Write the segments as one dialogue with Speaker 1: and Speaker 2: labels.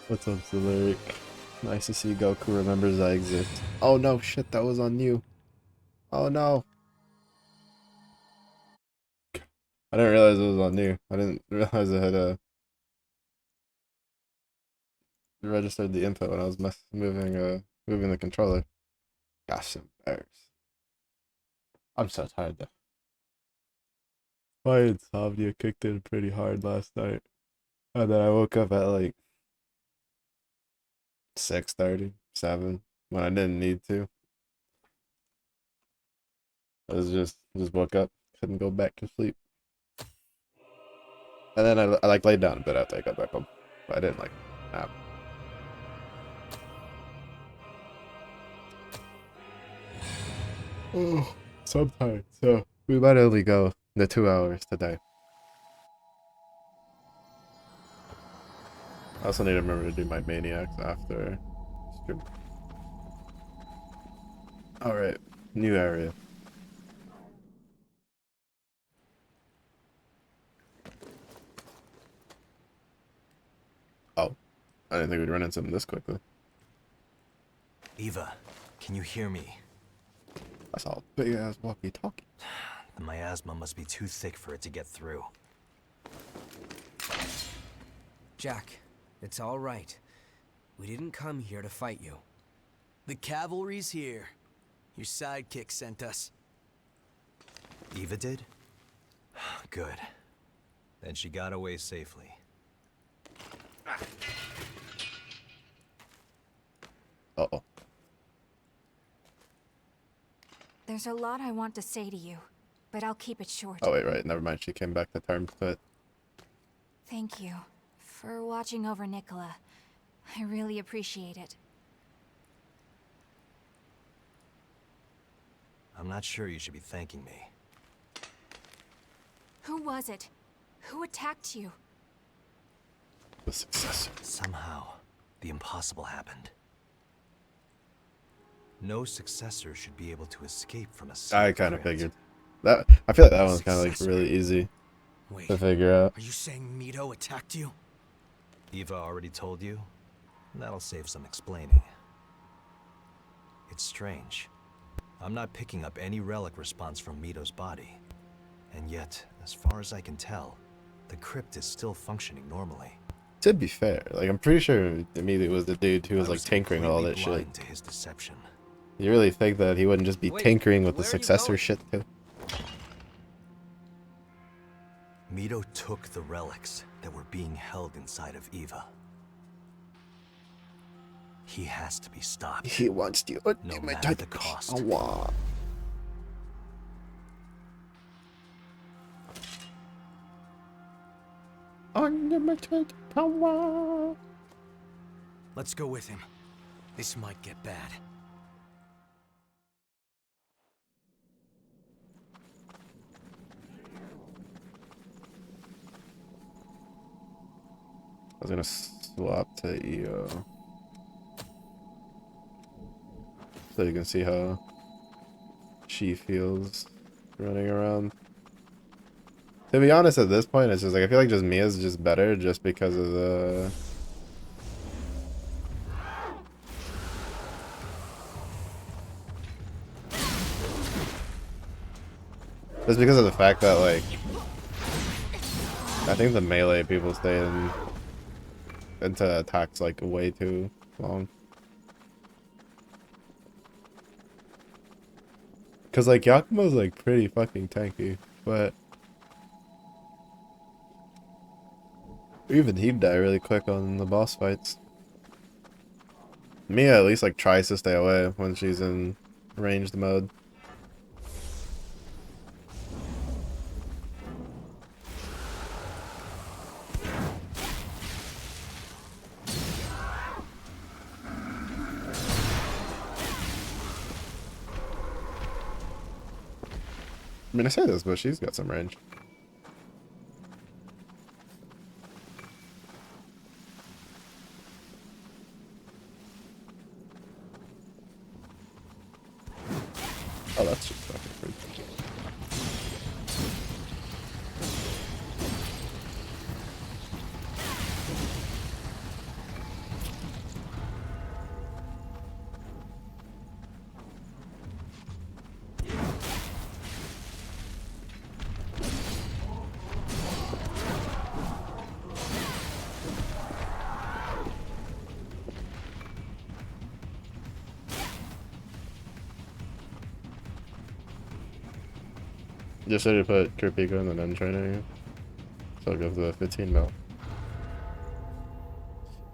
Speaker 1: What's up, Zalaric? Nice to see Goku remembers I exist. Oh no, shit, that was on you. Oh no. I didn't realize it was on you. I didn't realize it had registered the input when I was moving the controller. Gosh, embarrassed. I'm so tired though. My insomnia kicked in pretty hard last night. And then I woke up at like 6:30, 7, when I didn't need to. I was just woke up, couldn't go back to sleep. And then I like laid down a bit after I got back home. But I didn't like nap. Oh, so I'm tired. So we might only go the 2 hours today. I also need to remember to do my maniacs after stream. Alright, new area. Oh, I didn't think we'd run into him this quickly.
Speaker 2: Eva, can you hear me?
Speaker 1: I saw a big ass walkie-talkie.
Speaker 2: The miasma must be too thick for it to get through.
Speaker 3: Jack, it's all right. We didn't come here to fight you.
Speaker 4: The cavalry's here. Your sidekick sent us.
Speaker 2: Eva did? Good. Then she got away safely.
Speaker 1: Uh-oh.
Speaker 5: There's a lot I want to say to you, but I'll keep it short.
Speaker 1: Oh wait, right, never mind. She came back to terms with it.
Speaker 5: Thank you for watching over Nicola. I really appreciate it.
Speaker 2: I'm not sure you should be thanking me.
Speaker 5: Who was it? Who attacked you?
Speaker 1: The successor.
Speaker 2: Somehow, the impossible happened. No successor should be able to escape from a
Speaker 1: I kind of
Speaker 2: crypt.
Speaker 1: figured. That I feel like that one's kind of like
Speaker 4: Successor.
Speaker 1: really easy
Speaker 4: Wait,
Speaker 1: to figure out.
Speaker 4: are you saying Mito attacked you?
Speaker 2: Eva already told you? That'll save some explaining. It's strange. I'm not picking up any relic response from Mito's body. And yet, as far as I can tell, the crypt is still functioning normally.
Speaker 1: To be fair, like I'm pretty sure immediately was the dude who was
Speaker 2: I
Speaker 1: like tinkering with all that
Speaker 2: completely
Speaker 1: shit.
Speaker 2: blind to his deception.
Speaker 1: You really think that he wouldn't just be
Speaker 3: Wait,
Speaker 1: tinkering with the
Speaker 3: where are you
Speaker 1: successor
Speaker 3: going?
Speaker 1: shit too?
Speaker 2: Mito took the relics that were being held inside of Eva. He has to be stopped.
Speaker 1: He wants the
Speaker 2: No matter the cost.
Speaker 1: Unlimited power.
Speaker 4: Let's go with him. This might get bad.
Speaker 1: I was gonna swap to EO. So you can see how she feels running around. To be honest, at this point, it's just like I feel like just Mia's just better just because of the. Just because of the fact that like I think the melee people stay into attacks like way too long. Cause like Yakumo's like pretty fucking tanky, but even he'd die really quick on the boss fights. Mia at least like tries to stay away when she's in ranged mode. I mean, I say this, but she's got some range. Oh, that's just fucking crazy. Just so to put Kurapika in the nun training. So I'll give the 15 mil.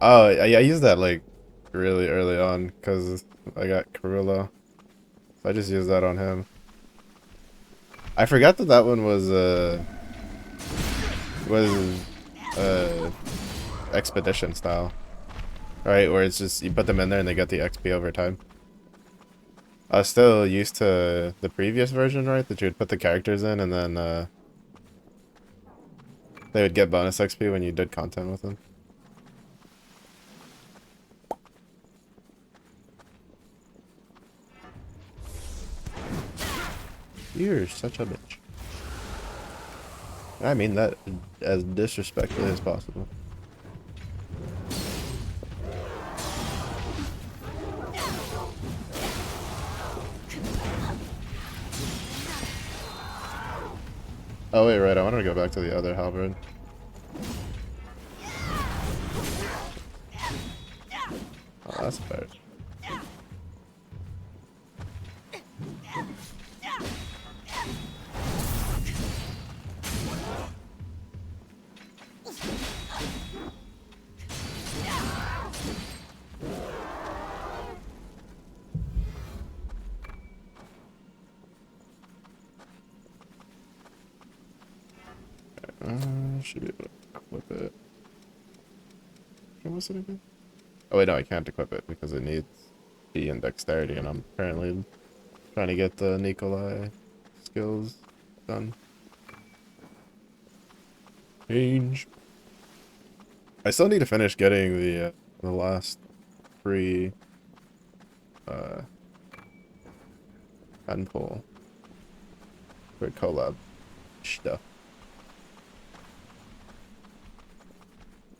Speaker 1: Oh, I used that like really early on because I got Karula. So I just used that on him. I forgot that that one was expedition style. Right, where it's just you put them in there and they get the XP over time. I was still used to the previous version, right? That you would put the characters in and then they would get bonus XP when you did content with them. You're such a bitch. I mean that as disrespectfully as possible. Oh wait, right, I wanted to go back to the other halberd. Oh, that's fair. Should be able to equip it. What's it again? Oh wait, no, I can't equip it because it needs D and dexterity, and I'm currently trying to get the Nikolai skills done. Change. I still need to finish getting the last 3 handful for collab stuff.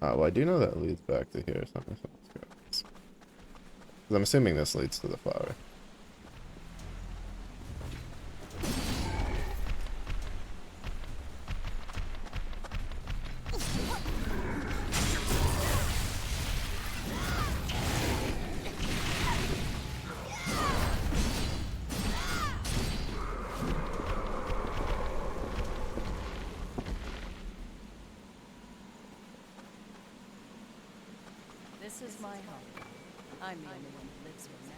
Speaker 1: Well, I do know that leads back to here. So let's go. 'Cause I'm assuming this leads to the flower.
Speaker 6: This is my home. I'm the only one who lives here now,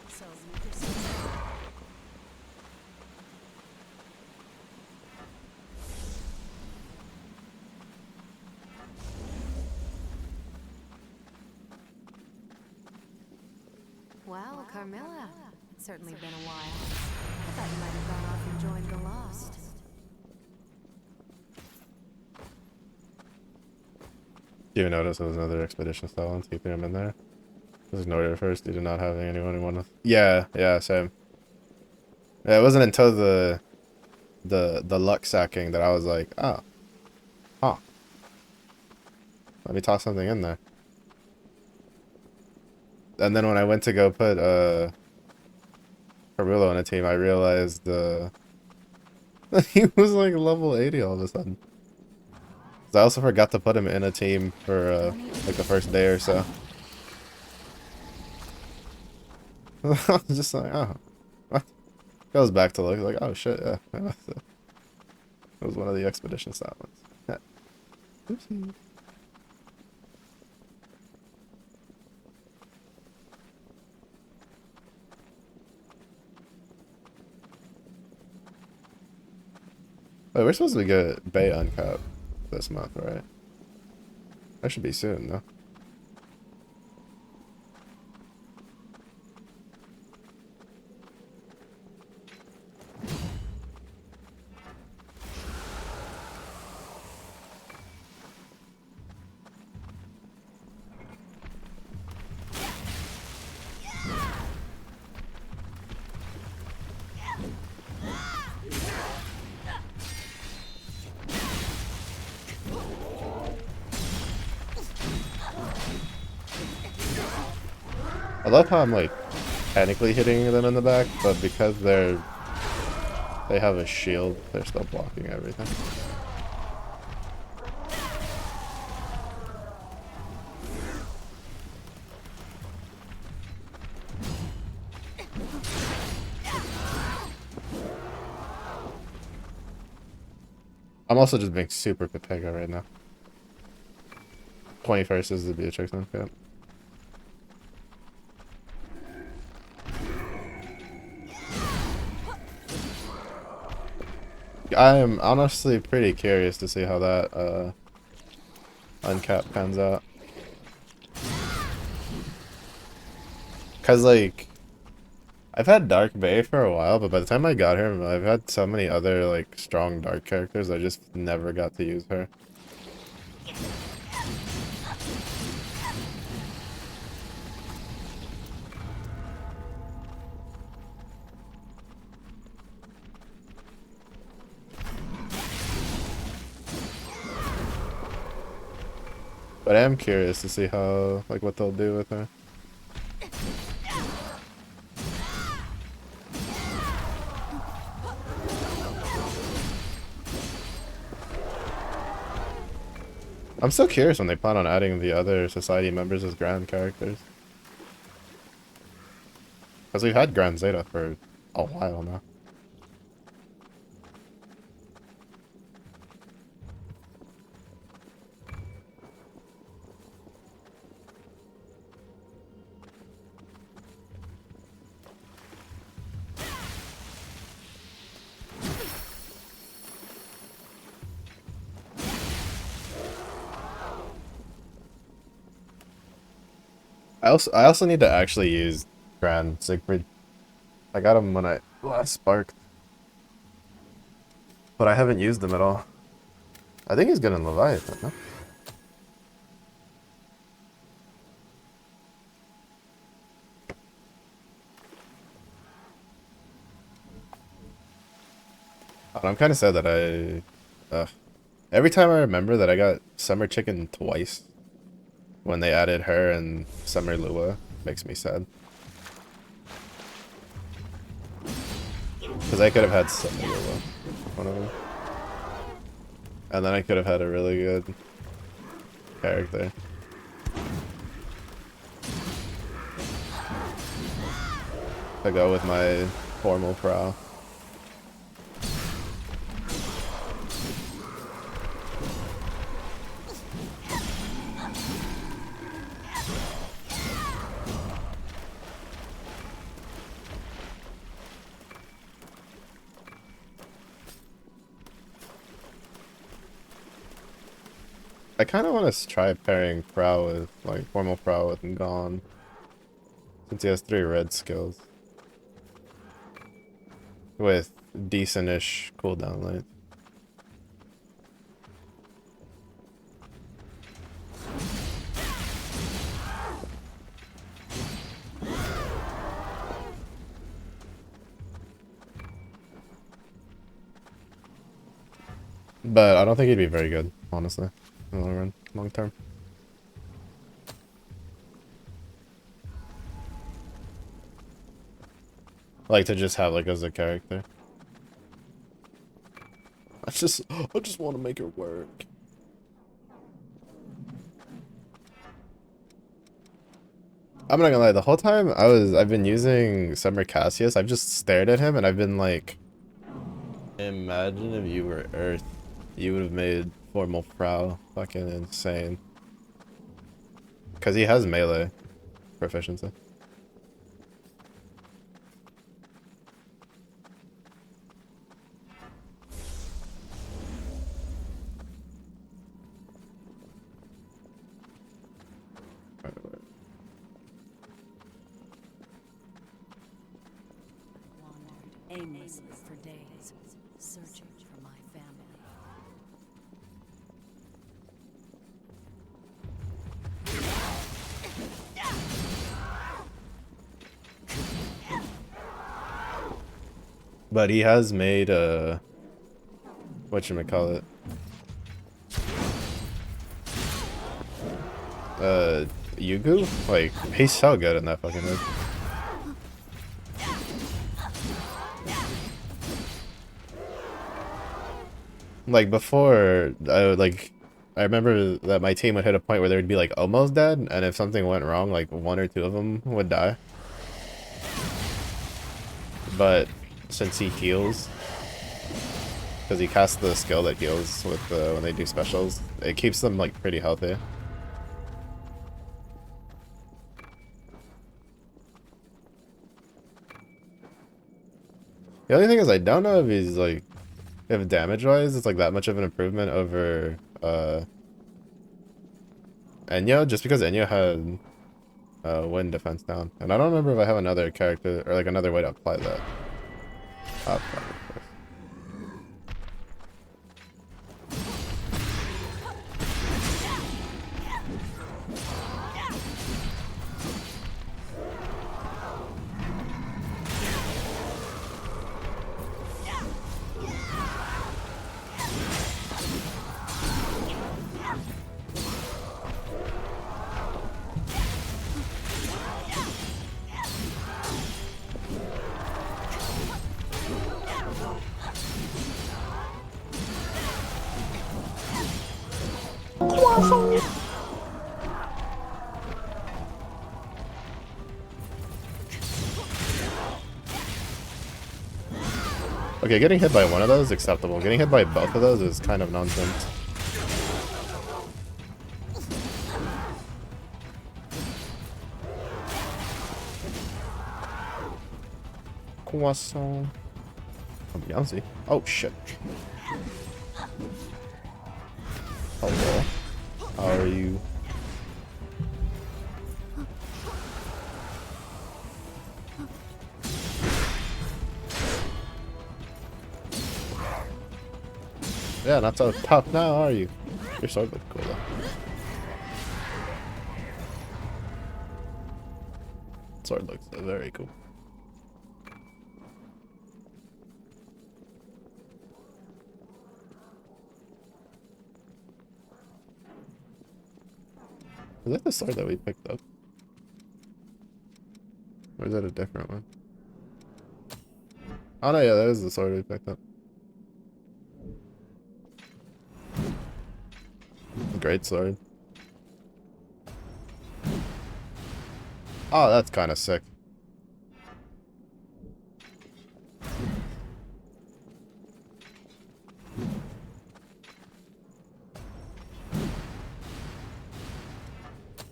Speaker 6: so make yourself.
Speaker 7: Well, Carmilla, it's certainly been a while. I thought you might have gone off and joined the Lost.
Speaker 1: Do you even notice there was another expedition style on keeping him in there? I was ignored it at first due to not having anyone who wanted. Yeah, same. Yeah, it wasn't until the luck sacking that I was like, oh, huh. Let me toss something in there. And then when I went to go put Carrillo in a team, I realized he was like level 80 all of a sudden. I also forgot to put him in a team for like the first day or so. I was just like, oh, what? Goes back to look like, oh shit, yeah. It was one of the expedition style ones. Oopsie. Wait, we're supposed to get Bay uncapped this month, right? That should be soon, though. I love how I'm like technically hitting them in the back, but because they have a shield, they're still blocking everything. I'm also just being super Pepega right now. 21st is the Beatrix one. Yep. I am honestly pretty curious to see how that uncap pans out. Cause like I've had Dark Bay for a while, but by the time I got her, I've had so many other like strong dark characters I just never got to use her. But I am curious to see how, like, what they'll do with her. I'm still curious when they plan on adding the other society members as grand characters. Because we've had Grand Zeta for a while now. I also need to actually use Grand Siegfried. I got him when I last sparked. But I haven't used him at all. I think he's good in Leviathan, huh? I'm kind of sad that every time I remember that I got Summer Chicken twice when they added her and Summer Lua, makes me sad. Because I could have had Summer Lua, one of them. And then I could have had a really good character. To go with my formal prow. I kind of want to try pairing Prow with, like, formal Prow with Gone. Since he has 3 red skills. With decent-ish cooldown length. But I don't think he'd be very good, honestly. In the long run, long term. Like to just have like as a character. I just want to make it work. I'm not gonna lie, the whole time I've been using Summer Cassius, I've just stared at him and I've been like, imagine if you were Earth, you would have made formal Prow fucking insane. Cause he has melee proficiency.
Speaker 6: Wandered aimlessly for days, searching for my family.
Speaker 1: But he has made whatchamacallit? Yugu? Like, he's so good in that fucking move. Like before, I remember that my team would hit a point where they would be like almost dead, and if something went wrong, like 1 or 2 of them would die. But since he heals, because he casts the skill that heals with when they do specials. It keeps them like pretty healthy. The only thing is I don't know if he's like, if damage wise it's like that much of an improvement over Enyo, just because Enyo had wind defense down. And I don't remember if I have another character or like another way to apply that. Okay, getting hit by one of those is acceptable. Getting hit by both of those is kind of nonsense. Croissant. Oh, Beyonce. Oh shit. Hello. How are you? Yeah, not so tough now, are you? Your sword looks cool though. Sword looks very cool. Is that the sword that we picked up? Or is that a different one? Oh no, yeah, that is the sword we picked up. Great sword. Oh, that's kind of sick.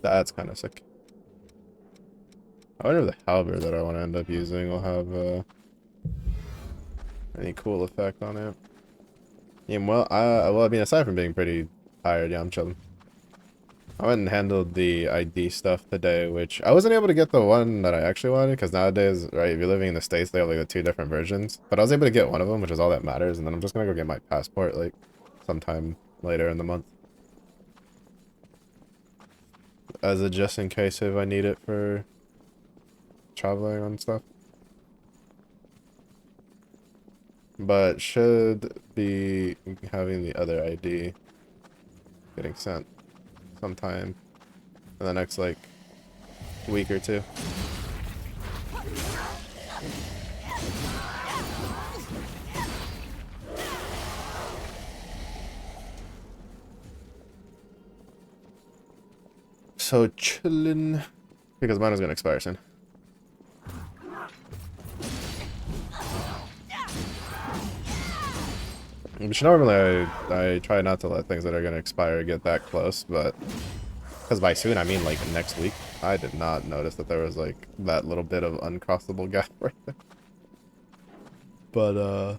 Speaker 1: That's kind of sick. I wonder if the halberd that I want to end up using will have any cool effect on it. Yeah, well, I mean, aside from being pretty tired, yeah, I'm chilling. I went and handled the ID stuff today, which I wasn't able to get the one that I actually wanted, because nowadays, right, if you're living in the States, they have like the 2 different versions. But I was able to get one of them, which is all that matters, and then I'm just gonna go get my passport, like, sometime later in the month. As a just in case if I need it for traveling and stuff. But should be having the other ID getting sent sometime in the next like week or 2. So chillin', because mine is gonna expire soon. Which normally I try not to let things that are gonna expire get that close, but because by soon I mean like next week. I did not notice that there was like that little bit of uncrossable gap right there. But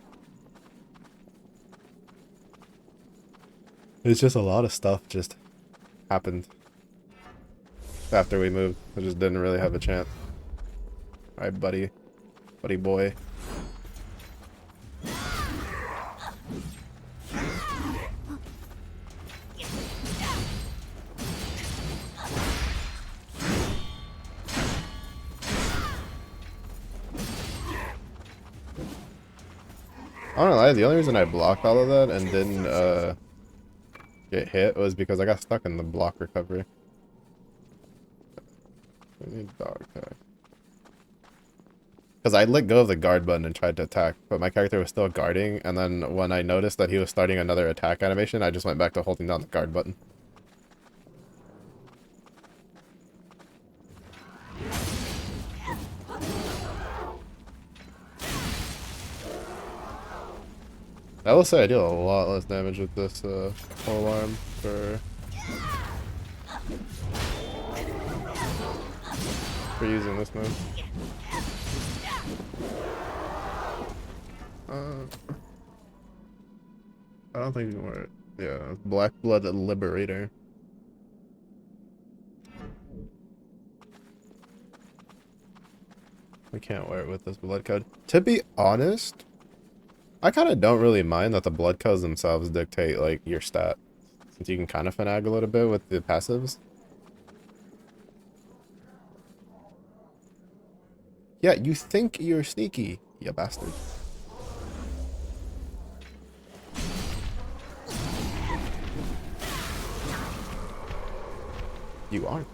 Speaker 1: it's just a lot of stuff just happened after we moved. I just didn't really have a chance. Alright, buddy boy. I don't lie, the only reason I blocked all of that and didn't get hit was because I got stuck in the block recovery. We need dog tag. Because I let go of the guard button and tried to attack, but my character was still guarding, and then when I noticed that he was starting another attack animation, I just went back to holding down the guard button. I will say I deal a lot less damage with this pole arm for using this move. I don't think you can wear it. Yeah, Black Blood Liberator. We can't wear it with this blood code. To be honest, I kind of don't really mind that the blood codes themselves dictate like your stat, since you can kind of finagle it a bit with the passives. Yeah, you think you're sneaky, you bastard. You aren't.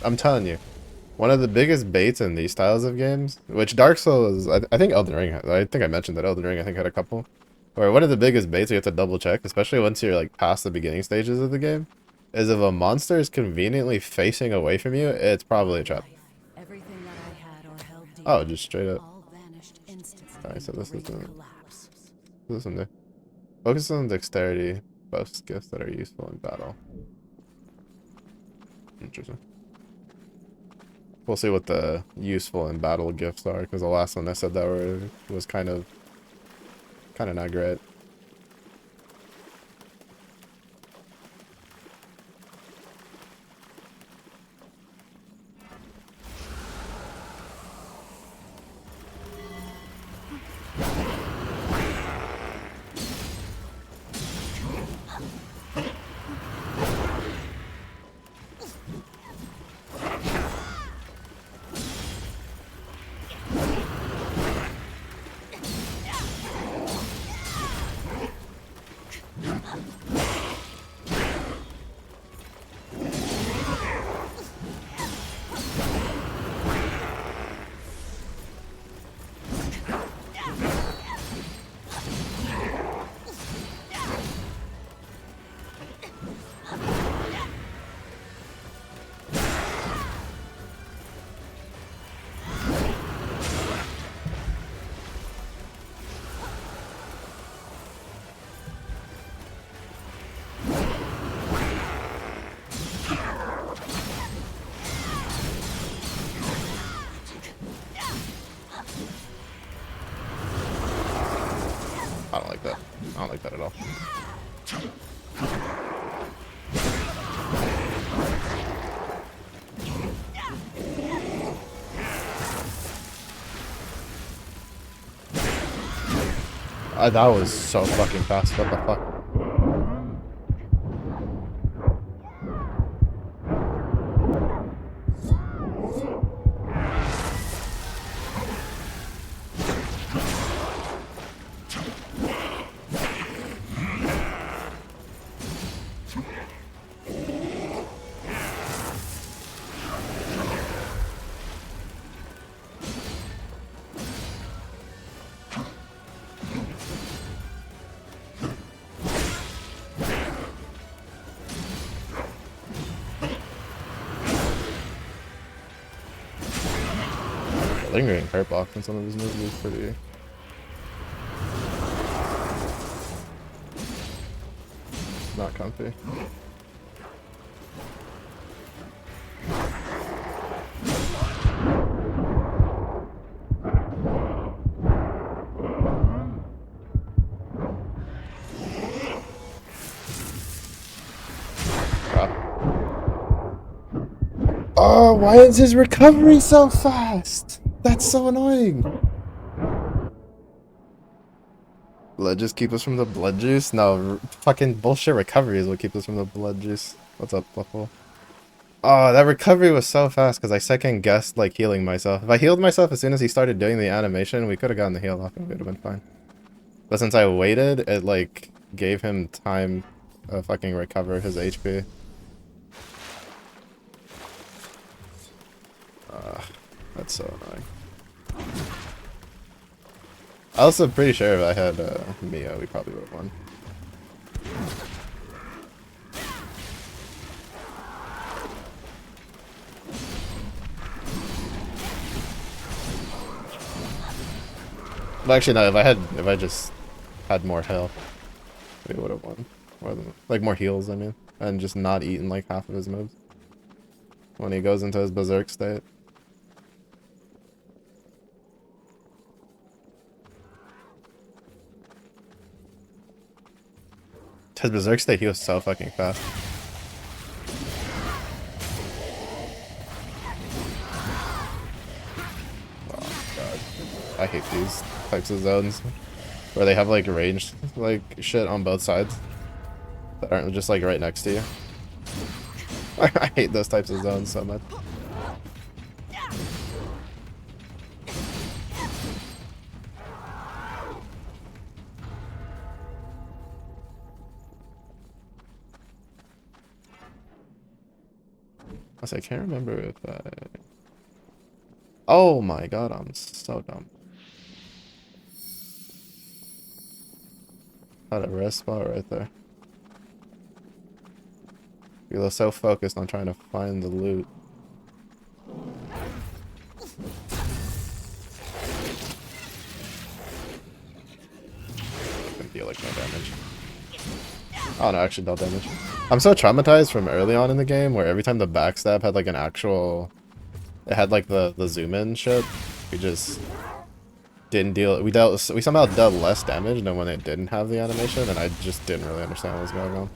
Speaker 1: I'm telling you, one of the biggest baits in these styles of games, which Dark Souls, I think Elden Ring, I think I mentioned that Elden Ring, I think had a couple, or one of the biggest baits you have to double check, especially once you're like past the beginning stages of the game, is if a monster is conveniently facing away from you, it's probably a trap.
Speaker 6: Everything that I had or held dear,
Speaker 1: Oh, just straight up.
Speaker 6: all vanished instantly.
Speaker 1: Alright, so this
Speaker 6: in the
Speaker 1: isn't.
Speaker 6: collapse.
Speaker 1: This isn't new. Focus on dexterity, buffs, gifts that are useful in battle. Interesting. We'll see what the useful in battle gifts are, because the last one I said that was kind of not great. I don't like that. I don't like that at all. That was so fucking fast. What the fuck? Lingering hurt block in some of his moves is pretty. Not comfy. Oh, why is his recovery so fast? That's so annoying. Blood just keep us from the blood juice? No, fucking bullshit recovery is what keeps us from the blood juice. What's up, Buffalo? Oh, that recovery was so fast because I second guessed like healing myself. If I healed myself as soon as he started doing the animation, we could have gotten the heal off and it would have been fine. But since I waited, it like gave him time to fucking recover his HP. That's so annoying. I'm also pretty sure if I had Mia, we probably would have won. Well, actually, no. If I just had more health, we would have won. More than, like, more heals, I mean, and just not eaten like half of his moves when he goes into his berserk state. His berserk state, he was so fucking fast. Oh god, I hate these types of zones where they have like ranged like shit on both sides that aren't just like right next to you. I hate those types of zones so much. I can't remember if I... Oh my god, I'm so dumb. Had a rest spot right there. We were so focused on trying to find the loot. Didn't deal like no damage. Oh no, actually dealt damage. I'm so traumatized from early on in the game where every time the backstab had like an actual... It had like the zoom in shit. We just didn't deal... We somehow dealt less damage than when it didn't have the animation, and I just didn't really understand what was going on.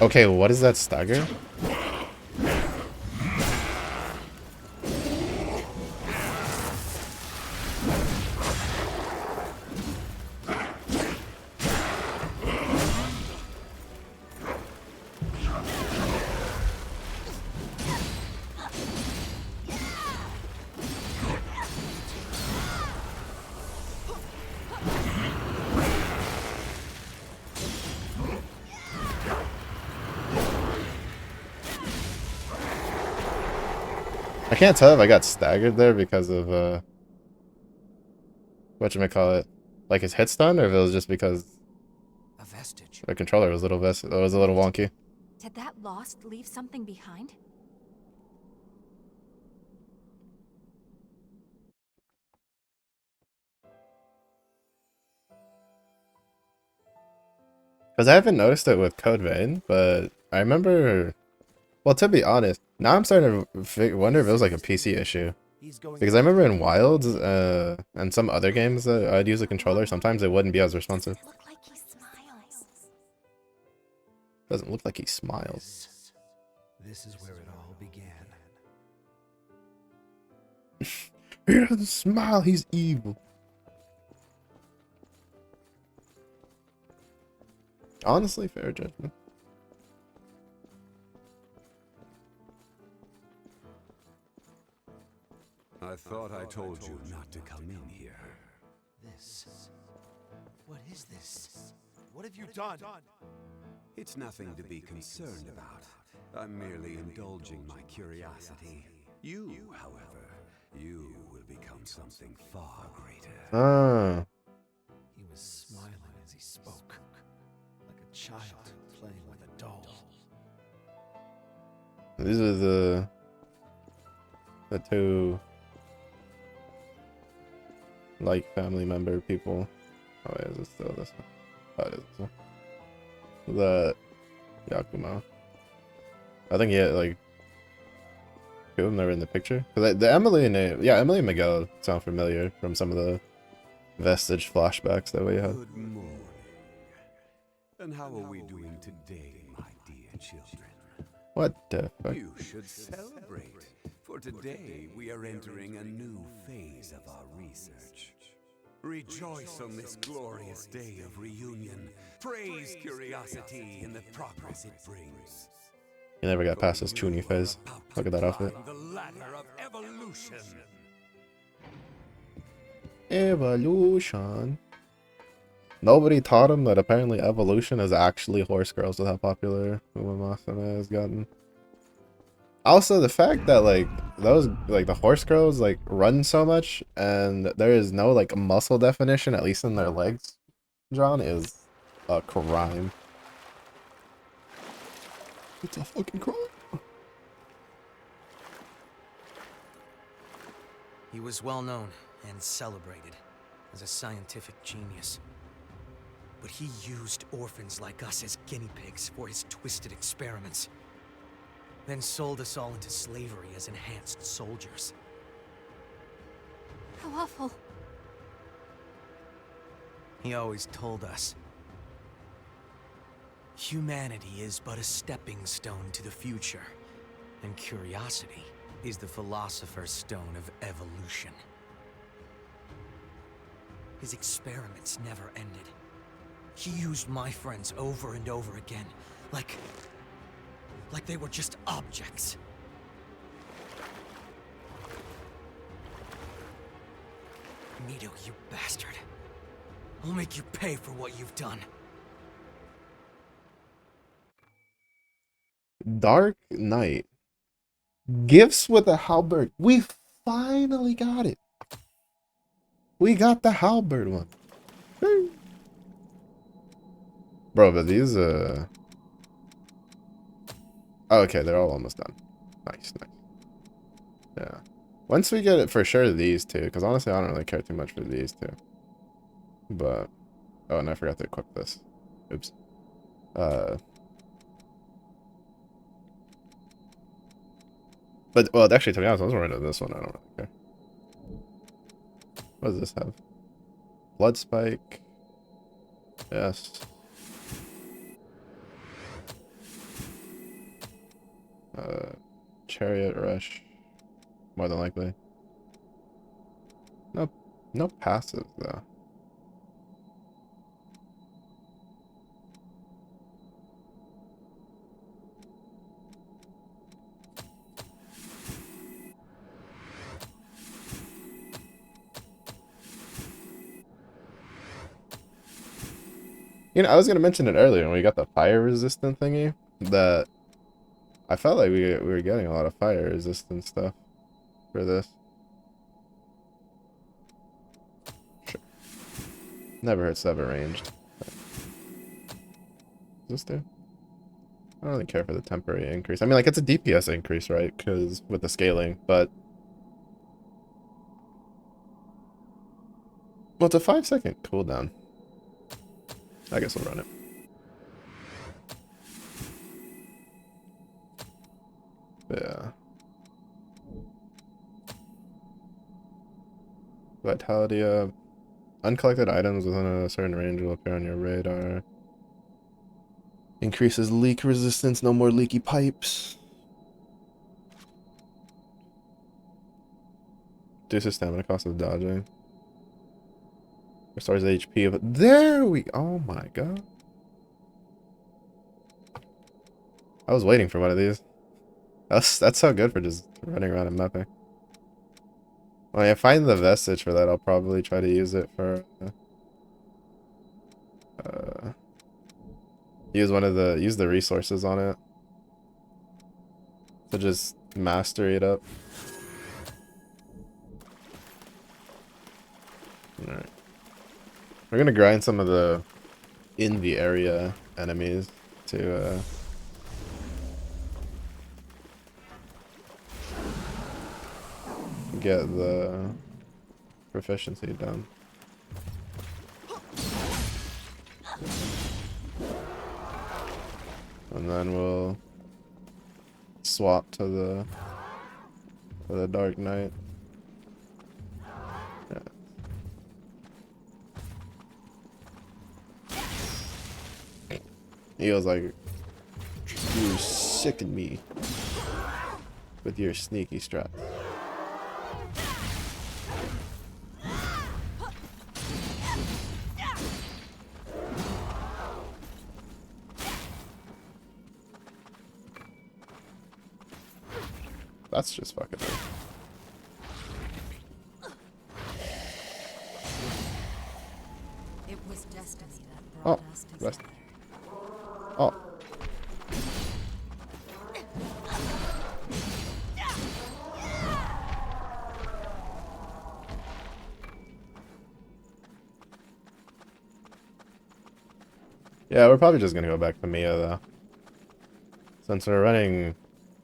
Speaker 1: Okay, what is that stagger? I can't tell if I got staggered there because of whatchamacallit, like his hit stun, or if it was just because
Speaker 3: A vestige.
Speaker 1: the controller was a little wonky.
Speaker 5: Did that lost leave something behind?
Speaker 1: Because I haven't noticed it with Code Vein, but I remember... Well, to be honest, now I'm starting to wonder if it was like a PC issue. Because I remember in Wilds and some other games that I'd use a controller, sometimes it wouldn't be as responsive.
Speaker 5: Look like he smiles.
Speaker 1: Doesn't look like he smiles.
Speaker 2: This is where it all began.
Speaker 1: He doesn't smile, he's evil. Honestly, fair judgment.
Speaker 8: I thought I told you not to come in here.
Speaker 2: This. What is this? What have you done?
Speaker 8: It's nothing to be concerned about. I'm merely indulging my curiosity. You, however, you will become something far greater.
Speaker 1: Ah.
Speaker 2: He was smiling as he spoke, like a child playing with a
Speaker 4: Dole.
Speaker 1: These are the two like family member people. Oh wait, is it still this one? Oh, it is this one. The Yakumo. I think like two of them are in the picture. Cause the Emily and Emily and Miguel sound familiar from some of the vestige flashbacks that we had.
Speaker 8: Good morning. And how are we doing today, my dear children?
Speaker 1: What the fuck?
Speaker 8: You should celebrate, for today we are entering a new phase of our research. Rejoice on this glorious day of reunion. Praise curiosity in the progress it brings.
Speaker 1: You never got past this Chuny phase. Look at that outfit.
Speaker 8: The ladder of evolution.
Speaker 1: Evolution. Nobody taught him that apparently evolution is actually horse girls with how popular Uma Masame has gotten. Also, the fact that like those the horse girls like run so much and there is no like muscle definition, at least in their legs, drawn, is a crime. It's a fucking crime.
Speaker 4: He was well known and celebrated as a scientific genius. But he used orphans like us as guinea pigs for his twisted experiments. Then sold us all into slavery as enhanced soldiers.
Speaker 5: How awful.
Speaker 4: He always told us, humanity is but a stepping stone to the future, and curiosity is the philosopher's stone of evolution. His experiments never ended. He used my friends over and over again, like they were just objects. Mito, you bastard. I'll make you pay for what you've done.
Speaker 1: Dark Knight. Gifts with a halberd. We finally got it. We got the halberd one. Woo. Bro, but these oh, okay, they're all almost done. Nice. Yeah. Once we get it for sure these two, because honestly I don't really care too much for these two. But oh, and I forgot to equip this. Oops. But, well, actually, to be honest, I was running this one. I don't really care. What does this have? Blood Spike. Yes. Chariot Rush. More than likely. No passives, though. You know, I was gonna mention it earlier when we got the fire resistant thingy, that I felt like we were getting a lot of fire resistant stuff for this. Sure. Never hurts to have it ranged. Does this do? I don't really care for the temporary increase. I mean, like, it's a DPS increase, right? Because with the scaling, but well, it's a 5-second cooldown. I guess we'll run it. Yeah. Vitality up. Uncollected items within a certain range will appear on your radar. Increases leak resistance, no more leaky pipes. Reduces stamina cost of dodging. Restores HP of it. There we oh my god. I was waiting for one of these. That's so good for just running around and nothing. When I find the vestige for that, I'll probably try to use it for use the resources on it to just master it up. Alright. We're gonna grind some of the in the area enemies to get the proficiency done. And then we'll swap to the Dark Knight. Yeah. He was like, "You sicken me with your sneaky strats." That's just fucking weird.
Speaker 6: It was destiny that
Speaker 1: Oh,
Speaker 6: brought us
Speaker 1: rest.
Speaker 6: together.
Speaker 1: Oh. Yeah, we're probably just gonna go back to Mia though. Since we're running,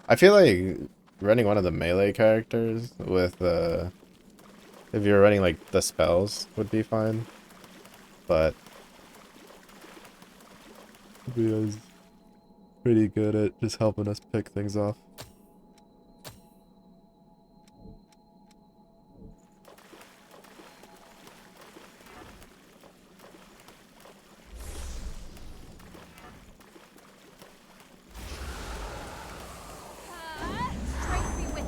Speaker 1: I feel like running one of the melee characters with if you're running like the spells would be fine. But Mia's pretty good at just helping us pick things off.
Speaker 5: Strength be with me.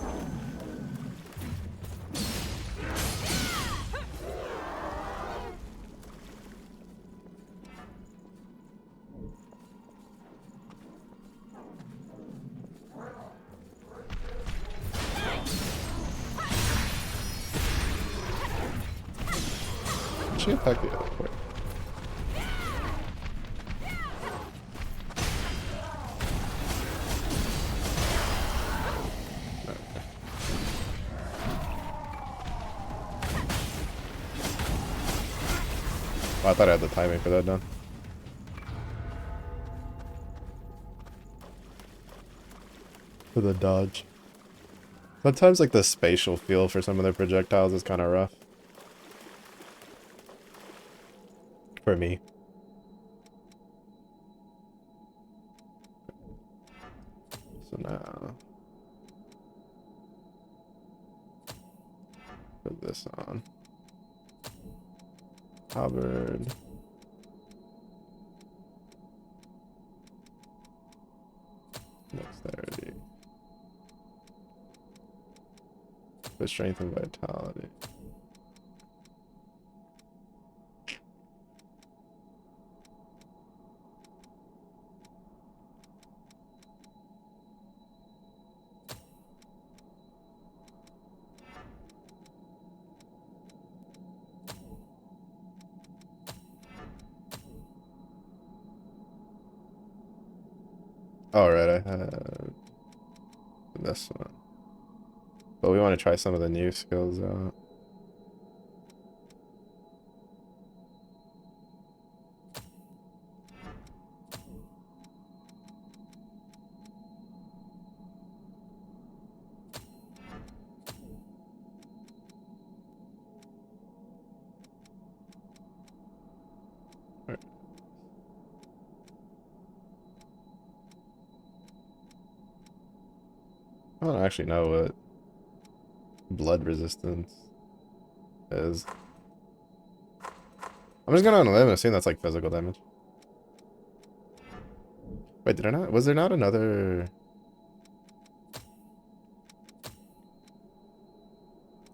Speaker 1: She attacked the other quick. Oh, I thought I had the timing for that done. For the dodge. Sometimes like the spatial feel for some of their projectiles is kind of rough. For me. So now put this on. Halberd. Dexterity. With strength and vitality. Alright, I had this one. But we want to try some of the new skills out. I don't actually know what blood resistance is. I'm just gonna on a limb and assume that's like physical damage. Wait, did I not? Was there not another?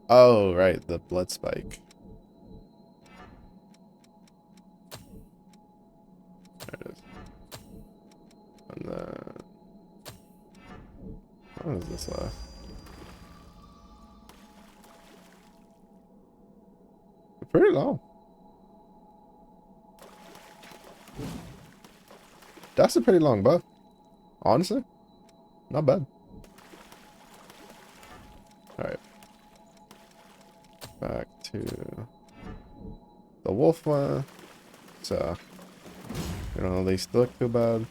Speaker 1: Oh, right, the blood spike. There it is. And then, what is this last? Pretty long. That's a pretty long buff. Honestly, not bad. Alright. Back to the wolf one. So, you don't at least look too bad.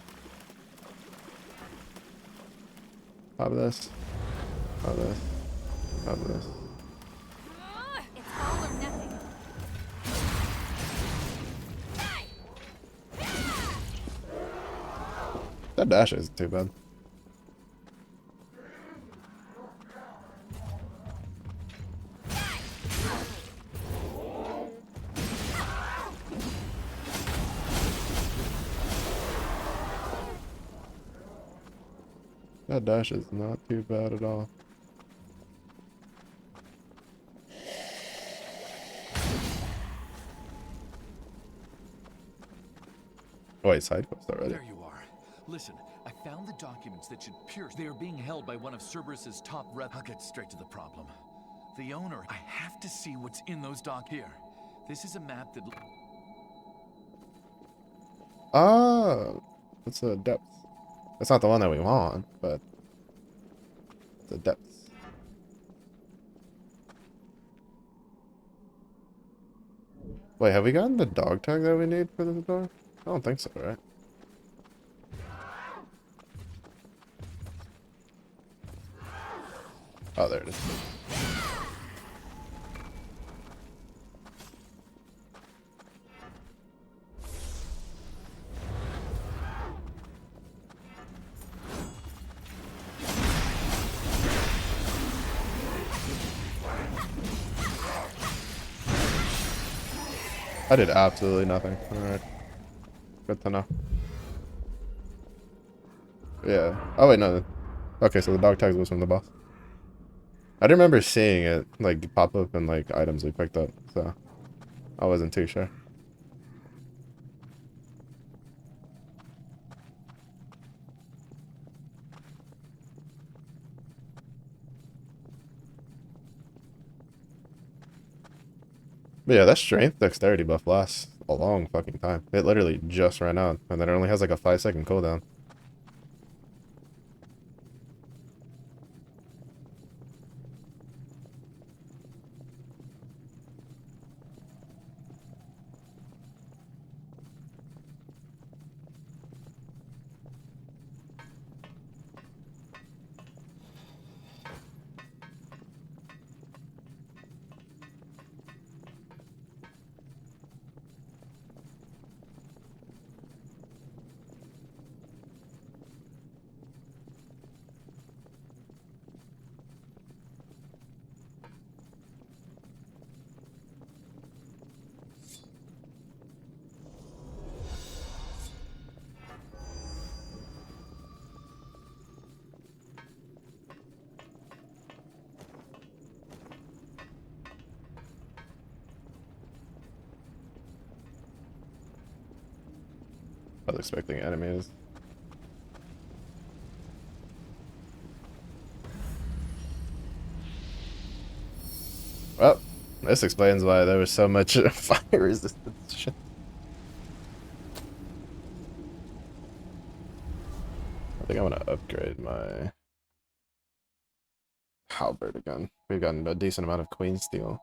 Speaker 1: Have this. Have this. Have this. That dash isn't too bad. That dash is not too bad at all. Wait, side quest already.
Speaker 9: There you are. Listen, I found the documents that should pierce. They are being held by one of Cerberus's top rep. I'll get straight to the problem. The owner. I have to see what's in those here. This is a map that.
Speaker 1: Ah, it's a depth. It's not the one that we want, but it's a depth. Wait, have we gotten the dog tag that we need for this door? I don't think so, right? Oh, there it is. I did absolutely nothing. Alright. Good to know. Yeah. Oh wait, no. Okay, so the dog tags was from the boss. I do remember seeing it like pop up in like items we picked up, so I wasn't too sure. But yeah, that strength dexterity buff lasts a long fucking time. It literally just ran out, and then it only has like a 5-second cooldown. I was expecting enemies. Well, this explains why there was so much fire resistance shit. I think I'm gonna upgrade my halberd again. We've gotten a decent amount of queen steel.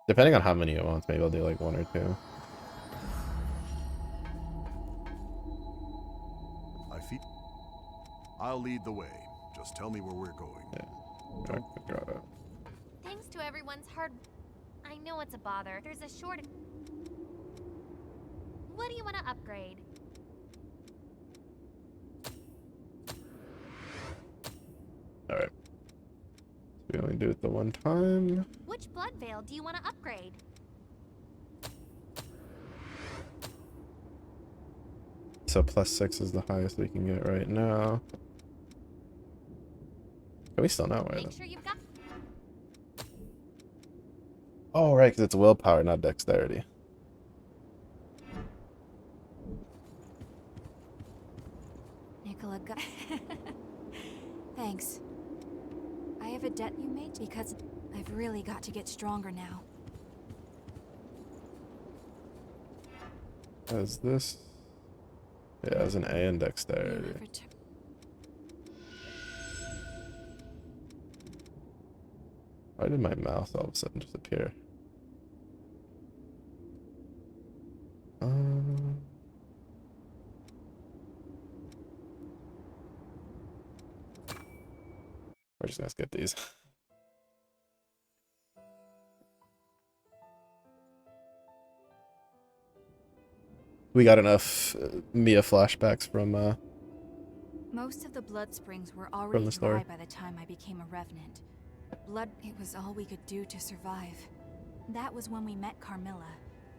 Speaker 1: Depending on how many it wants, maybe I'll do like 1 or 2.
Speaker 10: I'll lead the way. Just tell me where we're going.
Speaker 1: Yeah.
Speaker 11: Thanks to everyone's hard... I know it's a bother. There's a shortage. What do you want to upgrade?
Speaker 1: Alright. We only do it the one time.
Speaker 11: Which blood veil do you want to upgrade?
Speaker 1: So +6 is the highest we can get right now. Can we still not wear
Speaker 11: Make
Speaker 1: them?
Speaker 11: sure you've got...
Speaker 1: Oh, right, because it's willpower, not dexterity.
Speaker 5: Nicola got... Thanks. I have a debt you made because I've really got to get stronger now.
Speaker 1: As this? Yeah, as an A in dexterity. Why did my mouse all of a sudden just appear? We're just gonna skip these. we got enough Mia flashbacks from
Speaker 5: Most of the blood springs were already
Speaker 1: the story.
Speaker 5: dry by the time I became a revenant. Blood, it was all we could do to survive. That was when we met Carmilla.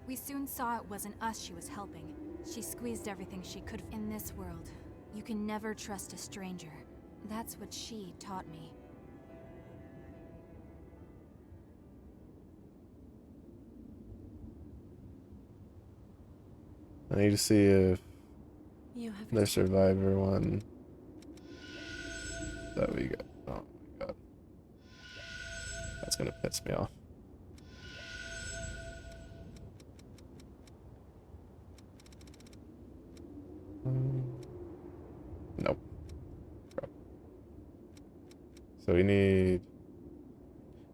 Speaker 5: We soon saw it wasn't us she was helping. She squeezed everything she could. In this world, you can never trust a stranger. That's what she taught me.
Speaker 1: I need to see if
Speaker 6: You have
Speaker 1: the survivor one that we got. Oh my god. That's gonna piss me off. Nope. Crap. So we need.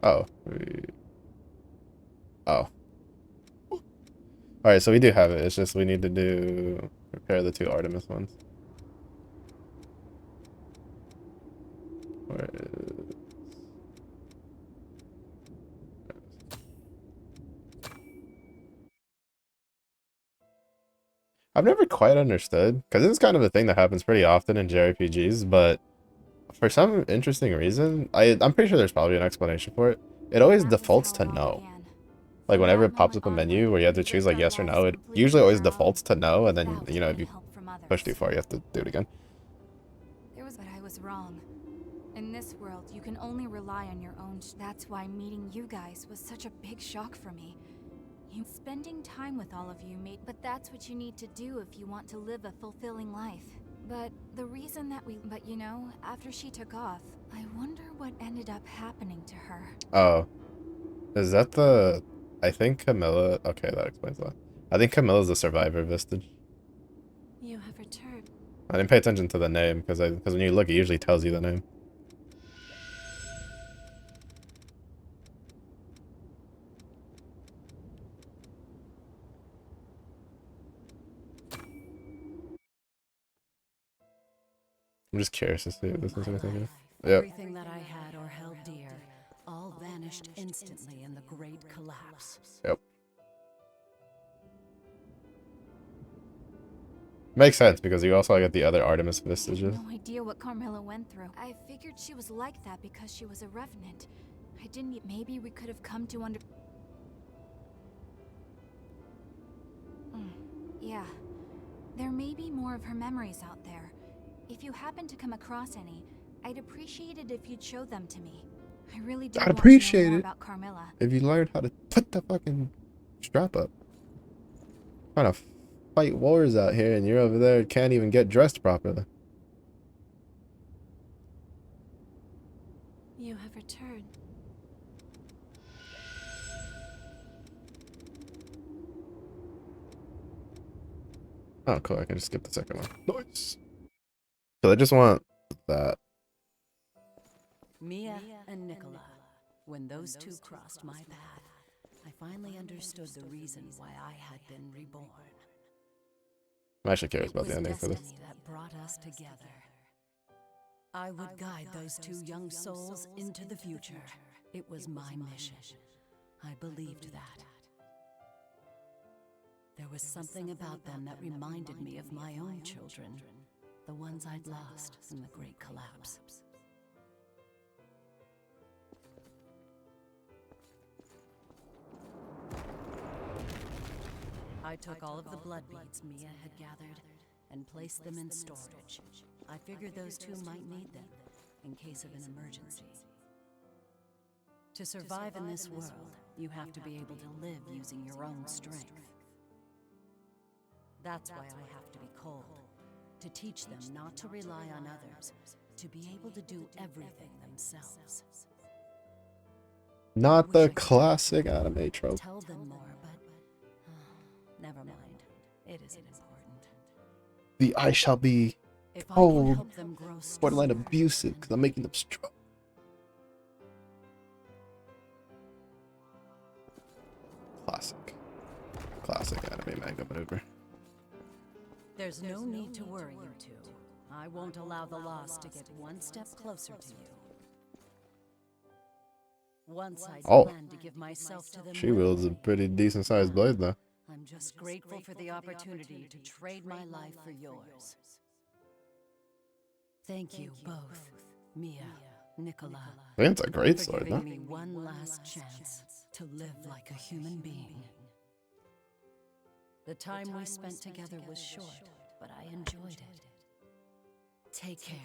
Speaker 1: Oh. Oh. Alright, so we do have it. It's just we need to do. Repair the 2 Artemis ones. Where is. I've never quite understood, because this is kind of a thing that happens pretty often in JRPGs, but for some interesting reason, I'm pretty sure there's probably an explanation for it. It always defaults to no. Like whenever it pops up a menu where you have to choose like yes or no, it usually always defaults to no, and then, you know, if you push too far, you have to do it again.
Speaker 5: But I was wrong. In this world, you can only rely on your own. That's why meeting you guys was such a big shock for me. Spending time with all of you but that's what you need to do if you want to live a fulfilling life. But the reason that but you know, after she took off, I wonder what ended up happening to her.
Speaker 1: Oh. Is that the... I think Camilla... Okay, that explains that. I think Camilla's the survivor vestige.
Speaker 6: You have returned.
Speaker 1: I didn't pay attention to the name, because when you look, it usually tells you the name. I'm just curious to see if this is anything else. Yep.
Speaker 6: Everything that I had or held dear, all vanished instantly in the great collapse.
Speaker 1: Yep. Makes sense, because you also get the other Artemis vestiges.
Speaker 5: No idea what Carmilla went through. I figured she was like that because she was a revenant. I didn't... Maybe we could have come to Yeah. There may be more of her memories out there. If you happen to come across any, I'd appreciate it if you'd show them to me. I really do
Speaker 1: I'd
Speaker 5: want
Speaker 1: appreciate
Speaker 5: to know more
Speaker 1: it
Speaker 5: about Carmilla.
Speaker 1: if you learned how to put the fucking strap up. Trying to fight wars out here, and you're over there can't even get dressed properly.
Speaker 6: You have returned.
Speaker 1: Oh, cool. I can just skip the second one. Nice. So I just want that.
Speaker 6: Mia and Nicola. When those two crossed my path, I finally understood the reason why I had been reborn.
Speaker 1: I'm actually curious about the ending for this.
Speaker 6: Destiny that brought us together. I would guide those 2 young souls into the future. It was my mission. I believed that. There was something about them that reminded me of my own children, the ones I'd lost in the Great Collapse. I took all of the blood beads Mia had gathered and placed them in storage. I figured those 2 might need them in case of an emergency. To survive in this world, you have to be able to live using your own strength. That's why I have to be cold, to teach them not to rely on others, to be able to do everything themselves.
Speaker 1: Not the classic anime trope.
Speaker 6: Tell them more, but never mind. It isn't important.
Speaker 1: The I shall be
Speaker 6: If I can
Speaker 1: cold,
Speaker 6: help them grow
Speaker 1: borderline
Speaker 6: stronger,
Speaker 1: abusive, because I'm making them strong. Classic. Classic anime manga maneuver.
Speaker 6: there's no need to worry, you 2. I won't allow the lost to get one step closer to you. Once I
Speaker 1: Oh.
Speaker 6: plan to give myself to them,
Speaker 1: She wields a pretty decent sized blade though.
Speaker 6: I'm just grateful for the opportunity to trade my life for yours. Thank you both, Mia, Nicola,
Speaker 1: I think it's a great
Speaker 6: for
Speaker 1: sword,
Speaker 6: giving
Speaker 1: no?
Speaker 6: me one last chance to live like a human being. The time we spent together was short, but I enjoyed it. Take care.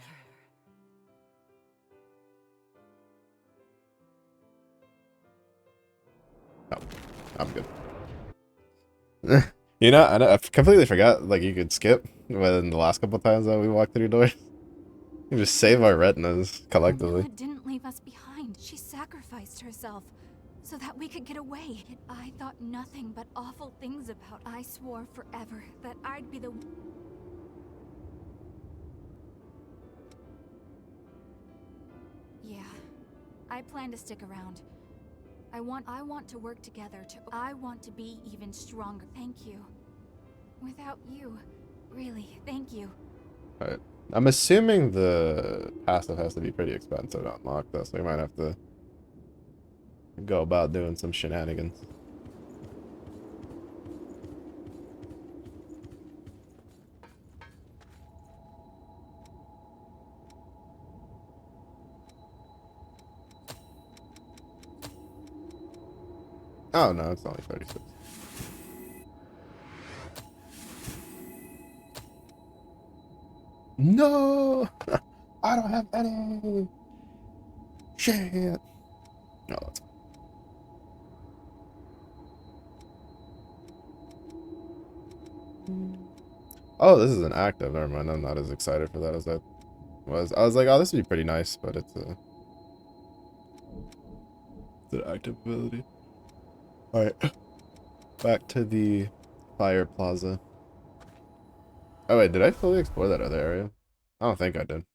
Speaker 1: No, I'm good. You know, I completely forgot, like, you could skip when the last couple times that we walked through doors. You can just save our retinas collectively.
Speaker 5: Carmilla didn't leave us behind. She sacrificed herself so that we could get away. Yet I thought nothing but awful things about. I swore forever that I'd be the. Yeah, I plan to stick around. I want to work together I want to be even stronger. Thank you. Without you, really, thank you.
Speaker 1: Alright. I'm assuming the passive has to be pretty expensive to unlock though, so we might have to go about doing some shenanigans. Oh no, it's only 36. No! I don't have any! Shit! No, that's fine. Oh, this is an active. Never mind, I'm not as excited for that as I was. I was like, oh, this would be pretty nice, but it's an active ability. Alright. Back to the fire plaza. Oh wait, did I fully explore that other area? I don't think I did.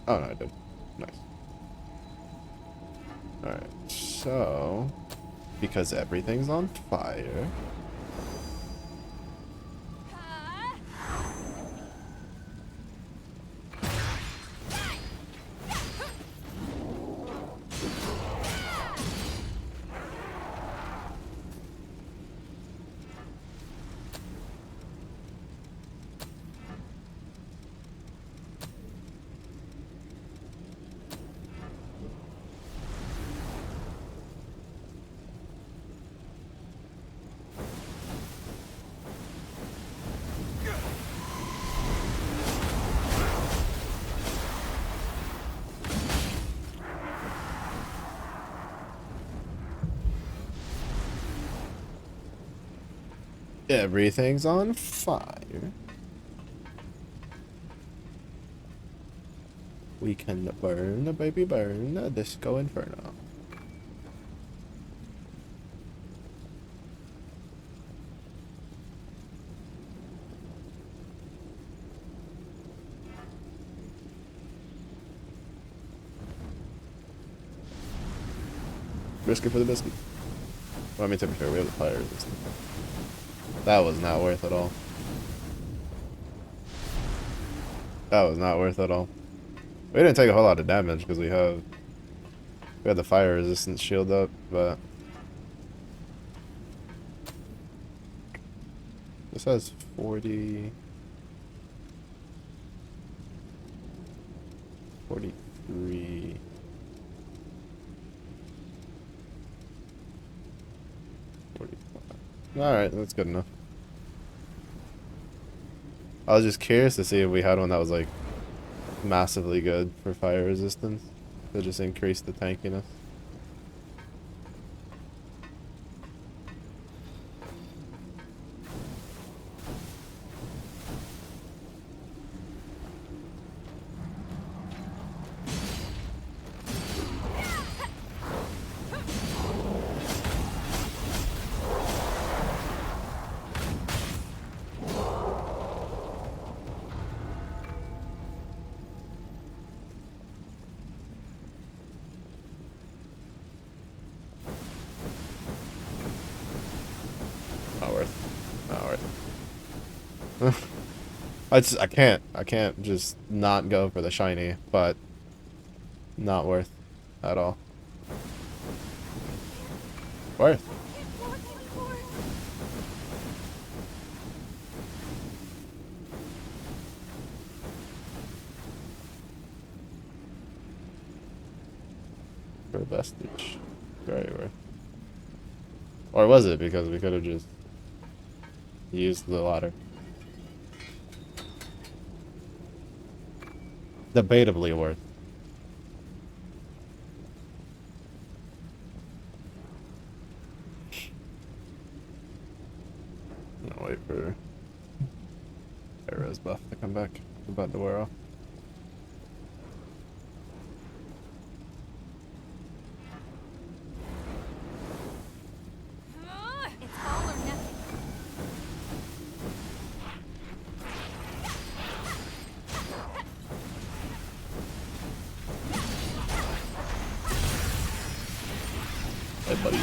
Speaker 1: Oh no, I did. Nice. Alright, so because everything's on fire. Everything's on fire. We can burn, baby, burn a Disco Inferno. Risk it for the biscuit. Well, I mean, to be fair, we have the fire resistance. That was not worth it all. That was not worth it all. We didn't take a whole lot of damage because we had the fire resistance shield up, but this has 40, 43. Alright, that's good enough. I was just curious to see if we had one that was like massively good for fire resistance to just increase the tankiness. I can't just not go for the shiny, but not worth at all. Worth. For vestige. Very worth. Or was it because we could have just used the ladder? Debatably worth. I'm gonna wait for Arrow's buff to come back. It's about to wear off.
Speaker 5: It's all or nothing.
Speaker 1: Hey, buddy.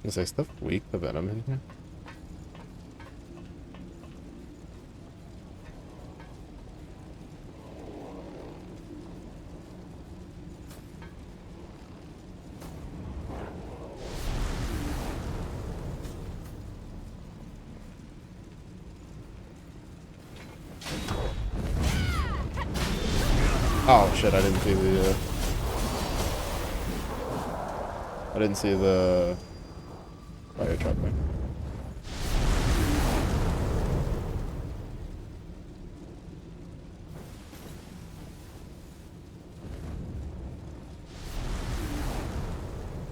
Speaker 1: Is there stuff weak to Venom in here? Oh shit, I didn't see the fire truck there.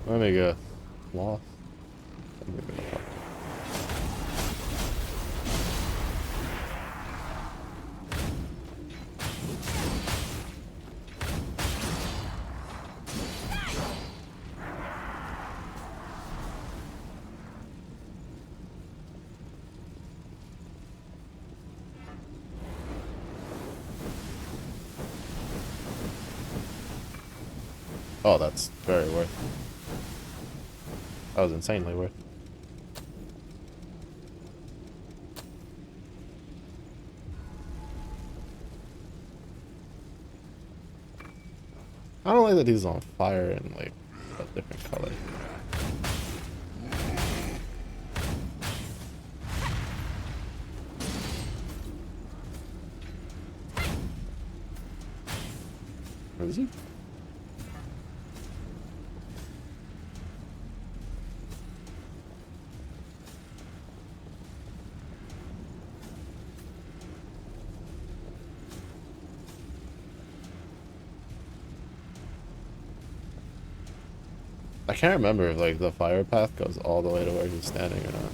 Speaker 1: Let me go. Lost. Oh, that's very worth. That was insanely worth. I don't like that he's on fire and like a different color. Where is he? I can't remember if like the fire path goes all the way to where he's standing or not.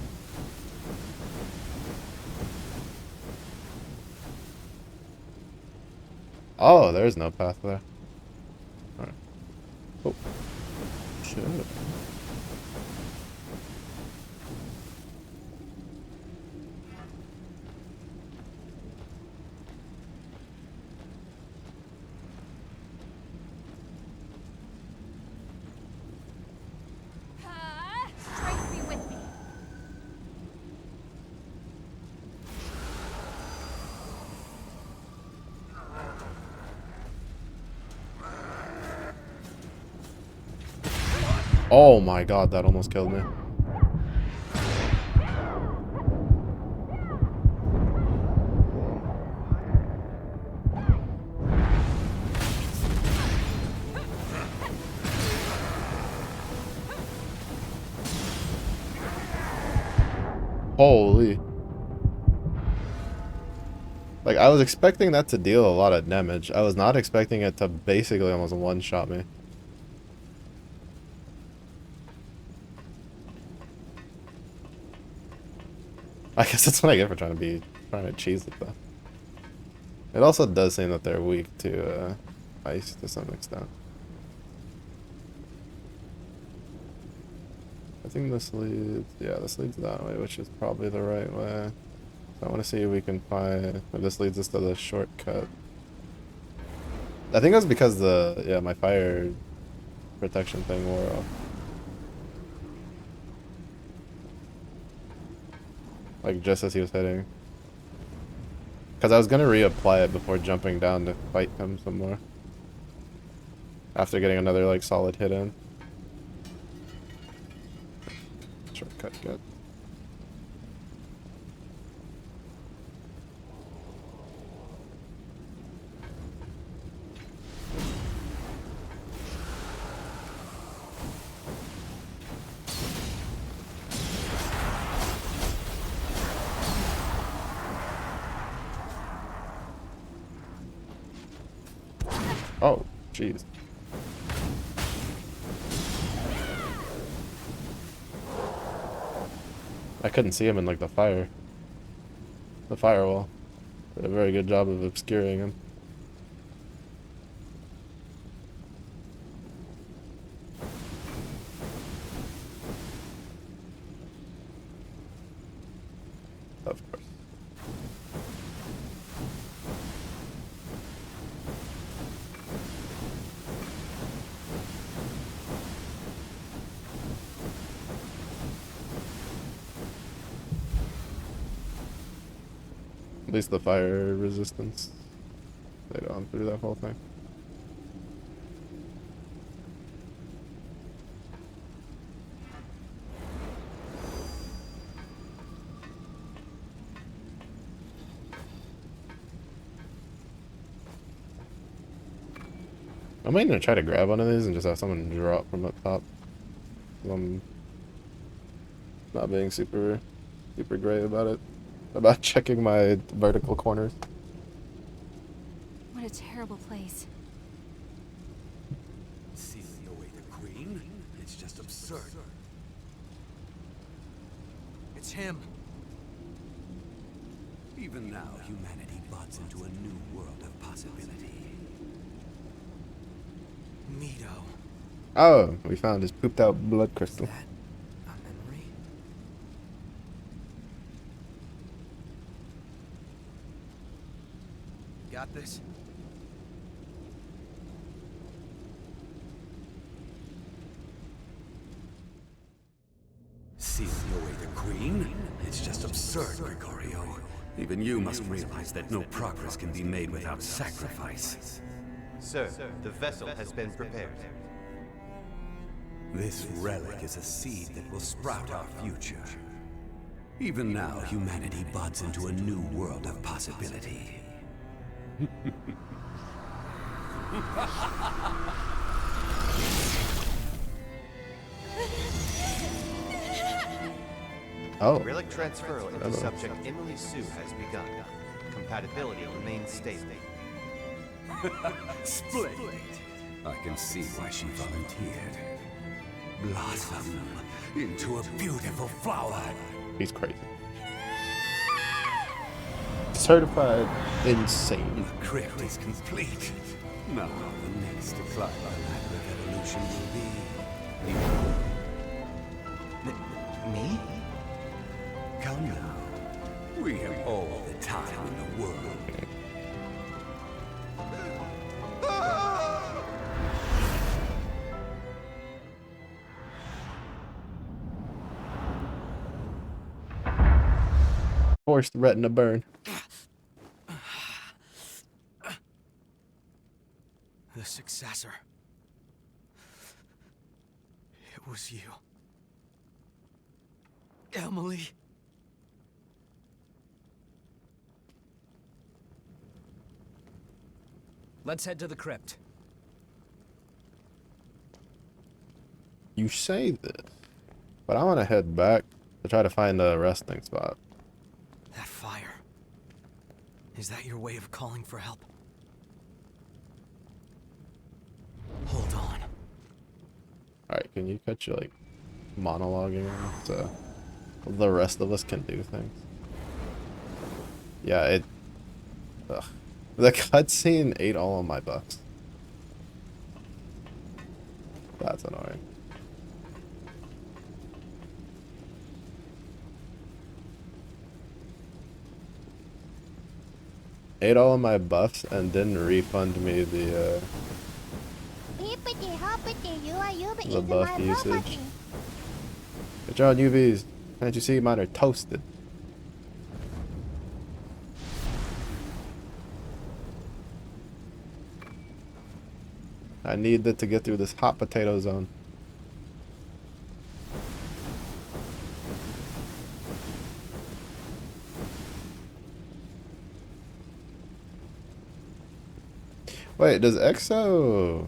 Speaker 1: Oh, there's no path there. Alright. Oh. Shit.
Speaker 5: Strike me with me.
Speaker 1: Oh my god, that almost killed me. Holy. Like, I was expecting that to deal a lot of damage. I was not expecting it to basically almost one-shot me. I guess that's what I get for trying to cheese it though. It also does seem that they're weak to ice to some extent. think this leads, yeah, this leads that way, which is probably the right way. So I want to see if we can find, if this leads us to the shortcut. I think that's because my fire protection thing wore off. Like just as he was hitting. Because I was going to reapply it before jumping down to fight him some more. After getting another like solid hit in. Shortcut good. Oh, jeez. I couldn't see him in like the firewall. Did a very good job of obscuring him. Of course. At least the fire resistance stayed on through that whole thing. I might gonna try to grab one of these and just have someone drop from up top. I'm not being super great about it. About checking my vertical corners.
Speaker 5: What a terrible place.
Speaker 8: Sealing away the Queen? It's just absurd.
Speaker 4: It's him.
Speaker 8: Even now, humanity buds into a new world of possibility.
Speaker 4: Mito.
Speaker 1: Oh, we found his pooped out blood crystal.
Speaker 4: That a memory? Got this?
Speaker 8: Sealing away the Queen? It's just absurd, Gregorio. Even you must realize that no progress can be made without sacrifice.
Speaker 12: Sir, the vessel has been prepared.
Speaker 8: This relic is a seed that will sprout our future. Even now, humanity buds into a new world of possibility.
Speaker 1: Oh.
Speaker 12: Relic transfer into subject Emily Sue has begun. Compatibility remains stable.
Speaker 8: Splendid. I can see why she volunteered. Blossom into a beautiful flower.
Speaker 1: He's crazy. Certified insane.
Speaker 8: The crypt is complete. Now the next to climb the ladder of evolution will be...
Speaker 12: Me?
Speaker 8: Come now. We have all the time in the world.
Speaker 1: Forced retina burn.
Speaker 4: The successor. It was you. Emily.
Speaker 3: Let's head to the crypt.
Speaker 1: You say this, but I want to head back to try to find a resting spot.
Speaker 4: That fire. Is that your way of calling for help? Hold on.
Speaker 1: Alright, can you cut your, like, monologuing so the rest of us can do things? Yeah, it... Ugh. The cutscene ate all of my bucks. That's annoying. ate all of my buffs and didn't refund me the buff usage. Good job, UVs. Can't you see mine are toasted? I need it to get through this hot potato zone. Wait, does Exo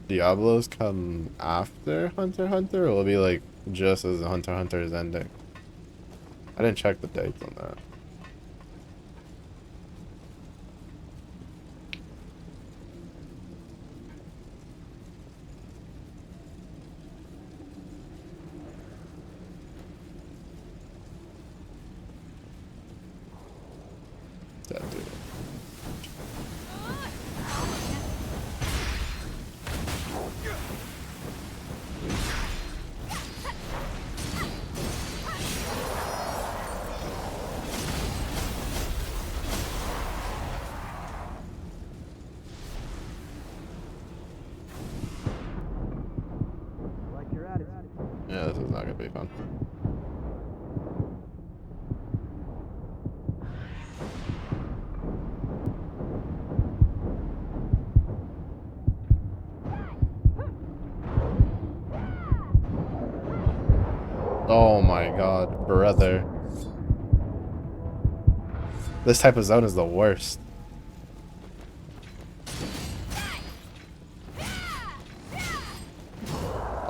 Speaker 1: Diablos come after Hunter x Hunter, or will it be like just as Hunter x Hunter is ending? I didn't check the dates on that. That dude. Yeah, this is not gonna be fun. Oh my god, brother. This type of zone is the worst.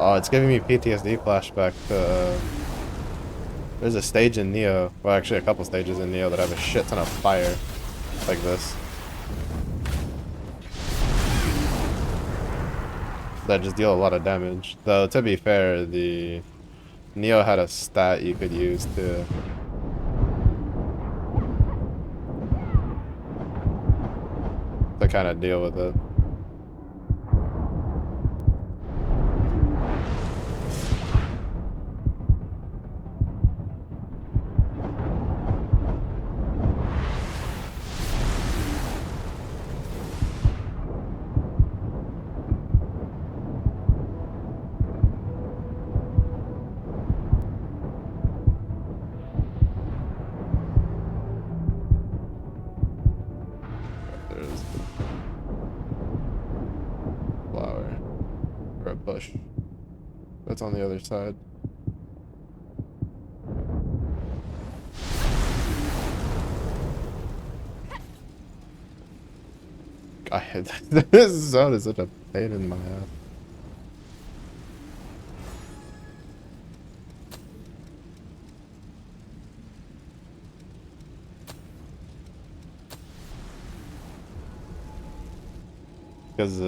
Speaker 1: Oh, it's giving me PTSD flashback to... there's a stage in Neo, well actually a couple stages in Neo that have a shit ton of fire like this. That just deal a lot of damage. Though to be fair, the Neo had a stat you could use to kind of deal with it. There's the flower, or a bush that's on the other side. God, this zone is such a pain in my ass. Because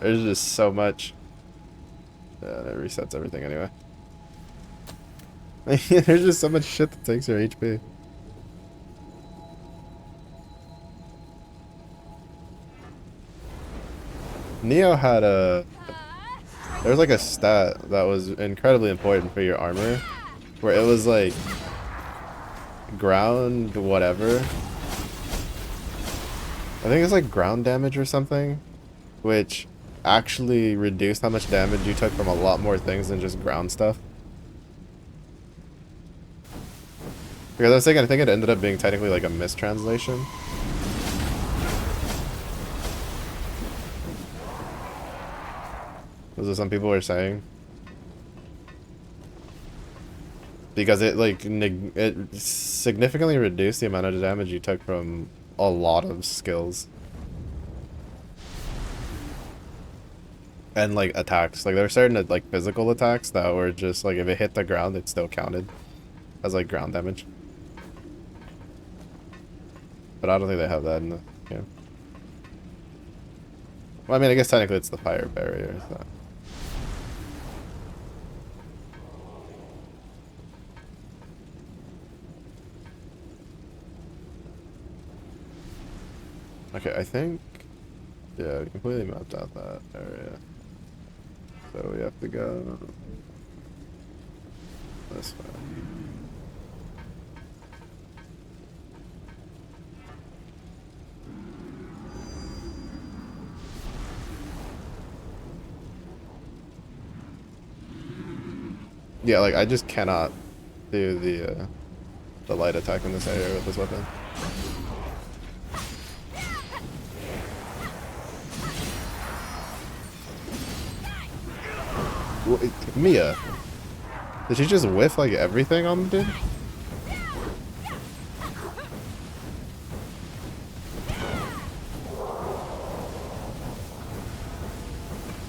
Speaker 1: there's just so much. That resets everything anyway. There's just so much shit that takes your HP. Neo had a... there's like a stat that was incredibly important for your armor, where it was like ground whatever. I think it's like ground damage or something, which actually reduced how much damage you took from a lot more things than just ground stuff. Because I was thinking, I think it ended up being technically like a mistranslation. That's what some people were saying. Because it like it significantly reduced the amount of damage you took from a lot of skills. And like attacks. Like there were certain like physical attacks that were just like if it hit the ground it still counted as like ground damage. But I don't think they have that in the game. Well, I mean I guess technically it's the fire barrier, so. Okay, I think, yeah, we completely mapped out that area. So we have to go this way. Yeah, like I just cannot do the light attack in this area with this weapon. Mia, did she just whiff like everything on the dude?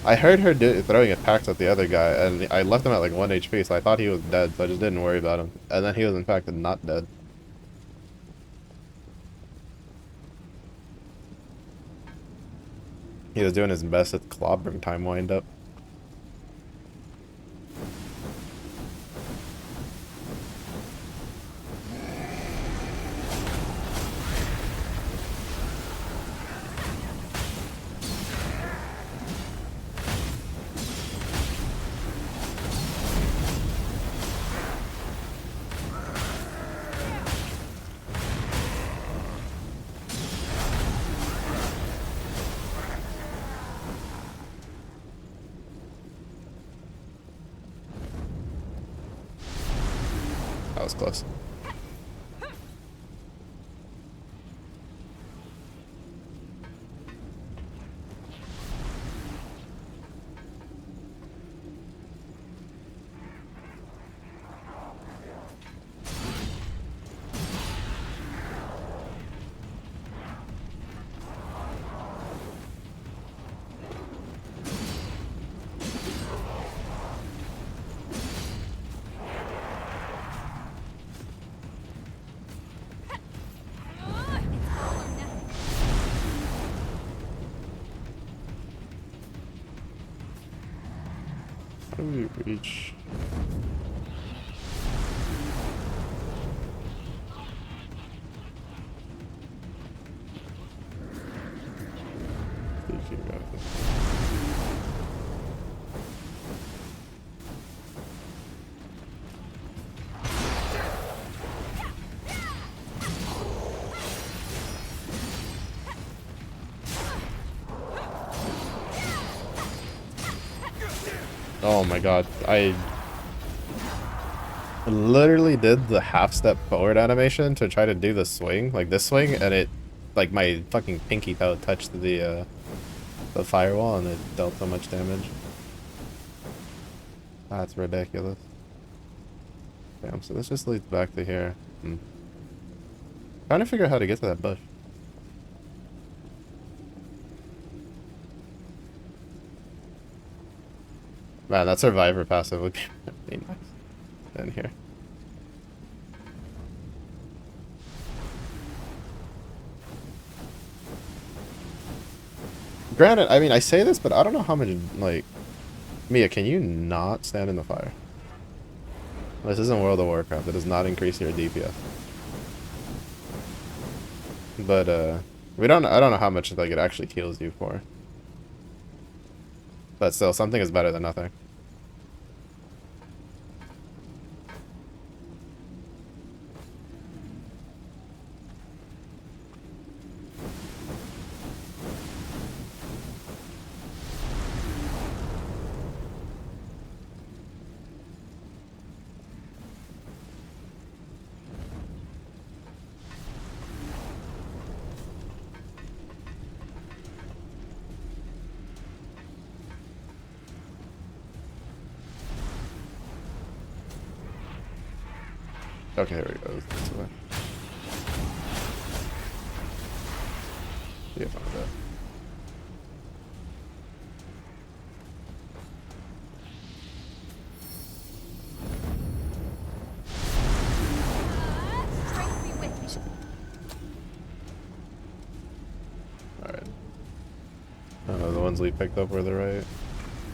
Speaker 1: I heard her throwing attacks at the other guy, and I left him at like 1 HP, so I thought he was dead, so I just didn't worry about him. And then he was in fact not dead. He was doing his best at clobbering time wind up. That was close. How do we reach? Oh my god, I literally did the half step forward animation to try to do the swing, like this swing, and it, like my fucking pinky toe touched the firewall and it dealt so much damage. That's ridiculous. Damn, so this just leads back to here. Trying to figure out how to get to that bush. Man, that survivor passive would be really nice in here. Granted, I mean, I say this, but I don't know how much, like... Mia, can you not stand in the fire? This isn't World of Warcraft. It does not increase your DPS. But, I don't know how much, like, it actually heals you for. But still, something is better than nothing. Okay, here we go. This way. Yeah, found that. Alright. The ones we picked up were the right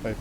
Speaker 1: type.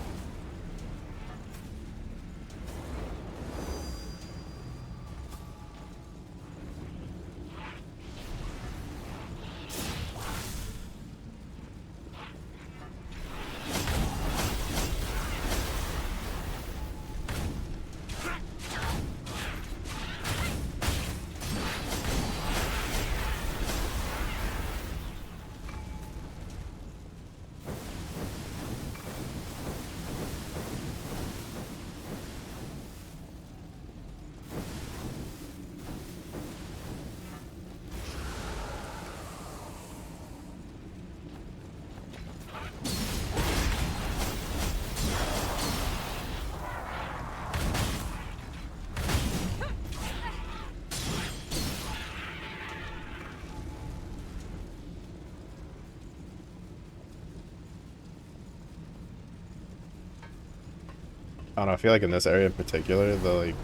Speaker 1: I don't know, I feel like in this area in particular, the like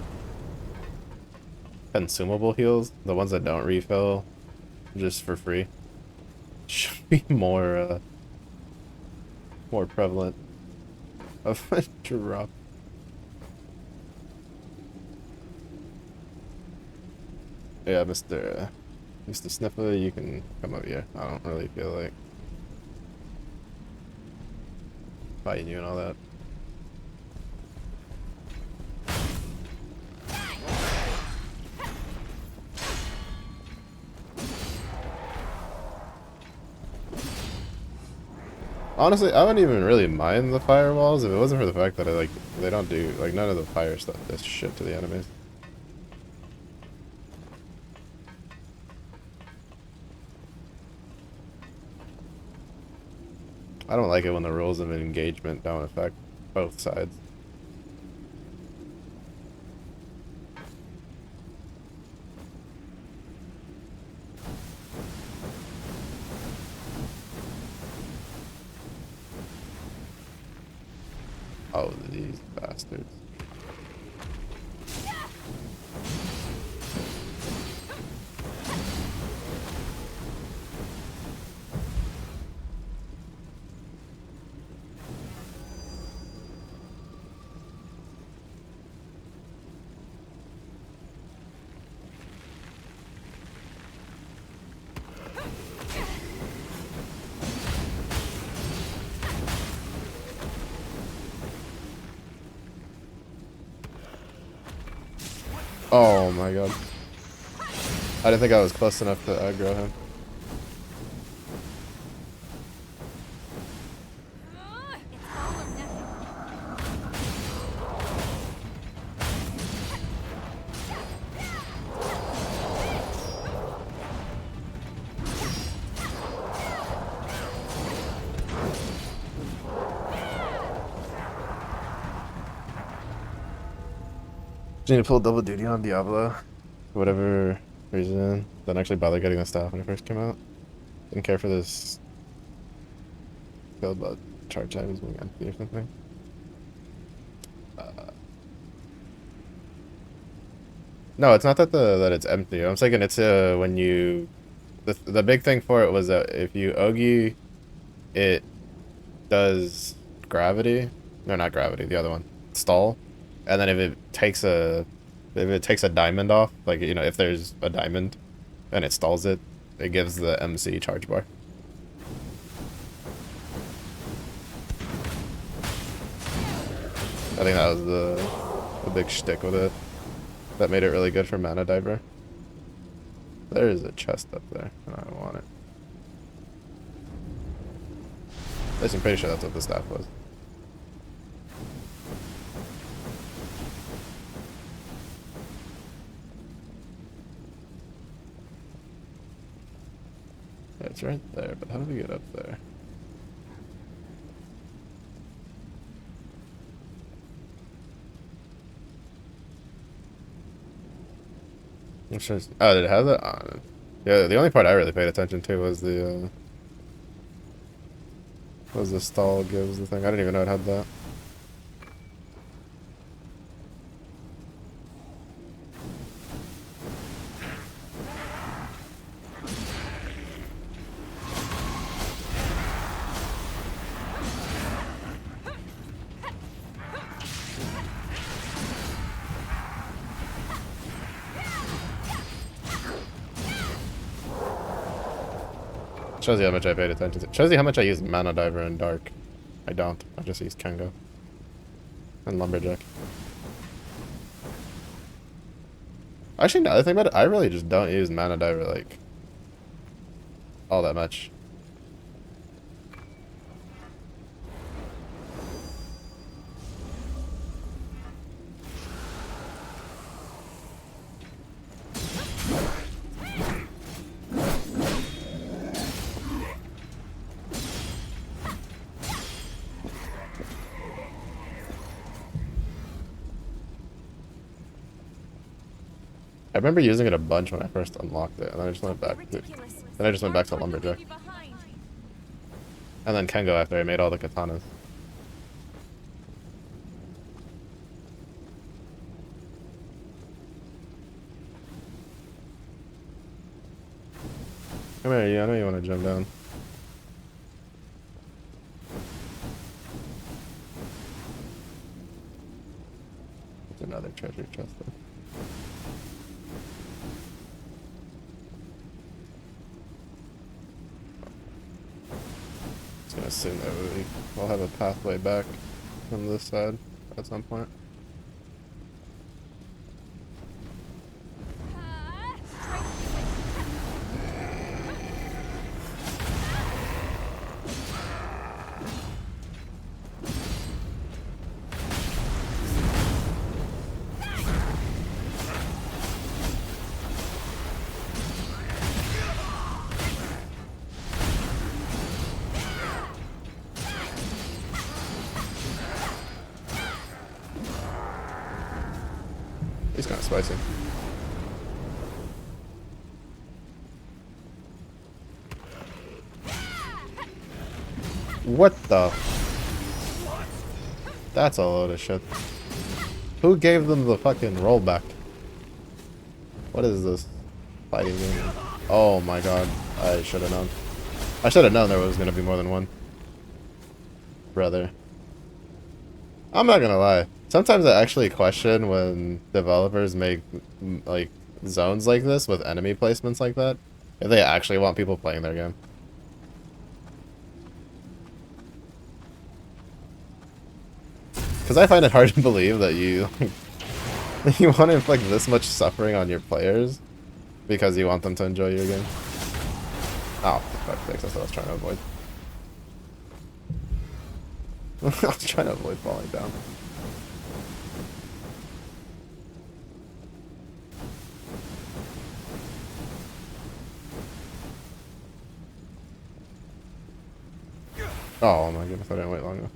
Speaker 1: consumable heals, the ones that don't refill just for free, should be more prevalent of a drop. Yeah, Mr. Sniffer, you can come over here. I don't really feel like fighting you and all that. Honestly, I wouldn't even really mind the firewalls if it wasn't for the fact that they don't do like none of the fire stuff does shit to the enemies. I don't like it when the rules of engagement don't affect both sides. Oh, these bastards. Oh my god. I didn't think I was close enough to aggro him. Just need to pull double duty on Diablo. For whatever reason. Didn't actually bother getting the staff when it first came out. Didn't care for this build about charge times being empty or something. No, it's not that that it's empty. I'm thinking it's when you the big thing for it was that if you Ogi, it does gravity. No, not gravity, the other one. Stall. And then if it takes a diamond off, like, you know, if there's a diamond and it stalls it, it gives the MC charge bar. I think that was the big shtick with it. That made it really good for Mana Diver. There is a chest up there, and I want it. At least I'm pretty sure that's what the staff was. Yeah, it's right there, but how do we get up there? I'm sure oh, did it have that on? Yeah, the only part I really paid attention to was the stall gives the thing. I didn't even know it had that. Shows you how much I paid attention to. Shows you how much I use Mana Diver and Dark. I don't. I just use Kengo. And Lumberjack. Actually, now that I think about it, I really just don't use Mana Diver, like, all that much. I remember using it a bunch when I first unlocked it, and then I just went back to Lumberjack. And then Kengo after I made all the katanas. Come here, you. I know you want to jump down. There's another treasure chest there. Just gonna assume that we'll have a pathway back from this side at some point. He's kind of spicy. What the? That's a load of shit. Who gave them the fucking rollback? What is this fighting game? Oh my god. I should have known. I should have known there was going to be more than one. Brother. I'm not gonna lie. Sometimes I actually question when developers make like zones like this with enemy placements like that, if they actually want people playing their game. Because I find it hard to believe that you you want to inflict this much suffering on your players because you want them to enjoy your game. Oh, for fuck's sake, that's what I was trying to avoid. I was trying to avoid falling down. Oh my goodness, I didn't wait long enough.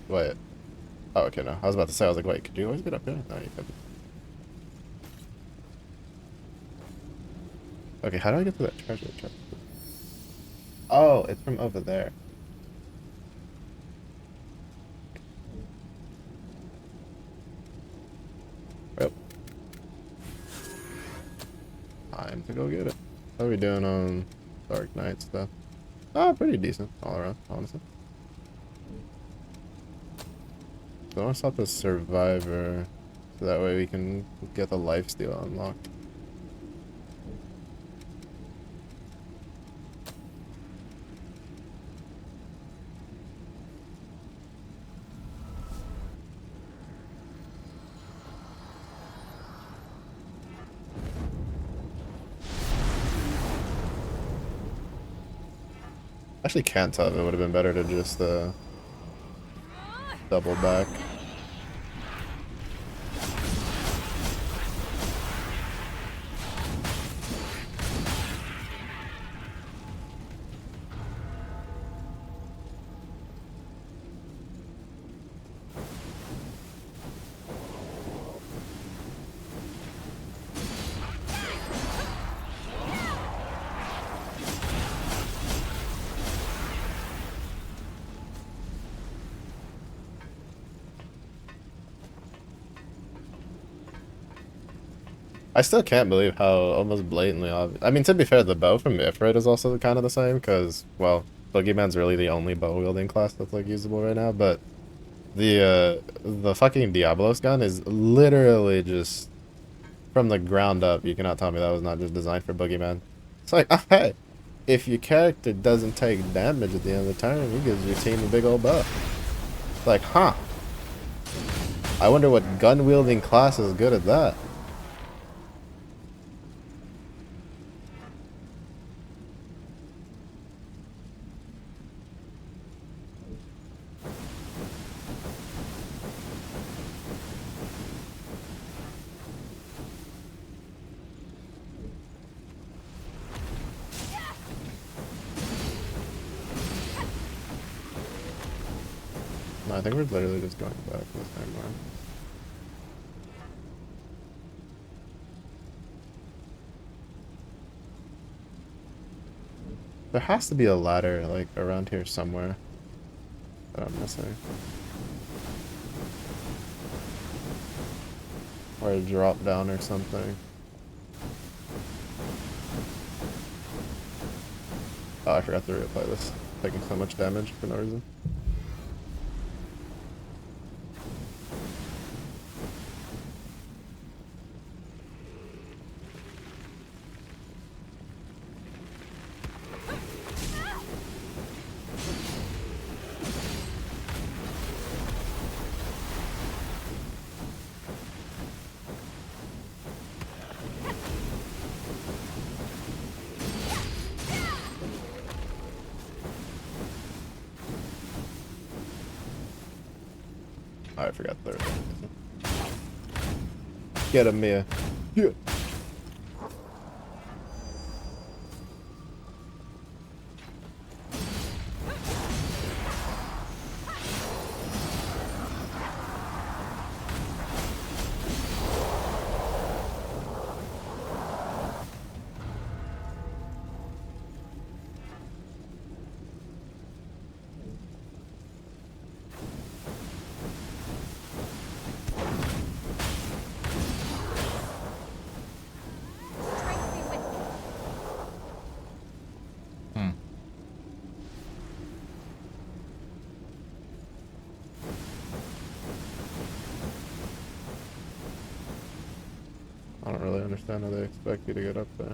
Speaker 1: Wait. Oh, okay, no. I was about to say, I was like, wait, could you always get up here? No, you couldn't. Okay, how do I get to that treasure chest? Oh, it's from over there. Well. Time to go get it. How are we doing on Dark Knight stuff? Oh, pretty decent all around, honestly. So I want to stop the survivor, so that way we can get the lifesteal unlocked. I actually can't tell if it would have been better to just double back. I still can't believe how almost blatantly obvious. I mean, to be fair, the bow from Ifrit is also kind of the same, because, well, Boogeyman's really the only bow-wielding class that's, like, usable right now, but the fucking Diablos gun is literally just, from the ground up, you cannot tell me that was not just designed for Boogeyman. It's like, oh, hey, if your character doesn't take damage at the end of the turn, he gives your team a big old buff. It's like, huh. I wonder what gun-wielding class is good at that. No, I think we're literally just going back this time around. There has to be a ladder, like, around here somewhere that I'm missing. Or a drop down or something. Oh, I forgot to reapply this. Taking so much damage for no reason. Oh, I forgot the Get him, Mia. Yeah. I don't really understand how they expect you to get up there.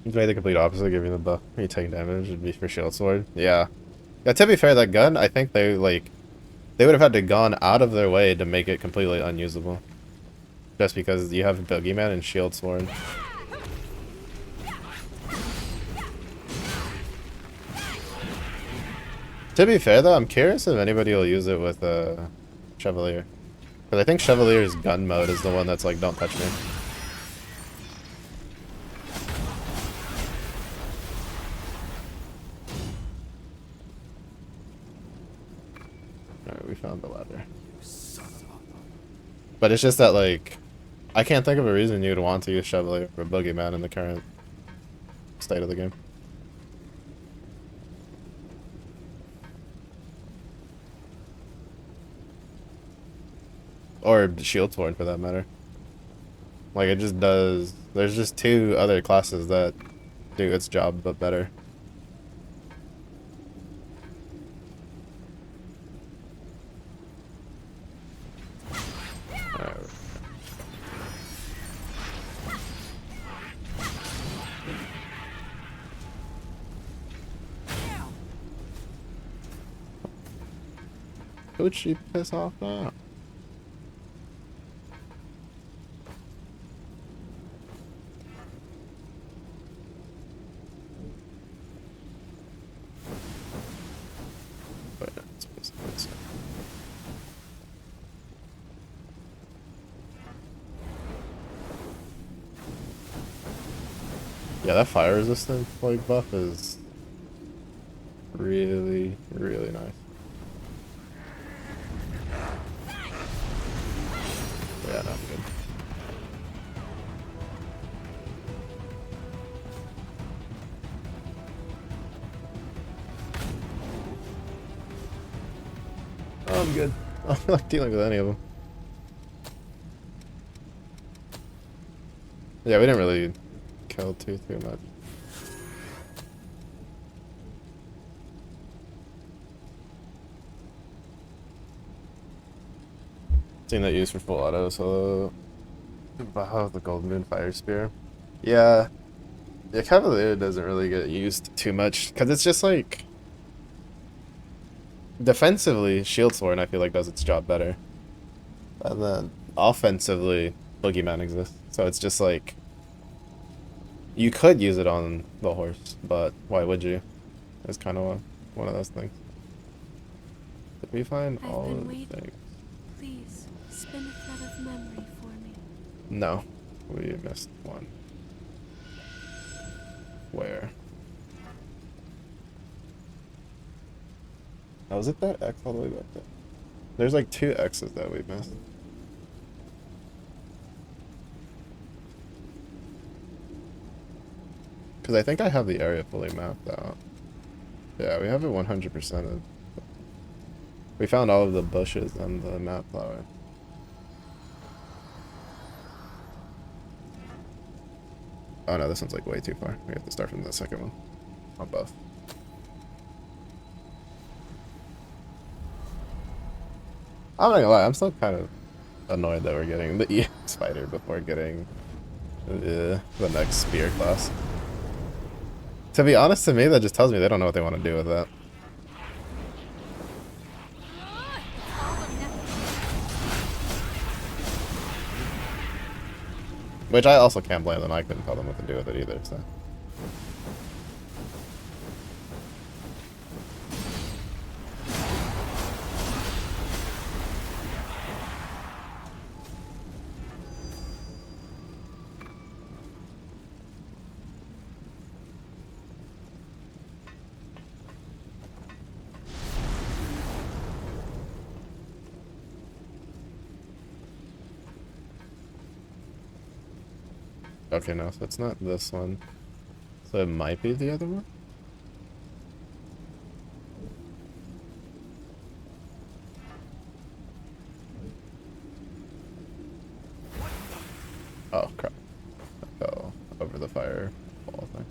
Speaker 1: It's made the complete opposite, giving the buff when you take damage would be for shield sword. Yeah. Yeah, to be fair, that gun, I think they would have had to gone out of their way to make it completely unusable. Just because you have Boogeyman and shield sword. To be fair though, I'm curious if anybody will use it with Chevalier. Because I think Chevalier's gun mode is the one that's like, don't touch me. Alright, we found the ladder. But it's just that like, I can't think of a reason you'd want to use Chevalier for Boogeyman in the current state of the game. Or shield sword for that matter. Like it just does, there's just two other classes that do its job but better. Who'd she piss off now? Yeah, that fire resistant like buff is really, really nice. Yeah, no, I'm good. Oh, I'm good. I don't feel like dealing with any of them. Yeah, we didn't really kill too much. Seen that used for full auto, so wow, the Golden Moon Fire Spear. Yeah, Cavalier doesn't really get used too much because it's just like defensively, Shield Sword I feel like does its job better, and then offensively, Boogeyman exists. So it's just like you could use it on the horse, but why would you? It's kind of one of those things. Did we find all of the things?
Speaker 7: Please, spin a thread of memory for me.
Speaker 1: No, we missed one. Where? Oh, was it that X all the way back there? There's like 2 X's that we missed. Because I think I have the area fully mapped out. Yeah, we have it 100%. We found all of the bushes and the map flower. Oh no, this one's like way too far. We have to start from the second one. On both. I'm not gonna lie, I'm still kind of annoyed that we're getting the EX spider before getting the next spear class. To be honest, to me, that just tells me they don't know what they want to do with that. Which I also can't blame them. I couldn't tell them what to do with it either, so. Okay, no, so it's not this one. So it might be the other one? Oh, crap. I fell over the fire wall thing.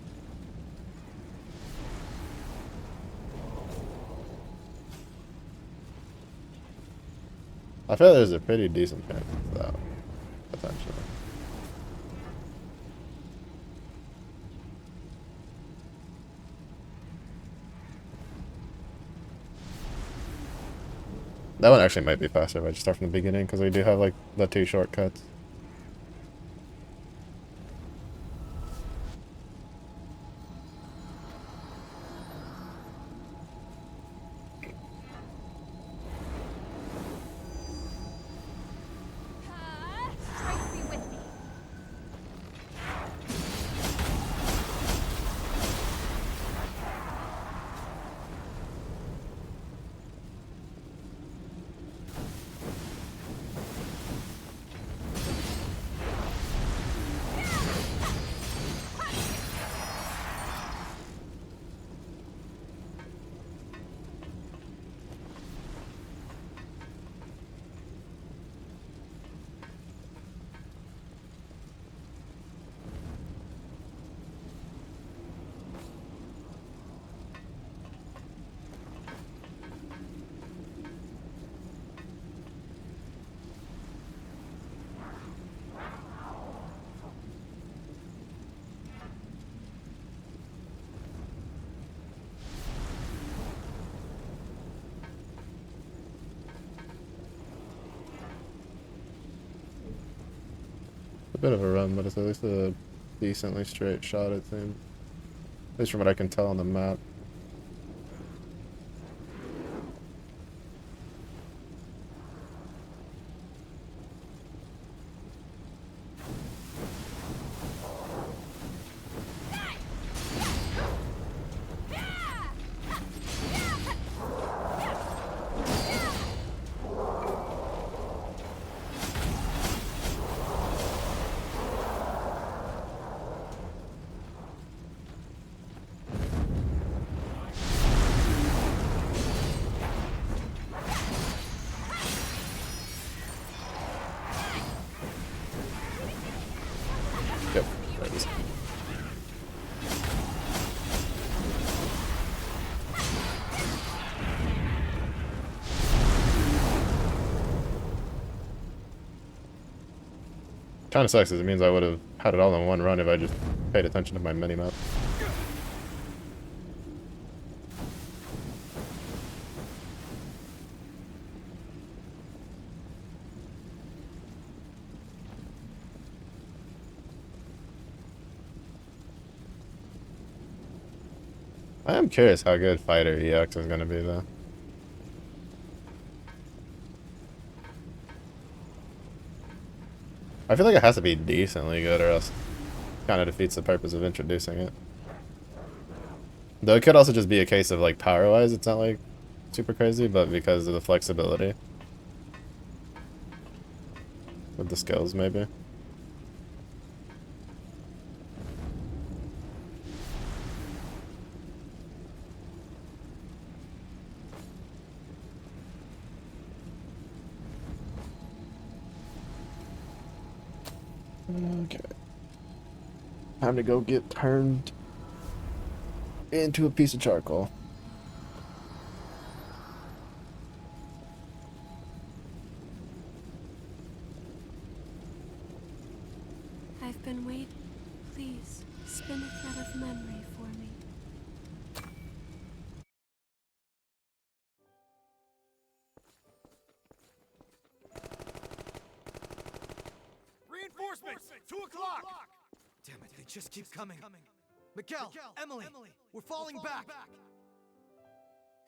Speaker 1: I feel like there's a pretty decent chance of that, potentially. That one actually might be faster if I just start from the beginning, because we do have like the 2 shortcuts. A bit of a run, but it's at least a decently straight shot, it seems. At least from what I can tell on the map. Yep, there it is. Kind of sucks, because it means I would have had it all in one run if I just paid attention to my minimap. I am curious how good Fighter EX is going to be, though. I feel like it has to be decently good, or else it kind of defeats the purpose of introducing it. Though it could also just be a case of, like, power-wise, it's not, like, super crazy, but because of the flexibility, with the skills, maybe. Okay. Time to go get turned into a piece of charcoal.
Speaker 7: I've been waiting. Please, spin a thread of memory for me.
Speaker 4: Reinforcements! 2 o'clock! Damn it, they just keep coming. Miguel, Emily, we're falling back.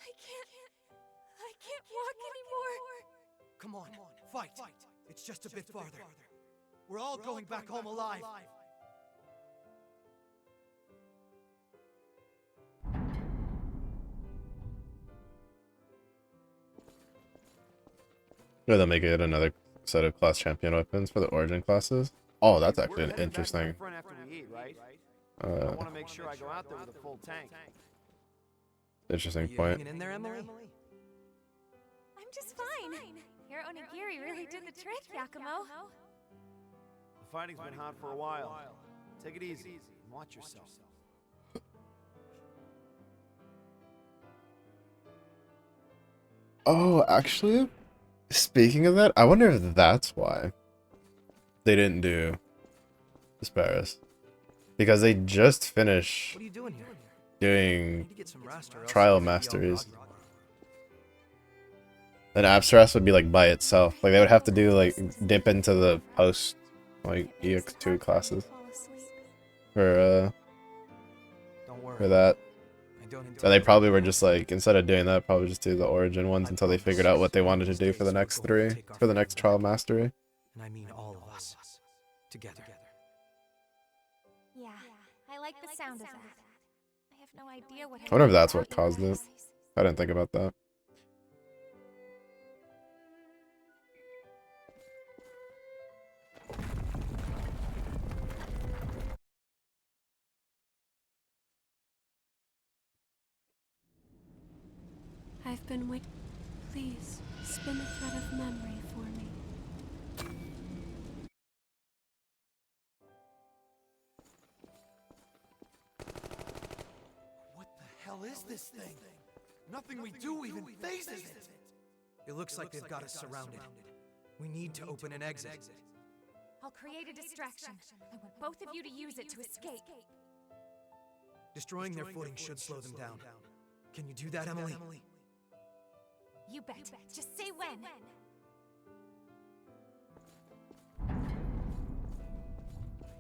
Speaker 5: I can't walk anymore.
Speaker 4: Come on, fight. It's just a bit farther. We're all going back home alive.
Speaker 1: Yeah, they'll make it another set of class champion weapons for the origin classes. Oh, that's actually an interesting.
Speaker 12: I want to make sure I go out there with a full tank.
Speaker 1: Interesting point.
Speaker 4: Hanging in there, Emily?
Speaker 5: I'm just fine. Your onigiri really did the trick, Yakumo.
Speaker 12: The fighting's been hot for a while. Take it easy and watch yourself.
Speaker 1: Oh, actually, speaking of that, I wonder if that's why they didn't do Asparis. Because they just finished
Speaker 4: What are you doing here?
Speaker 1: doing
Speaker 4: Get some rest or else
Speaker 1: trial
Speaker 4: you're gonna be all
Speaker 1: masteries.
Speaker 4: groggy.
Speaker 1: Then Abstract would be like by itself. Like they would have to do like dip into the post like EX2 classes for
Speaker 4: Don't worry.
Speaker 1: for that.
Speaker 4: I don't
Speaker 1: So they probably were just like, instead of doing that, probably just do the origin ones until they figured out what they wanted to do for the next 3, for the next trial mastery.
Speaker 4: And I mean all of us. Together.
Speaker 5: Yeah, I like the sound of that. I have no idea what.
Speaker 1: I wonder if that's what caused it. I didn't think about that.
Speaker 7: I've been waiting. Please, spin a thread of memory for me.
Speaker 4: What the hell is this thing? Nothing we do even phases it. It looks like they've got us surrounded. We need to open an exit.
Speaker 5: I'll create a distraction. I want both of you to use it to escape.
Speaker 4: Destroying their footing should slow them down. Can you do that, Emily?
Speaker 5: You bet. Just say when.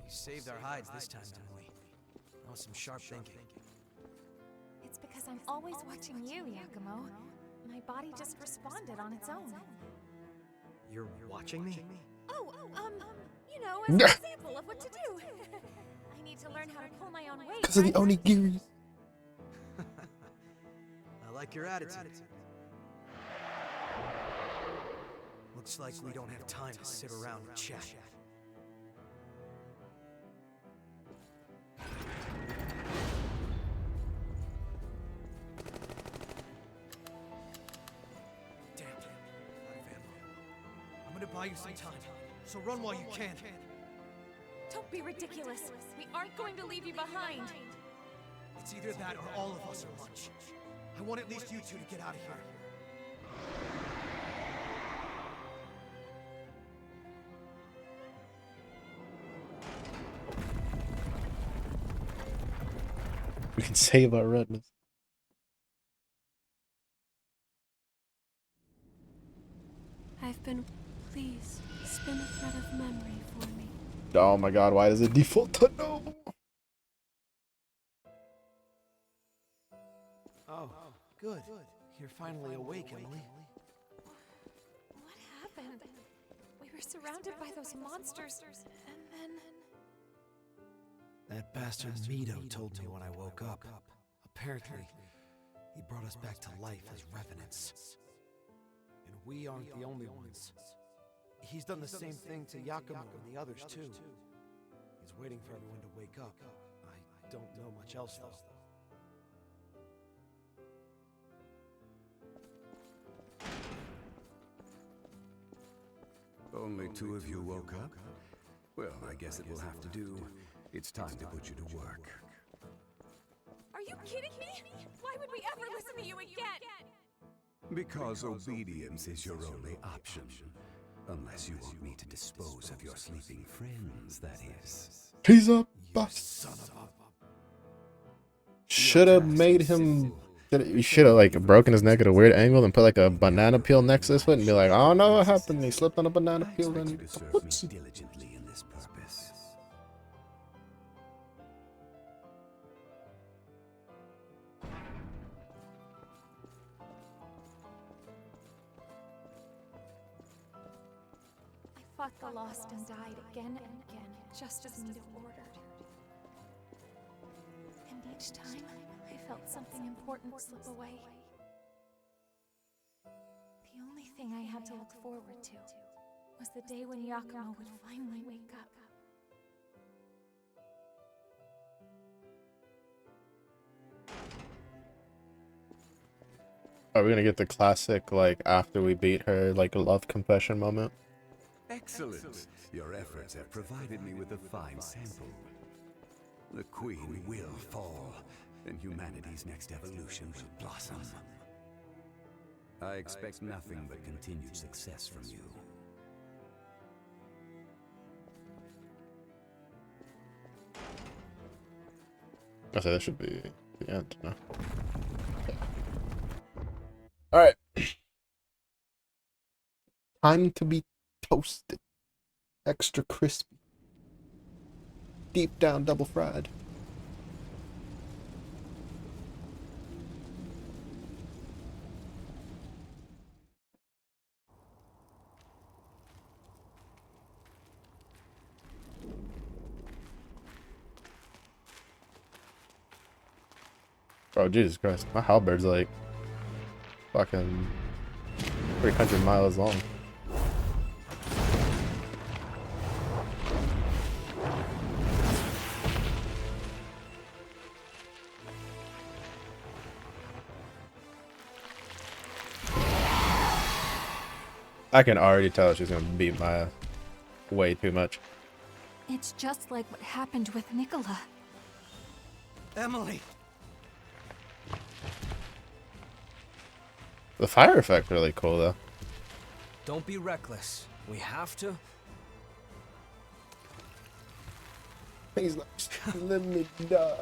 Speaker 4: You saved our hides this time, Emily. That was some sharp thinking.
Speaker 5: It's because I'm always watching you, Yakumo. My body just responded on its own.
Speaker 4: You're watching me?
Speaker 5: Oh, you know, as an example of what to do. I need to learn how to pull my own weight.
Speaker 1: Because of the onigiris.
Speaker 4: I like your attitude. Looks like we don't have time to sit around and chat. Damn, out of ammo. I'm gonna buy you some time, so run while you can.
Speaker 5: Don't be ridiculous. We aren't going to leave you behind.
Speaker 4: It's either that or all of us are lunch. I want at least you two to get out of here.
Speaker 1: We can save our retinas.
Speaker 7: I've been. Please, spin a thread of memory for me.
Speaker 1: Oh my god, why does it default to no?
Speaker 12: Oh, good. You're finally awake, Emily.
Speaker 5: What happened? We were surrounded by those monsters, and then...
Speaker 4: That bastard Mito told me when I woke up. Apparently, he brought us back to life as revenants.
Speaker 12: And we aren't the only ones.
Speaker 13: He's done the same thing to Yakumo and the others too. He's waiting for everyone to wake up. I don't know much else though.
Speaker 8: Only two of you woke up? Well, I guess it will have to do. It's time to put you to work.
Speaker 5: Are you kidding me? Why would we ever listen to you again?
Speaker 8: Because obedience is your only option. Unless you want me to dispose of your sleeping friends, that is.
Speaker 1: He's a bust. Should have made him. You should have like broken his neck at a weird angle and put like a banana peel next to his foot and be like, "Oh no, what happened? He slipped on a banana peel." And
Speaker 8: Diligently in this purpose.
Speaker 5: I fought the Lost and died again and again, just as Mito ordered. And each time, I felt something important slip away. The only thing I had to look forward to was the day when Yakumo would finally wake up.
Speaker 1: are we gonna get the classic like after we beat her like love confession moment?
Speaker 8: Excellent. Your efforts have provided me with a fine sample. The Queen will fall, and humanity's next evolution will blossom. I expect nothing but continued success from you.
Speaker 1: Okay, that should be the end, no? Alright. Time to be toasted. Extra crispy. Deep down double fried. Oh, Jesus Christ. My halberd's like fucking 300 miles long. I can already tell she's gonna beat my ass way too much.
Speaker 5: It's just like what happened with Nicola.
Speaker 4: Emily!
Speaker 1: The fire effect really cool though.
Speaker 3: Don't be reckless. We have to.
Speaker 1: He's like, let me die.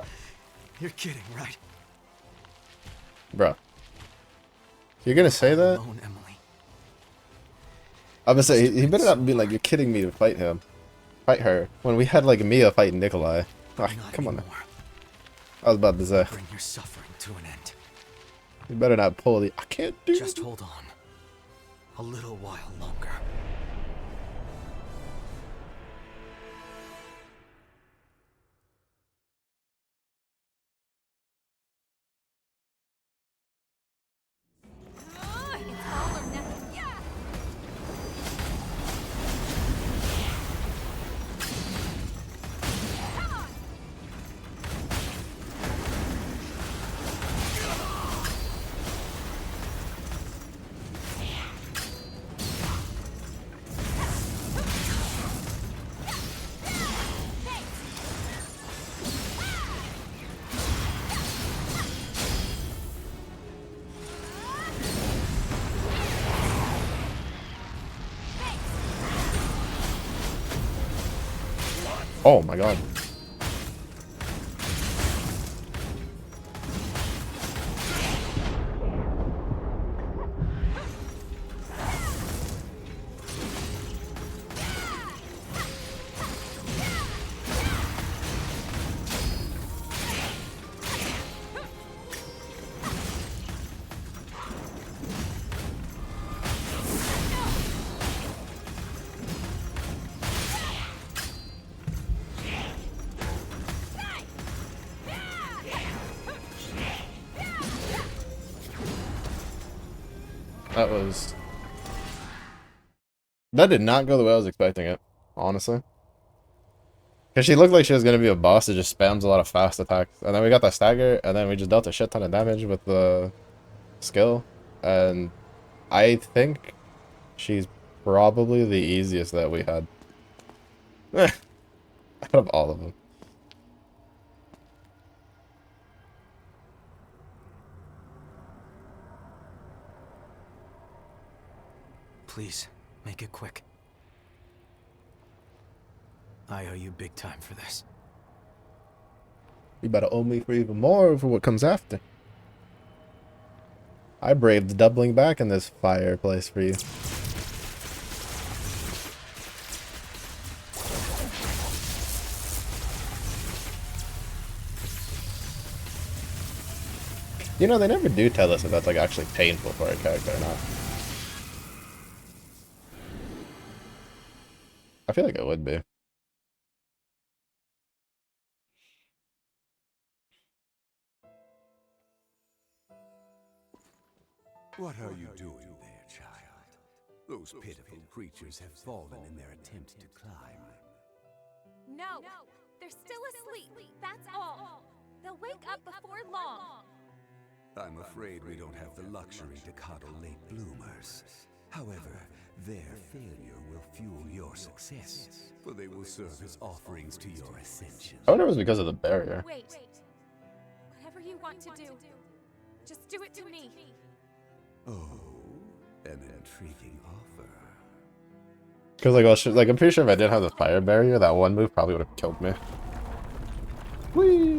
Speaker 4: You're kidding, right?
Speaker 1: Bro. You're gonna say that?
Speaker 4: Alone, Emily.
Speaker 1: I'm gonna say, he better not be like, you're kidding me to fight him. Fight her. When we had like Mia fighting Nikolai. Ah, come on now. I was about to say.
Speaker 4: Bring your suffering to an end.
Speaker 1: You better not pull the, I can't do it.
Speaker 4: Just hold on. A little while longer.
Speaker 1: Oh my god. That was That did not go the way I was expecting it, honestly. Because she looked like she was going to be a boss that just spams a lot of fast attacks. And then we got the stagger, and then we just dealt a shit ton of damage with the skill. And I think she's probably the easiest that we had. Out of all of them.
Speaker 4: Please, make it quick. I owe you big time for this.
Speaker 1: You better owe me for even more for what comes after. I braved doubling back in this fireplace for you. You know, they never do tell us if that's like actually painful for our character or not. I feel like it would be.
Speaker 8: What are you doing there, child? Those pitiful creatures have fallen in their attempt to climb.
Speaker 11: No, they're still asleep. That's all. They'll wake up before long.
Speaker 8: I'm afraid we don't have the luxury to coddle late bloomers. However, their failure will fuel your success, for they will serve as offerings to your ascension.
Speaker 1: I wonder if it was because of the barrier.
Speaker 11: Wait. Whatever you want to do, just do it to me.
Speaker 8: Oh, an intriguing offer.
Speaker 1: Because like I'm pretty sure if I didn't have the fire barrier, that one move probably would have killed me. Whee!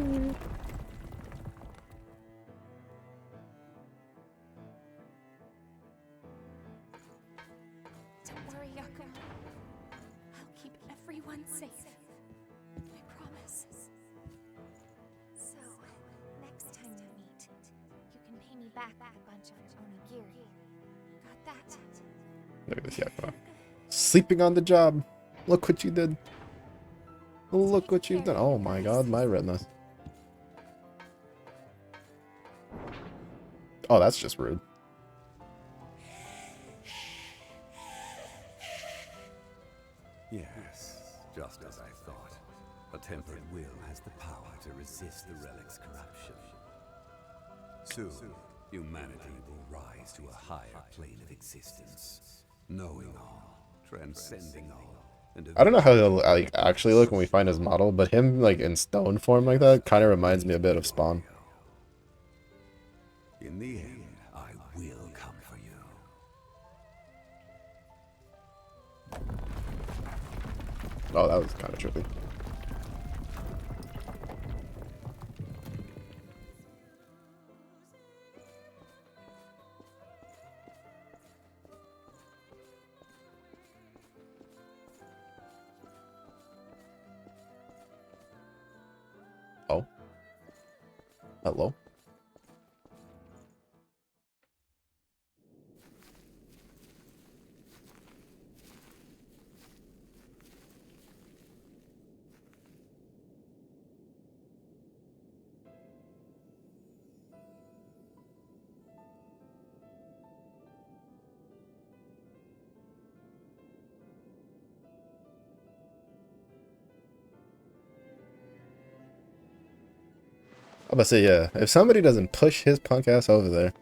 Speaker 11: Don't worry, Yakumo. I'll keep everyone safe. I promise. So, next time we meet, you can pay me back with a bunch of your onigiri. Got that?
Speaker 1: Look at this Yakumo. Sleeping on the job. Look what you did. Look what you've done. Oh my god, my redness. Oh, that's just rude.
Speaker 8: Yes, just as I thought. A tempered will has the power to resist the relic's corruption. Soon, humanity will rise to a higher plane of existence, knowing all, transcending all.
Speaker 1: I don't know how he'll like actually look when we find his model, but him like in stone form like that kind of reminds me a bit of Spawn.
Speaker 8: In the end, I will come for you.
Speaker 1: Oh, that was kind of trippy. Oh. Hello. I'm about to say, yeah, if somebody doesn't push his punk ass over there.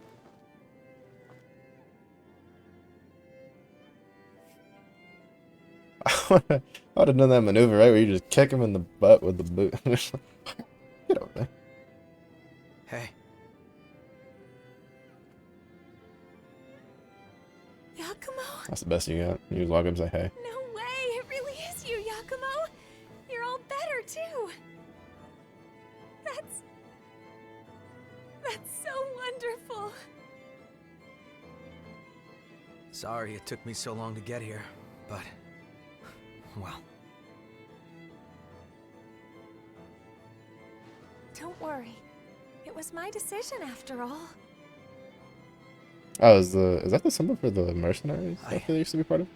Speaker 1: I would have done that maneuver, right, where you just kick him in the butt with the boot. Get over there.
Speaker 4: Hey.
Speaker 5: Yakumo?
Speaker 1: That's the best you got. You just walk up and say, hey.
Speaker 5: No way! It really is you, Yakumo! You're all better, too! That's so wonderful!
Speaker 4: Sorry it took me so long to get here, but... well...
Speaker 5: Don't worry. It was my decision after all.
Speaker 1: Oh, is that the symbol for the mercenaries that they used to be part of?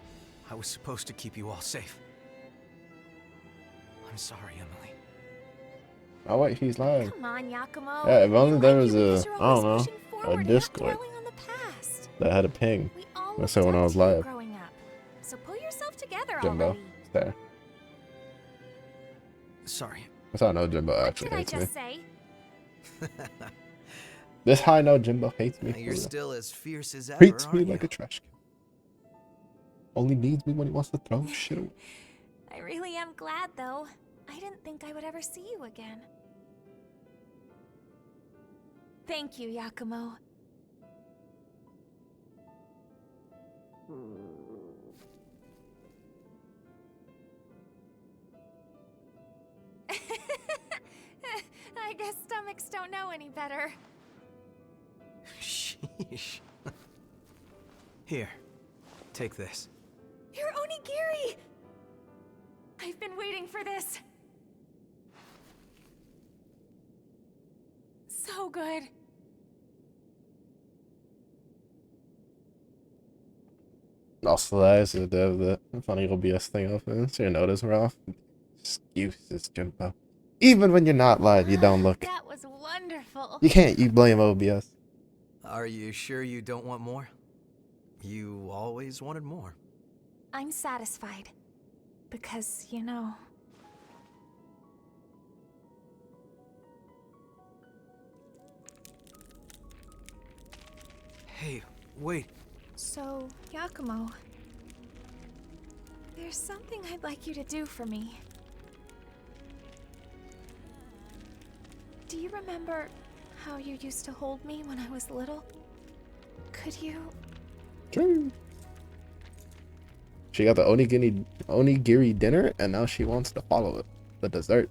Speaker 4: I was supposed to keep you all safe. I'm sorry, Emily.
Speaker 1: Oh wait, he's lying.
Speaker 5: Come on, Yakumo.
Speaker 1: Yeah, if only there was
Speaker 5: a,
Speaker 1: I don't know, a Discord that had a ping. That's when I was live.
Speaker 5: Growing up. So pull yourself
Speaker 1: Jimbo.
Speaker 11: already.
Speaker 1: There.
Speaker 4: Sorry.
Speaker 1: That's how I know Jimbo
Speaker 11: What
Speaker 1: actually
Speaker 11: did I
Speaker 1: hates me.
Speaker 11: just say?
Speaker 1: This how I know Jimbo hates me.
Speaker 2: You're still as fierce as ever,
Speaker 1: Treats me
Speaker 2: aren't
Speaker 1: like
Speaker 2: you?
Speaker 1: a trash can. Only needs me when he wants to throw shit away.
Speaker 11: I really am glad, though. I didn't think I would ever see you again. Thank you, Yakumo. I guess stomachs don't know any better.
Speaker 2: Sheesh. Here, take this.
Speaker 11: You're Onigiri! I've been waiting for this. So good.
Speaker 1: Also, that is the funny OBS thing open, so your notice are off. Excuses, Jimbo. Even when you're not live, you don't look.
Speaker 11: That was wonderful.
Speaker 1: You blame OBS.
Speaker 2: Are you sure you don't want more? You always wanted more.
Speaker 11: I'm satisfied. Because, you know...
Speaker 4: Hey, wait.
Speaker 11: So, Yakumo... There's something I'd like you to do for me. Do you remember how you used to hold me when I was little? Could you...
Speaker 1: True. She got the onigiri dinner, and now she wants to follow it. The dessert.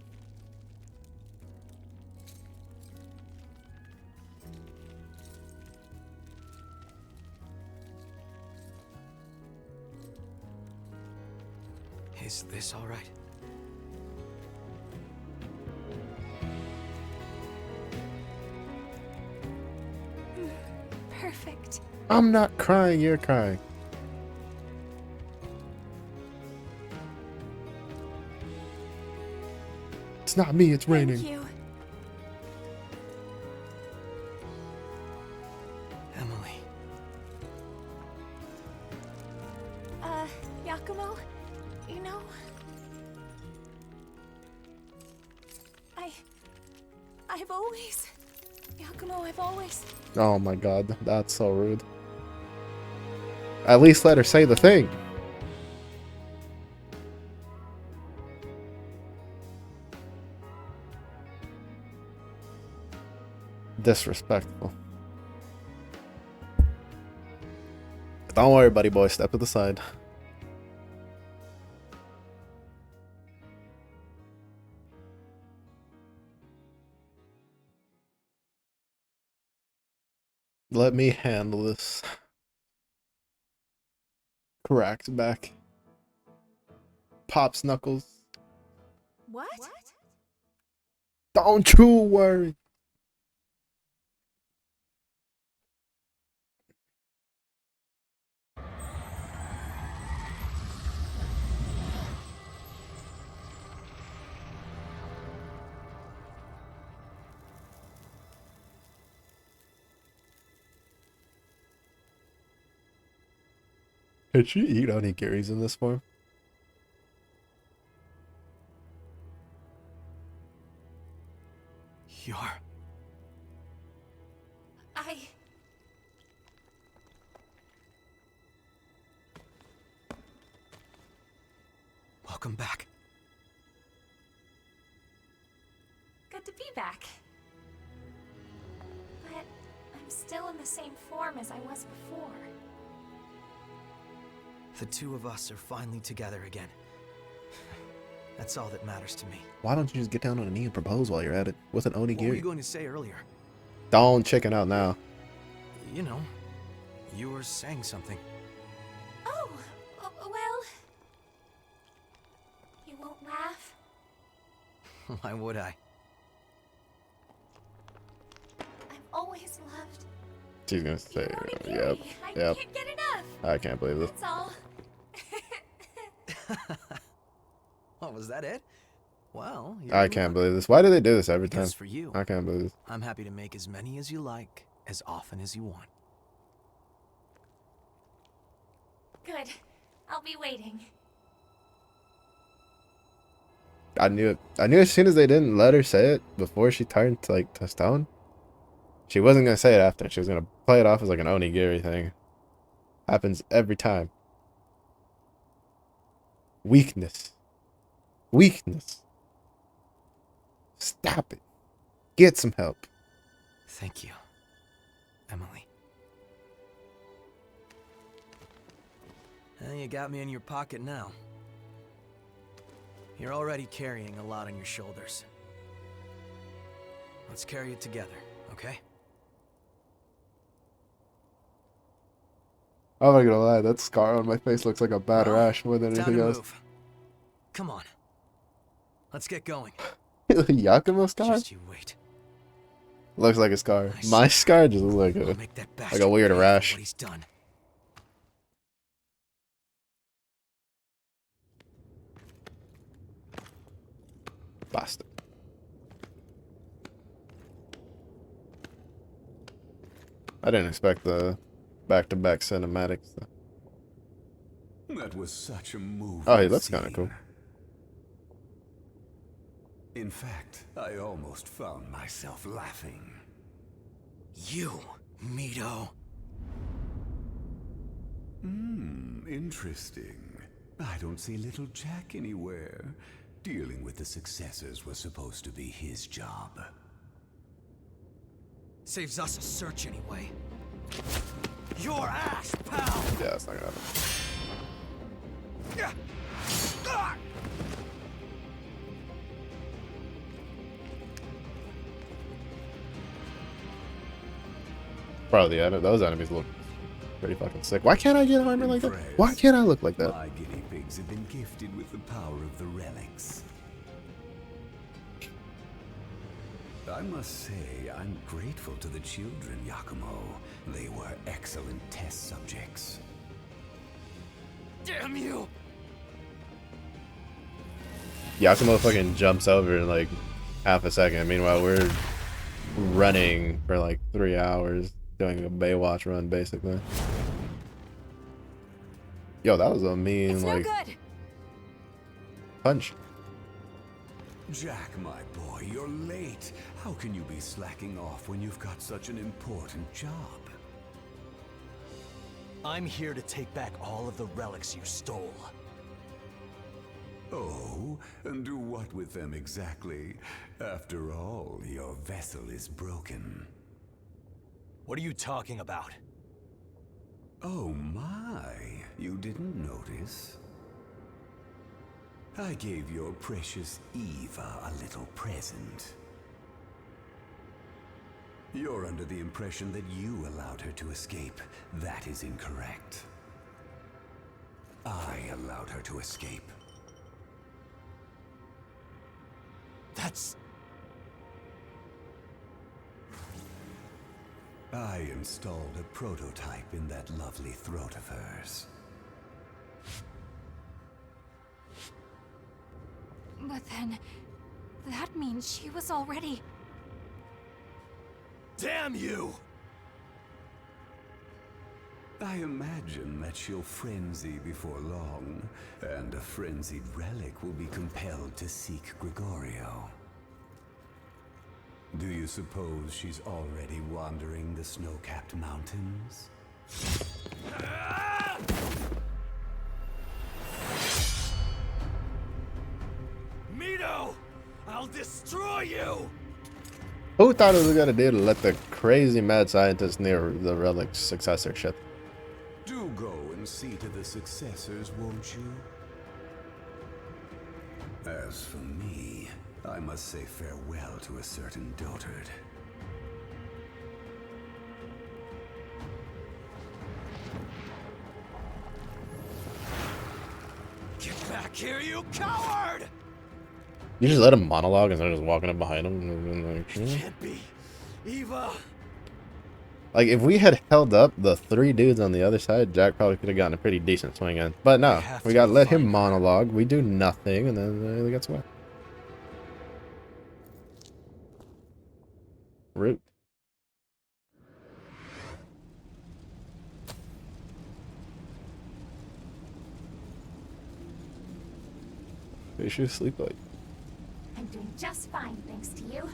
Speaker 4: Is this all right?
Speaker 11: Perfect.
Speaker 1: I'm not crying, you're crying. It's not me, it's raining.
Speaker 11: Thank you.
Speaker 4: Emily.
Speaker 11: Yakumo, you know... I've always... Yakumo, I've always...
Speaker 1: Oh my god, that's so rude. At least let her say the thing. Disrespectful. Don't worry, buddy boy. Step to the side. Let me handle this. Correct back. Pops Knuckles.
Speaker 11: What?
Speaker 1: Don't you worry. Could she eat onigiris in this form?
Speaker 4: You're... Welcome back.
Speaker 11: Good to be back. But I'm still in the same form as I was before.
Speaker 4: The two of us are finally together again. That's all that matters to me.
Speaker 1: Why don't you just get down on a knee and propose while you're at it with an
Speaker 4: What were you
Speaker 1: onigiri?
Speaker 4: going to say earlier?
Speaker 1: Don't chicken out now.
Speaker 4: You know, you were saying something.
Speaker 11: Oh, well... You won't laugh?
Speaker 4: Why would I?
Speaker 11: I've always loved...
Speaker 1: She's gonna say,
Speaker 11: Onigiri. I
Speaker 1: yep.
Speaker 11: can't get enough.
Speaker 1: I can't believe this.
Speaker 11: That's all.
Speaker 4: What, was that it? Well,
Speaker 1: I can't believe this. Why do they do this every time?
Speaker 4: Because for you,
Speaker 1: I can't believe this.
Speaker 4: I'm happy to make as many as you like, as often as you want.
Speaker 11: Good. I'll be waiting.
Speaker 1: I knew it. I knew as soon as they didn't let her say it before she turned to stone, she wasn't gonna say it after. She was gonna play it off as like an onigiri thing. Happens every time. Weakness. Weakness. Stop it. Get some help.
Speaker 4: Thank you, Emily. You got me in your pocket now. You're already carrying a lot on your shoulders. Let's carry it together, okay?
Speaker 1: I'm not gonna lie, that scar on my face looks like a bad rash more than anything else.
Speaker 4: Move. Come on. Let's get going.
Speaker 1: Yakumo scar?
Speaker 4: Just you wait.
Speaker 1: Looks like a scar. My scar just looks like a weird rash.
Speaker 4: What he's done.
Speaker 1: Bastard. I didn't expect the back-to-back cinematics.
Speaker 8: That was such a moving
Speaker 1: Oh, he looks kind of cool.
Speaker 8: In fact, I almost found myself laughing.
Speaker 4: You, Mito.
Speaker 8: Interesting. I don't see little Jack anywhere. Dealing with the successors was supposed to be his job.
Speaker 4: Saves us a search anyway. Your ass, pal!
Speaker 1: Yeah, that's not gonna happen. Probably those enemies look pretty fucking sick. Why can't I get armor like that? Why can't I look like that?
Speaker 8: My guinea pigs have been gifted with the power of the relics. I must say, I'm grateful to the children, Yakumo. They were excellent test subjects.
Speaker 4: Damn you!
Speaker 1: Yakumo fucking jumps over in like half a second. Meanwhile, we're running for like 3 hours, doing a Baywatch run, basically. Yo, that was a mean, like, punch.
Speaker 8: Jack, my boy, you're late. How can you be slacking off when you've got such an important job?
Speaker 2: I'm here to take back all of the relics you stole.
Speaker 8: Oh, and do what with them exactly? After all, your vessel is broken.
Speaker 2: What are you talking about?
Speaker 8: Oh my, you didn't notice? I gave your precious Eva a little present. You're under the impression that you allowed her to escape. That is incorrect. I allowed her to escape.
Speaker 2: That's...
Speaker 8: I installed a prototype in that lovely throat of hers.
Speaker 5: But then, that means she was already...
Speaker 2: Damn you!
Speaker 8: I imagine that she'll frenzy before long, and a frenzied relic will be compelled to seek Gregorio. Do you suppose she's already wandering the snow-capped mountains?
Speaker 2: Mito! I'll destroy you!
Speaker 1: Who thought it was a good idea to let the crazy mad scientist near the relic's successor ship?
Speaker 8: Do go and see to the successors, won't you? As for me, I must say farewell to a certain dotard.
Speaker 2: Get back here, you coward!
Speaker 1: You just let him monologue instead of just walking up behind him and like,
Speaker 2: Can't be. Eva!
Speaker 1: Like, if we had held up the 3 dudes on the other side, Jack probably could have gotten a pretty decent swing in. But no, we gotta let him monologue, we do nothing, and then he gets away. Root. They should sleep like.
Speaker 11: just fine, thanks to you.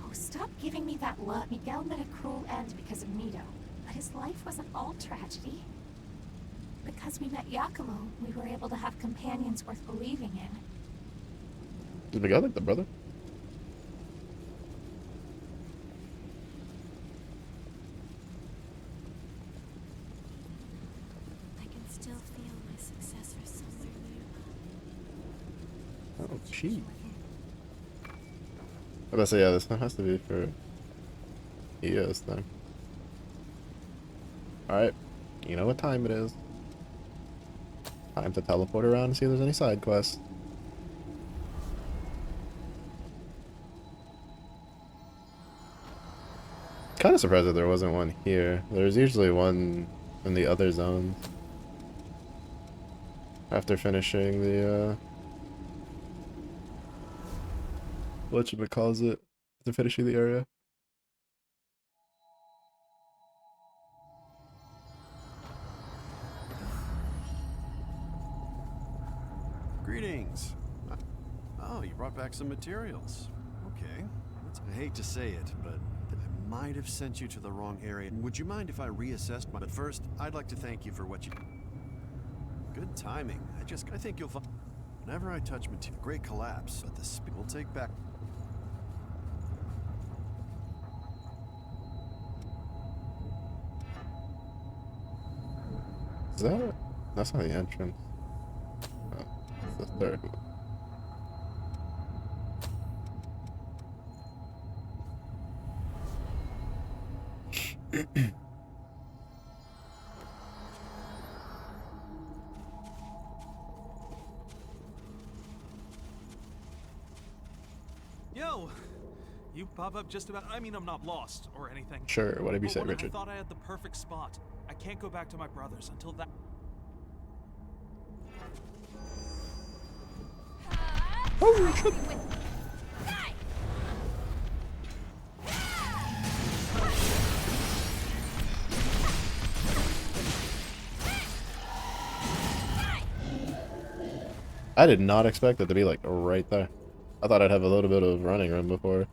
Speaker 11: Oh, stop giving me that look. Miguel met a cruel end because of Mito, but his life wasn't all tragedy. Because we met Yakumo, we were able to have companions worth believing in.
Speaker 1: Does Miguel like the brother?
Speaker 7: I can still feel my successor somewhere nearby.
Speaker 1: Oh, gee. I was about to say, yeah, this one has to be for EOS thing. Alright, you know what time it is. Time to teleport around and see if there's any side quests. Kind of surprised that there wasn't one here. There's usually one in the other zones. After finishing the, whatchamacallit, after finishing the area.
Speaker 10: Greetings. Oh, you brought back some materials. Okay. I hate to say it, but I might have sent you to the wrong area. Would you mind if I reassessed my... But first, I'd like to thank you for what you... Good timing. I think you'll find... Whenever I touch material... Great collapse, but the speed will take back...
Speaker 1: Is that... That's not the entrance. Oh, it's the third one.
Speaker 14: Yo! You pop up just about... I mean, I'm not lost or anything.
Speaker 1: Sure, whatever you say,
Speaker 14: I
Speaker 1: Richard.
Speaker 14: thought I had the perfect spot. I can't go back to my brothers until that...
Speaker 1: Oh, shit. I did not expect it to be like right there. I thought I'd have a little bit of running room before.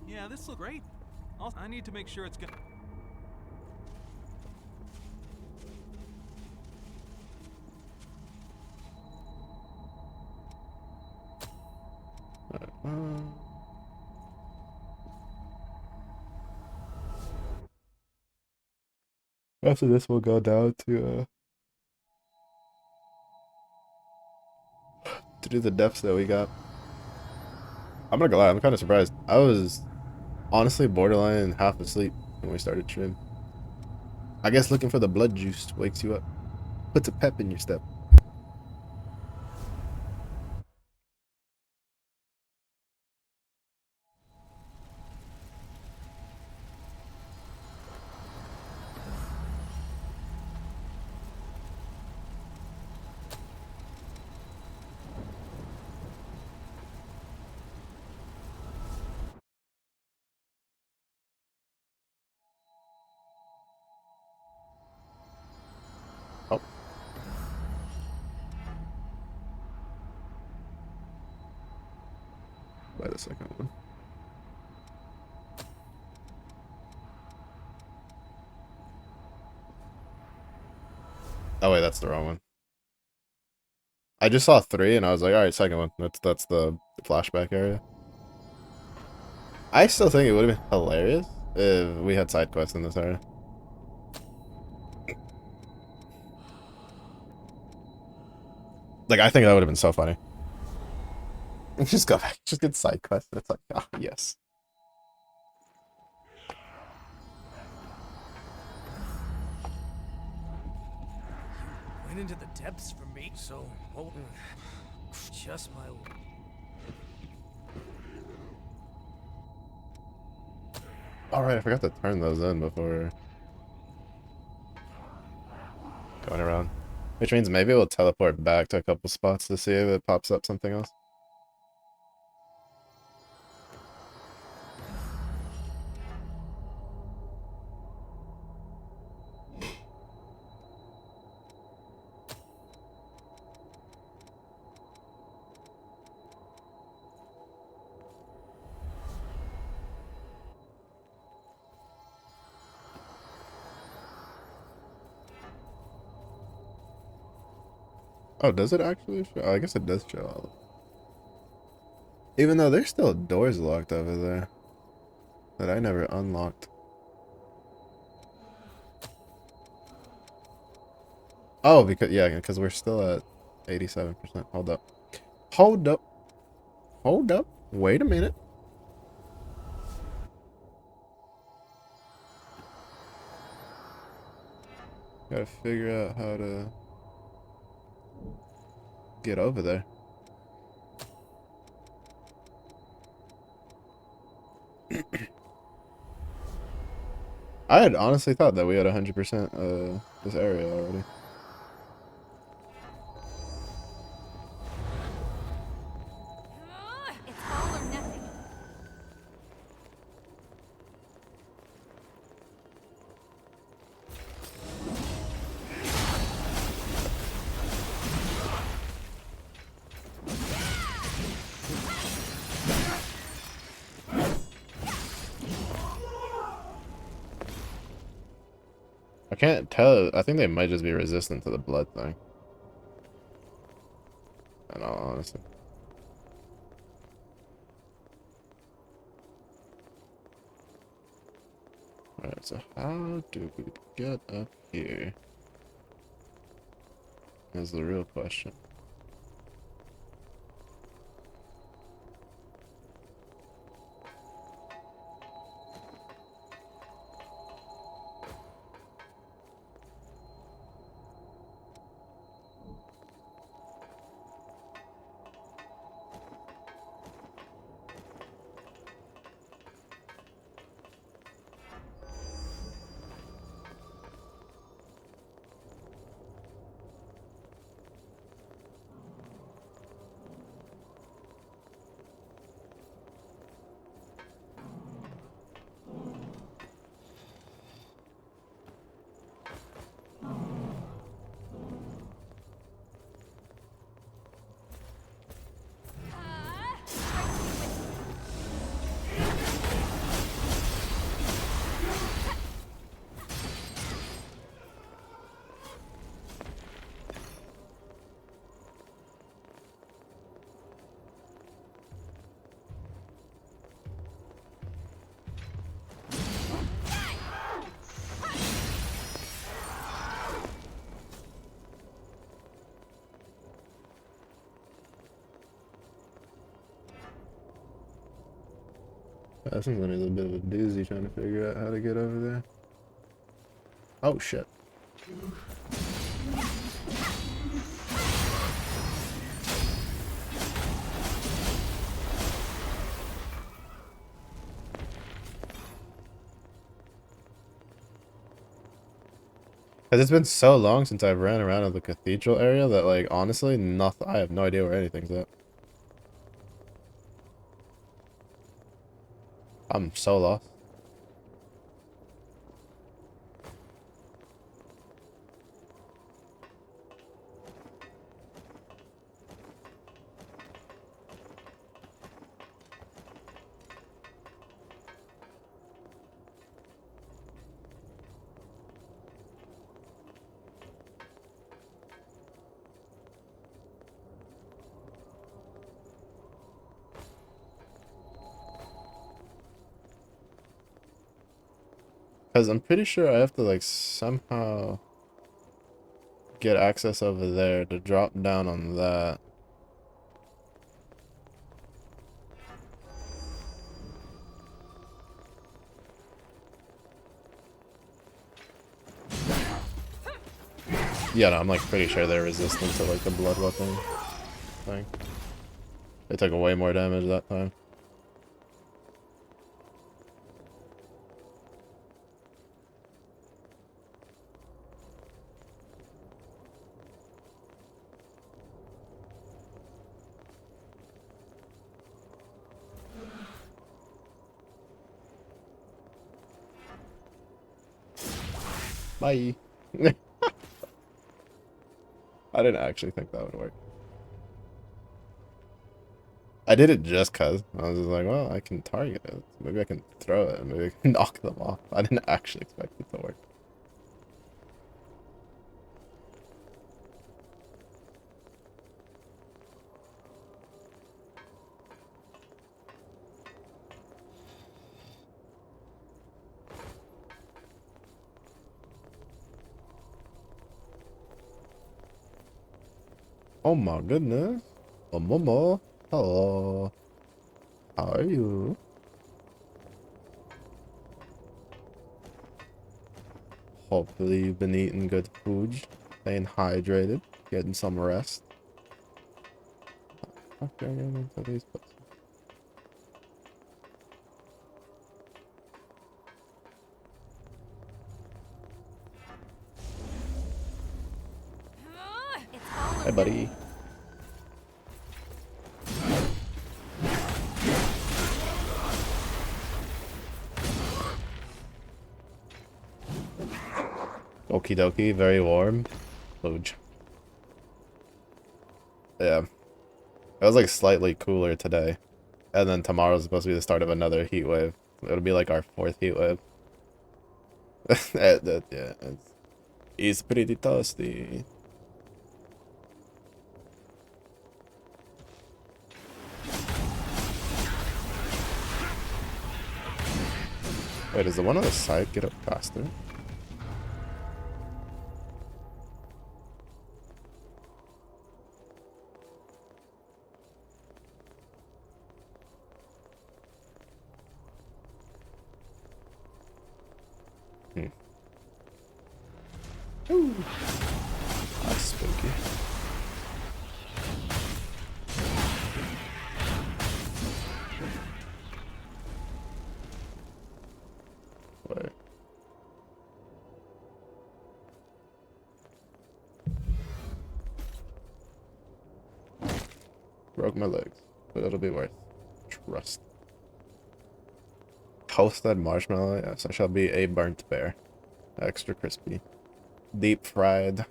Speaker 14: Yeah, this looks great. Also, I need to make sure it's good.
Speaker 1: After this, we'll go down to do the depths that we got. I'm not gonna lie, I'm kind of surprised. I was honestly borderline half asleep when we started stream. I guess looking for the blood juice wakes you up, puts a pep in your step. Oh. By the second one. Oh wait, that's the wrong one. I just saw 3 and I was like, alright, second one. That's the flashback area. I still think it would have been hilarious if we had side quests in this area. Like, I think that would have been so funny. Just go back, just get side quests. It's like, oh, yes.
Speaker 4: Went into the depths for me, so just my...
Speaker 1: Alright, I forgot to turn those in before going around. Which means maybe we'll teleport back to a couple spots to see if it pops up something else. Oh, does it actually show? Oh, I guess it does show all of them. Even though there's still doors locked over there that I never unlocked. Oh, because we're still at 87%. Hold up. Hold up. Hold up. Wait a minute. Gotta figure out how to get over there. I had honestly thought that we had 100% this area already.
Speaker 5: It's all or nothing.
Speaker 1: I can't tell. I think they might just be resistant to the blood thing. In all honesty. Alright, so how do we get up here? Is the real question. That seems like a little bit of a doozy trying to figure out how to get over there. Oh shit. Because it's been so long since I've ran around in the cathedral area that, like, honestly, nothing. I have no idea where anything's at. I'm so lost. Because I'm pretty sure I have to, like, somehow get access over there to drop down on that. Yeah, no, I'm, like, pretty sure they're resistant to, like, the blood weapon thing. They took way more damage that time. Bye. I didn't actually think that would work. I did it just cause. I was just like, well, I can target it. Maybe I can throw it and maybe I can knock them off. I didn't actually expect it to work. Oh my goodness. Oh, Momo. Hello. How are you? Hopefully you've been eating good food, staying hydrated, getting some rest. Okay, I'm getting into these places. Hi, buddy. Okie dokie, very warm. Luge. Yeah. It was like slightly cooler today. And then tomorrow's supposed to be the start of another heat wave. It'll be like our 4th heat wave. Yeah, it's pretty toasty. Wait, does the one on the side get up faster? Ooh. That's spooky. Wait. Broke my legs, but it'll be worth trust. Toasted marshmallow, yes, I shall be a burnt bear. Extra crispy. Deep fried.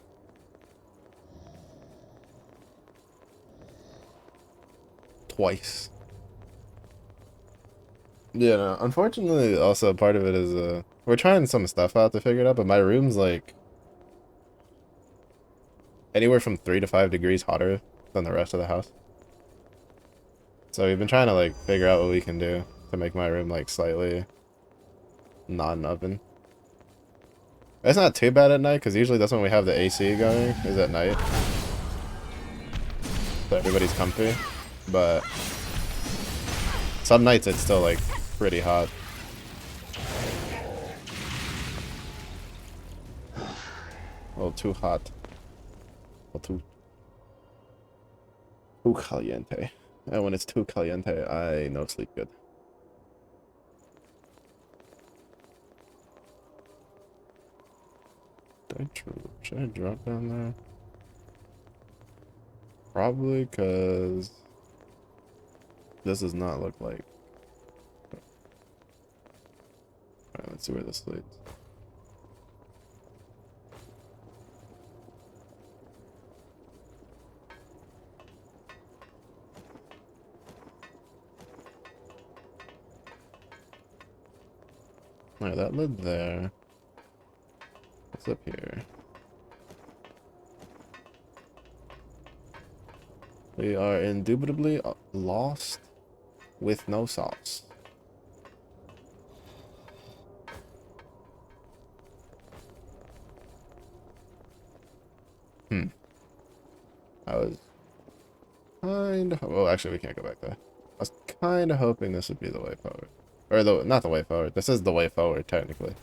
Speaker 1: Twice. Yeah, no, unfortunately, also part of it is, we're trying some stuff out to figure it out, but my room's like anywhere from 3 to 5 degrees hotter than the rest of the house. So we've been trying to like figure out what we can do to make my room like slightly not an oven. It's not too bad at night because usually that's when we have the AC going, is at night. So everybody's comfy. But some nights it's still like pretty hot. A little too hot. A little too caliente. And when it's too caliente, I no sleep good. Should I drop down there? Probably, because this does not look like... Alright, let's see where this leads. Alright, that led there. What's up here? We are indubitably lost with no sauce. I was kind of... Well, actually, we can't go back there. I was kind of hoping this would be the way forward. Or, not the way forward. This is the way forward, technically.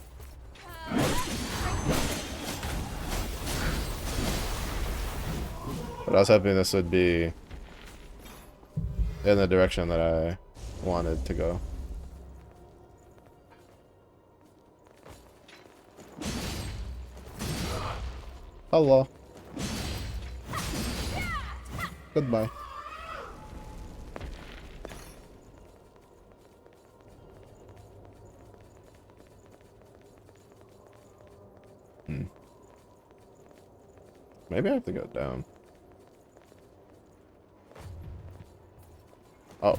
Speaker 1: But I was hoping this would be in the direction that I wanted to go. Hello. Goodbye. Maybe I have to go down. Oh.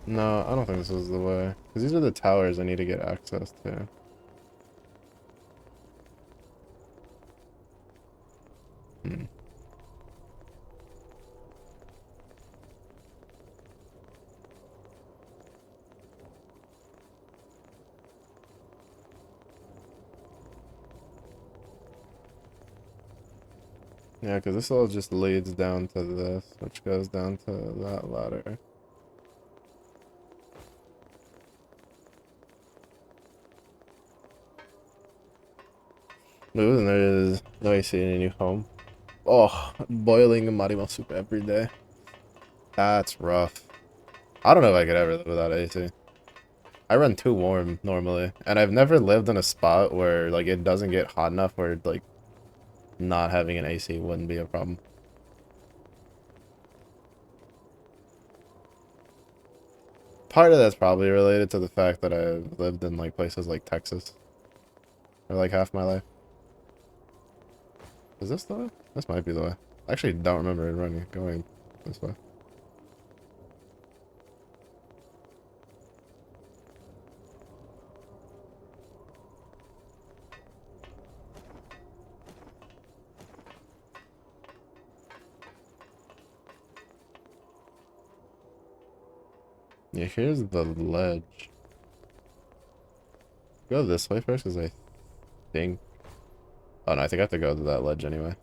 Speaker 1: No, I don't think this is the way. Because these are the towers I need to get access to. Yeah, because this all just leads down to this, which goes down to that ladder. Ooh, and there is no AC in a new home. Oh, boiling Marimo soup every day. That's rough. I don't know if I could ever live without AC. I run too warm normally, and I've never lived in a spot where like it doesn't get hot enough where like not having an AC wouldn't be a problem. Part of that's probably related to the fact that I've lived in like places like Texas for like half my life. Is this the way? This might be the way. I actually don't remember it going this way. Yeah, here's the ledge. Go this way first, because I think... Oh, no, I think I have to go to that ledge anyway.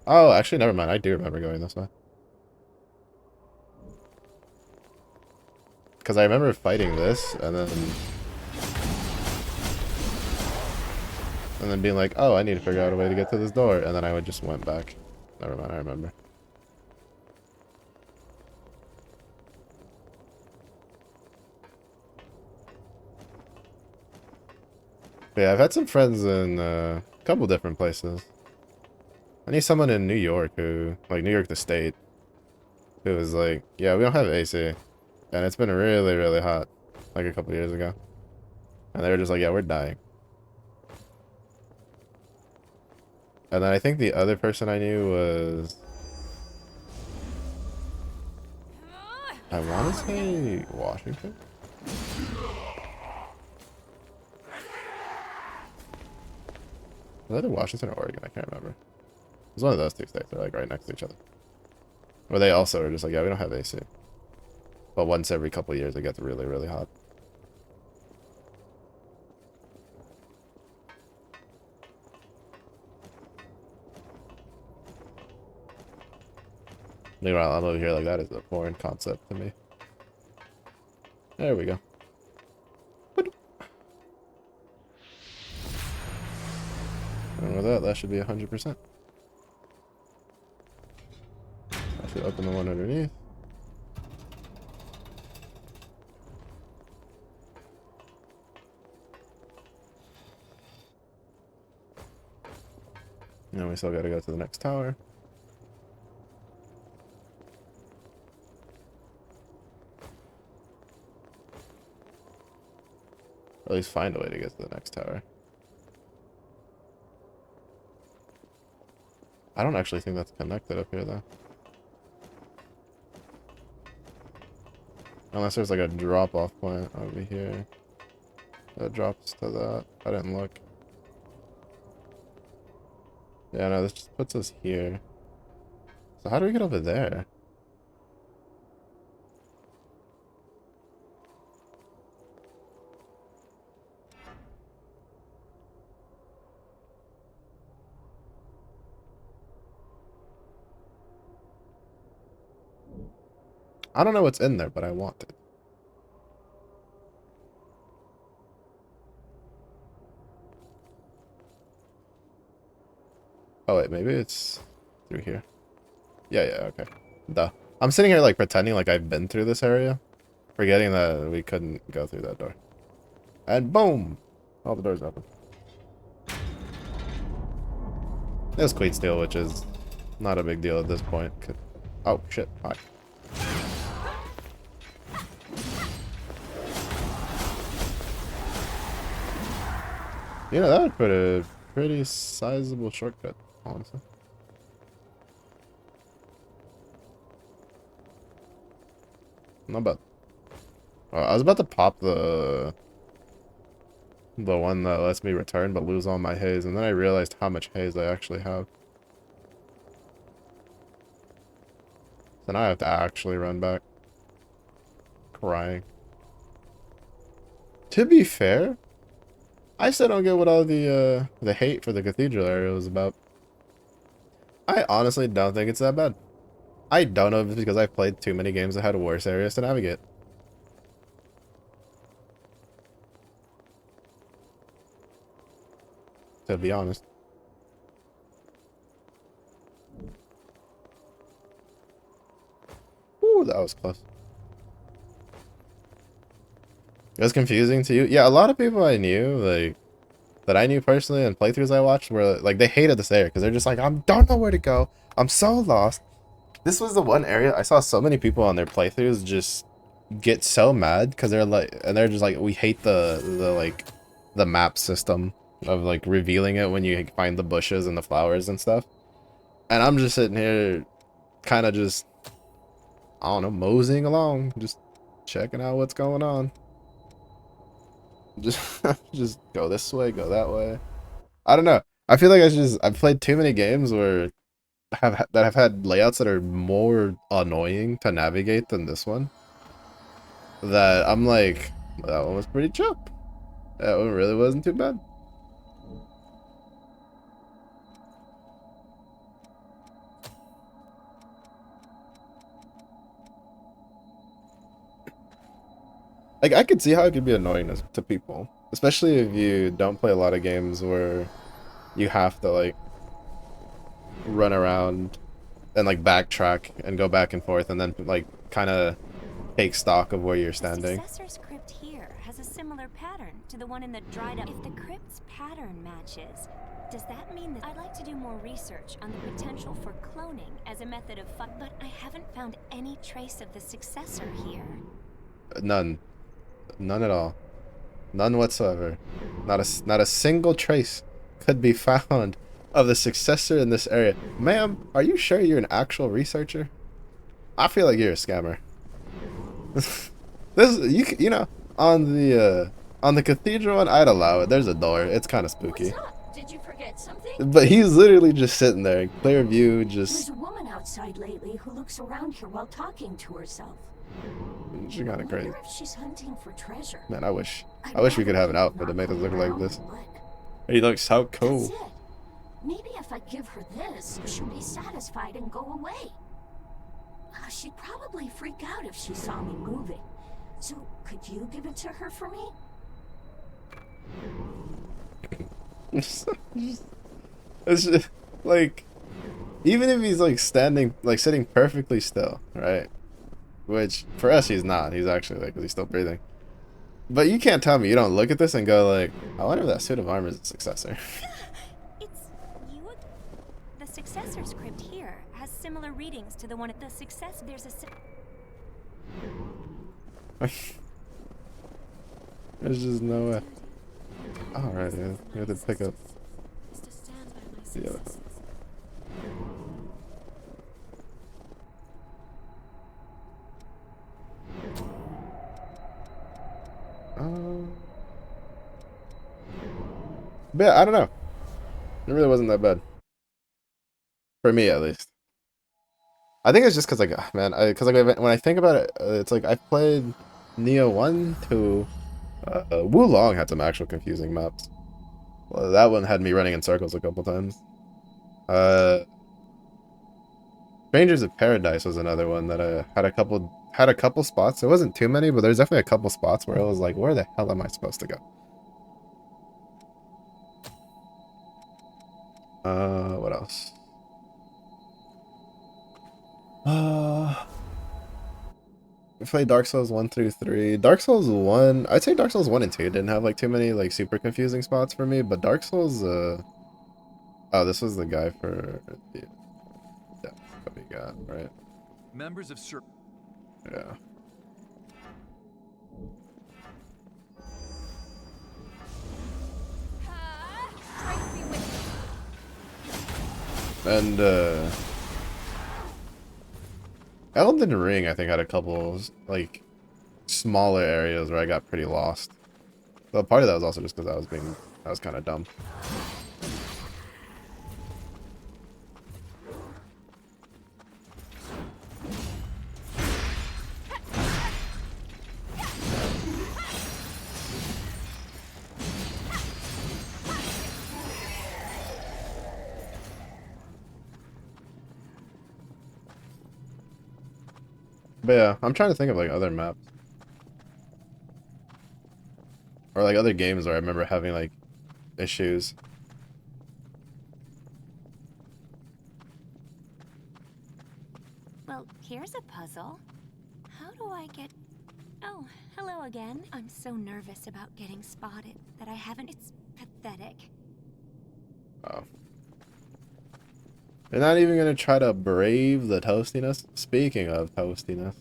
Speaker 1: Oh, actually, never mind. I do remember going this way. Because I remember fighting this, and then being like, oh, I need to figure out a way to get to this door. And then I just went back. Never mind, I remember. Yeah, I've had some friends in a couple different places. I knew someone in New York who, like New York the state, who was like, yeah, we don't have AC. And it's been really, really hot, like a couple years ago. And they were just like, yeah, we're dying. And then I think the other person I knew was... I want to say Washington? Was that in Washington or Oregon? I can't remember. It was one of those two states. They're like right next to each other. Where they also are just like, yeah, we don't have AC. But once every couple of years, it gets really, really hot. Meanwhile, I'm over here like that is a foreign concept to me. There we go. And with that, that should be 100%. I should open the one underneath. And we still gotta go to the next tower. Or at least find a way to get to the next tower. I don't actually think that's connected up here, though. Unless there's like a drop-off point over here. That drops to that. I didn't look. Yeah, no, this just puts us here. So how do we get over there? I don't know what's in there, but I want it. Oh wait, maybe it's through here. Yeah, okay. Duh. I'm sitting here like pretending like I've been through this area, forgetting that we couldn't go through that door. And boom! All the doors open. There's Queen Steel, which is not a big deal at this point. Oh shit, hi. You know, that would put a pretty sizable shortcut, honestly. Not bad. I was about to pop the one that lets me return but lose all my haze, and then I realized how much haze I actually have. So now I have to actually run back. Crying. To be fair, I still don't get what all the hate for the cathedral area was about. I honestly don't think it's that bad. I don't know if it's because I've played too many games that had worse areas to navigate. To be honest. Ooh, that was close. It was confusing to you? Yeah, a lot of people I knew, like, that I knew personally and playthroughs I watched were, like, they hated this area because they're just like, I don't know where to go. I'm so lost. This was the one area I saw so many people on their playthroughs just get so mad because they're like, and they're just like, we hate the map system of like revealing it when you find the bushes and the flowers and stuff. And I'm just sitting here kind of just, I don't know, moseying along, just checking out what's going on. Just go this way, go that way. I don't know. I feel like I've played too many games where have had layouts that are more annoying to navigate than this one. That I'm like, that one was pretty chill. That one really wasn't too bad. Like, I could see how it could be annoying to people, especially if you don't play a lot of games where you have to like run around and like backtrack and go back and forth and then like kind of take stock of where you're standing.
Speaker 11: The Successor's crypt here has a similar pattern to the one in the dried up. If the crypt's pattern matches, does that mean that I'd like to do more research on the potential for cloning as a method of but I haven't found any trace of the Successor here.
Speaker 1: None at all. None whatsoever. Not a single trace could be found of the Successor in this area. Ma'am, are you sure you're an actual researcher? I feel like you're a scammer. You know, on the cathedral one, I'd allow it. There's a door. It's kind of spooky.
Speaker 15: What's up? Did you forget something?
Speaker 1: But he's literally just sitting there, clear view, just.
Speaker 15: There's a woman outside lately who looks around here while talking to herself.
Speaker 1: She's kind of crazy.
Speaker 15: I wonder if she's hunting for treasure.
Speaker 1: Man, I wish we could have an outfit that made us look like this. He looks so cool.
Speaker 15: That's it. Maybe if I give her this, she'll be satisfied and go away. She'd probably freak out if she saw me moving. So, could you give it to her for me?
Speaker 1: It's just, like, even if he's like standing, like sitting perfectly still, right? Which for us he's not. He's actually like, 'cause he's still breathing. But you can't tell me you don't look at this and go like, I wonder if that suit of armor is a Successor.
Speaker 11: It's you. The Successor's crypt here has similar readings to the one at the Success. There's a.
Speaker 1: There's just no way. Alright, yeah. We have to pick up the other. But yeah, I don't know. It really wasn't that bad. For me, at least. I think it's just because, like, man, because like when I think about it, it's like I've played Neo 1, 2. Wu Long had some actual confusing maps. Well, that one had me running in circles a couple times. Strangers of Paradise was another one that had a couple spots. It wasn't too many, but there's definitely a couple spots where I was like, where the hell am I supposed to go? What else? We played Dark Souls 1 through 3. Dark Souls 1, I'd say Dark Souls 1 and 2 didn't have like too many like super confusing spots for me, but Dark Souls, oh, this was the guy for the depth that we got, right?
Speaker 9: Members of Sir.
Speaker 1: Yeah. And Elden Ring, I think, had a couple like smaller areas where I got pretty lost. But part of that was also just because I was kind of dumb. But yeah, I'm trying to think of like other maps. Or like other games where I remember having like issues.
Speaker 11: Well, here's a puzzle. How do I get... Oh, hello again. I'm so nervous about getting spotted that I haven't... It's pathetic.
Speaker 1: Oh. You're not even gonna try to brave the toastiness? Speaking of toastiness,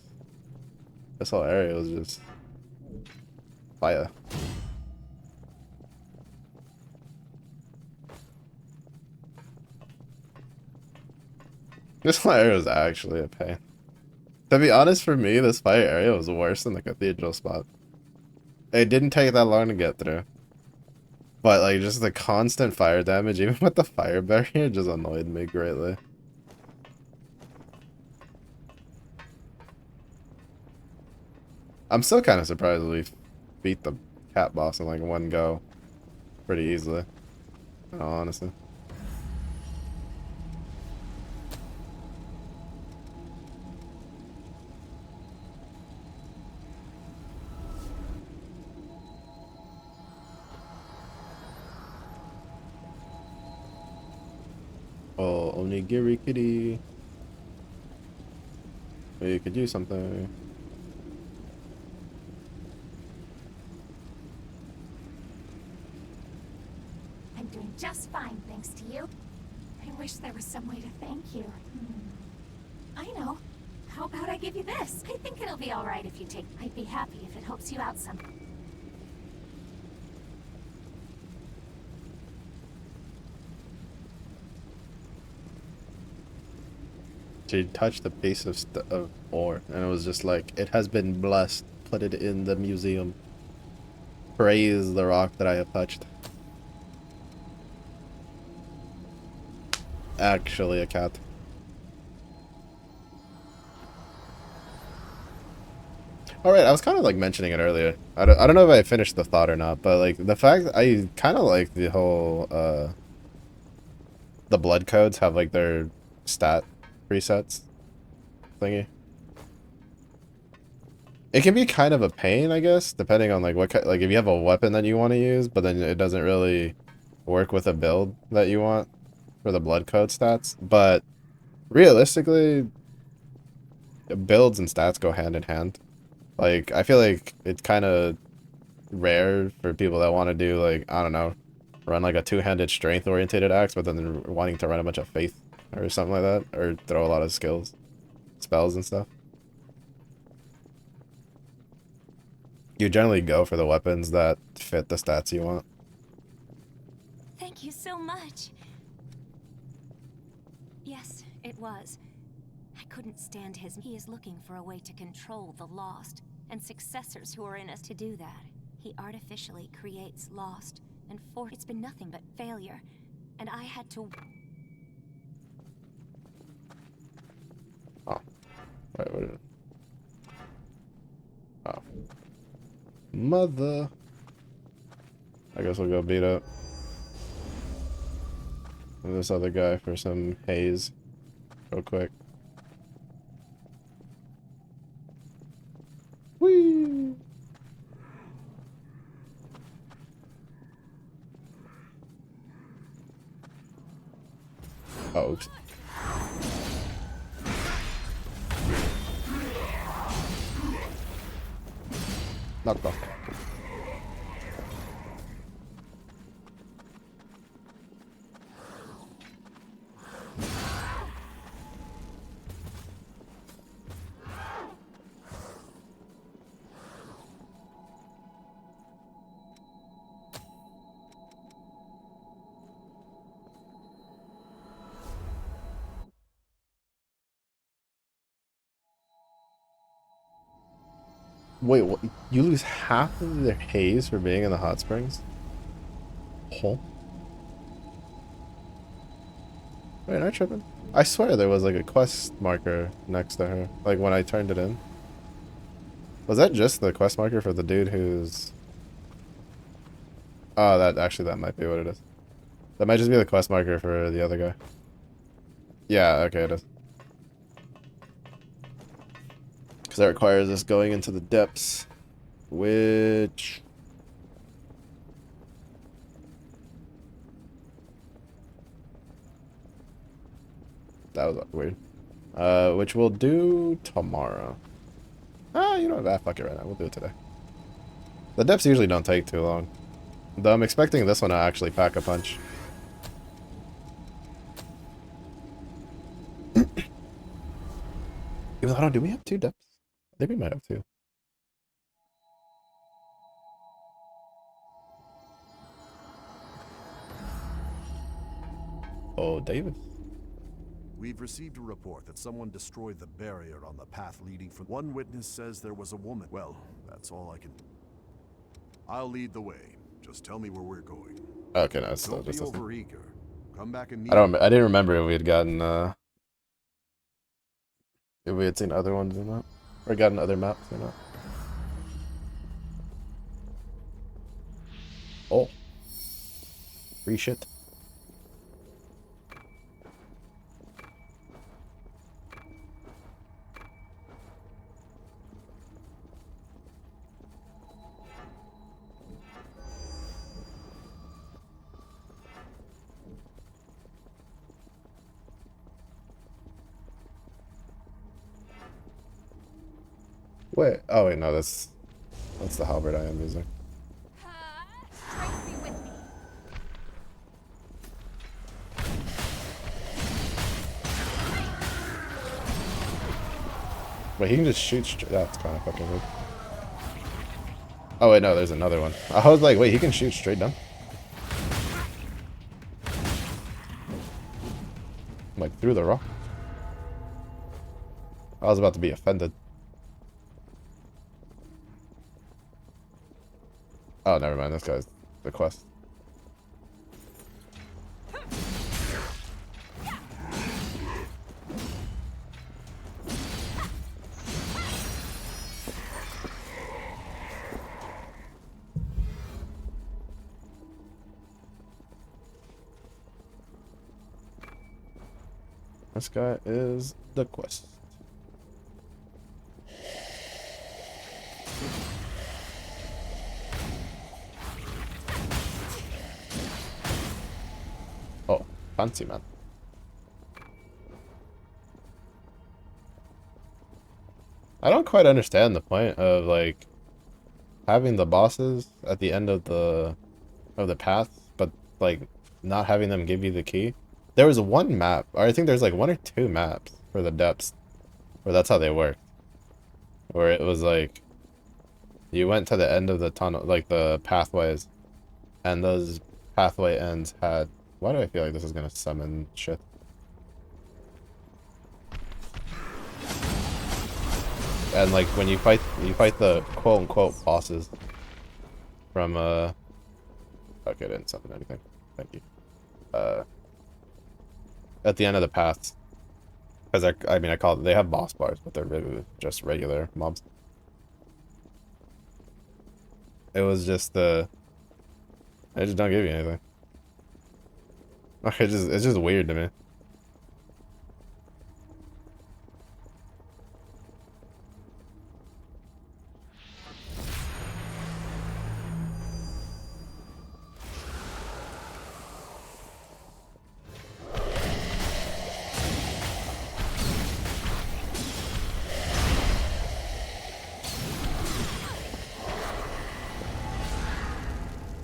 Speaker 1: this whole area was just fire. This whole area was actually a pain. To be honest, for me, this fire area was worse than the cathedral spot. It didn't take that long to get through. But like just the constant fire damage, even with the fire barrier, just annoyed me greatly. I'm still kind of surprised we beat the cat boss in like one go pretty easily, in all honesty. Oh, onigiri kitty. Maybe you could do something.
Speaker 15: I'm doing just fine, thanks to you. I wish there was some way to thank you. I know. How about I give you this? I think it'll be alright if you take... I'd be happy if it helps you out some.
Speaker 1: She touched a piece of ore, and it was just like, it has been blessed. Put it in the museum. Praise the rock that I have touched. Actually, a cat. Alright, I was kind of like mentioning it earlier. I don't know if I finished the thought or not, but like the fact I kind of like the whole the blood codes have like their stat presets thingy. It can be kind of a pain, I guess, depending on like what like if you have a weapon that you want to use, but then it doesn't really work with a build that you want for the blood code stats. But realistically, builds and stats go hand in hand. Like I feel like it's kind of rare for people that want to do like, I don't know, run like a two-handed strength orientated axe, but then wanting to run a bunch of faith or something like that, or throw a lot of spells and stuff. You generally go for the weapons that fit the stats you want.
Speaker 11: Thank you so much. Yes, it was. I couldn't stand his... He is looking for a way to control the Lost, and successors who are in us to do that. He artificially creates Lost, and it's been nothing but failure, and I had to...
Speaker 1: Oh. Right, what is it? Oh. Mother. I guess we'll go beat up this other guy for some haze real quick. Whee! Oh, oops. Knocked off. Wait, what? You lose half of their haze for being in the hot springs? Oh. Wait, am I tripping? I swear there was like a quest marker next to her, like when I turned it in. Was that just the quest marker for the dude who's... Oh, that might be what it is. That might just be the quest marker for the other guy. Yeah, okay, it is. Because that requires us going into the depths. Which... that was weird. Which we'll do tomorrow. You know what? Fuck it right now. We'll do it today. The depths usually don't take too long. Though I'm expecting this one to actually pack a punch. Even though I don't... do we have 2 depths? I think we might have 2. Oh, David.
Speaker 16: We've received a report that someone destroyed the barrier on the path leading from... One witness says there was a woman. Well, that's all I can... I'll lead the way. Just tell me where we're going.
Speaker 1: Okay, no, it's still
Speaker 16: Don't be
Speaker 1: just this thing.
Speaker 16: overeager. Come back and meet
Speaker 1: I didn't remember if we had gotten if we had seen other ones or not. Or gotten other maps or not. Oh. Free shit. Wait, oh wait, no, that's the halberd I am using. Wait, he can just shoot straight. That's kind of fucking weird. Oh wait, no, there's another one. I was like, wait, he can shoot straight down? Like, through the rock? I was about to be offended. Oh, never mind. This guy's the quest. This guy is the quest. Oh, fancy man. I don't quite understand the point of like having the bosses at the end of the path, but like not having them give you the key. There was one map, or I think there's like 1 or 2 maps for the depths, where that's how they work. Where it was like you went to the end of the tunnel, like the pathways, and those pathway ends had... Why do I feel like this is gonna summon shit? And like when you fight the quote unquote bosses from okay, I didn't summon anything. Thank you. At the end of the paths, because I mean I call it, they have boss bars, but they're really just regular mobs. It was just they just don't give you anything. It's just weird to me.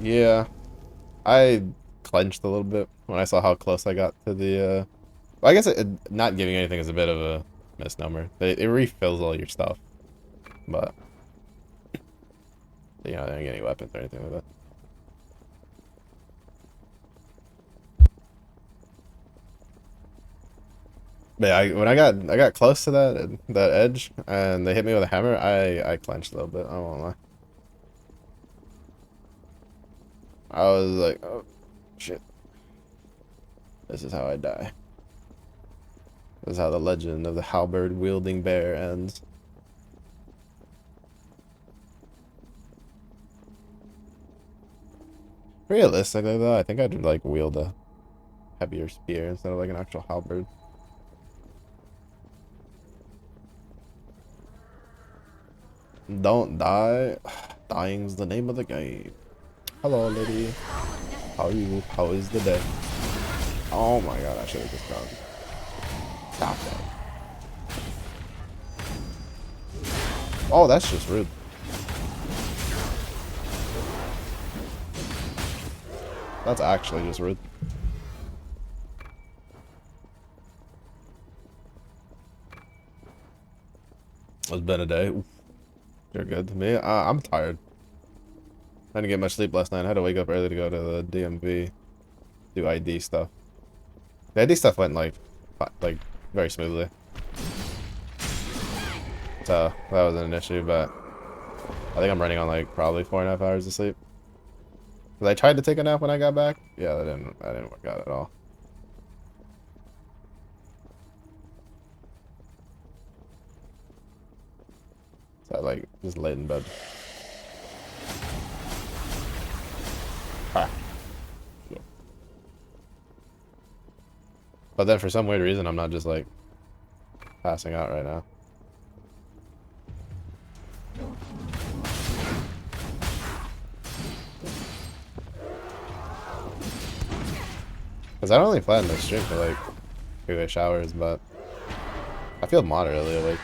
Speaker 1: Yeah, I clenched a little bit when I saw how close I got to the well, I guess not giving anything is a bit of a misnomer. It refills all your stuff, but you know, they don't get any weapons or anything like that. But yeah, when I got close to that edge and they hit me with a hammer, I clenched a little bit, I won't lie. I was like, oh shit. This is how I die. This is how the legend of the halberd wielding bear ends. Realistically though, I think I'd like wield a heavier spear instead of like an actual halberd. Don't die. Dying's the name of the game. Hello, lady. How are you? How is the day? Oh my god, I should have just gone. Stop that. Oh, that's just rude. That's actually just rude. It's been a day. Oof. You're good to me. I'm tired. I didn't get much sleep last night. I had to wake up early to go to the DMV, do ID stuff. The ID stuff went like very smoothly, so that wasn't an issue. But I think I'm running on like probably 4.5 hours of sleep. Cause I tried to take a nap when I got back. Yeah, that didn't work out at all. So I like just laid in bed. Ah. Yeah. But then for some weird reason, I'm not just like passing out right now. Because I only plan to stream for like 2-ish hours, but I feel moderately awake.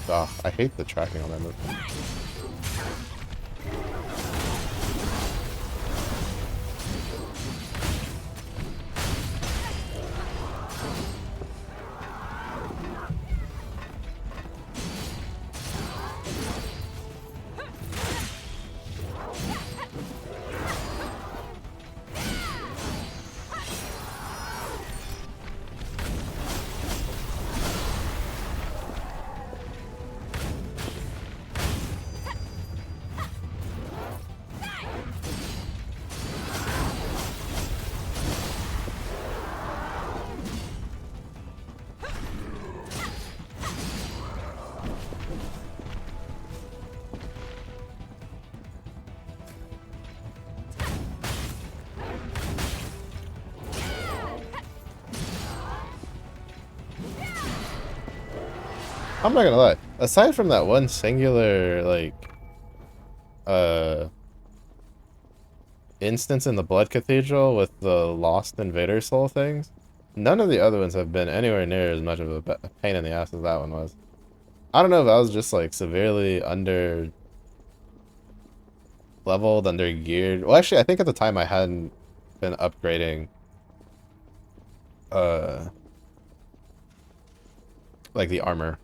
Speaker 1: Oh, I hate the tracking on that move. I'm not gonna lie. Aside from that one singular, like, instance in the Blood Cathedral with the lost Invader Soul things, none of the other ones have been anywhere near as much of a pain in the ass as that one was. I don't know if I was just, like, severely under leveled, under geared. Well, actually, I think at the time I hadn't been upgrading, like, the armor.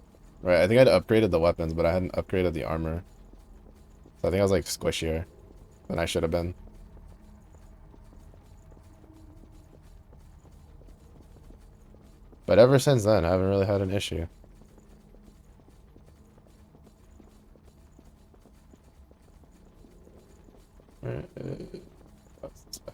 Speaker 1: Right, I think I'd upgraded the weapons, but I hadn't upgraded the armor. So I think I was like squishier than I should have been. But ever since then, I haven't really had an issue. What's this way?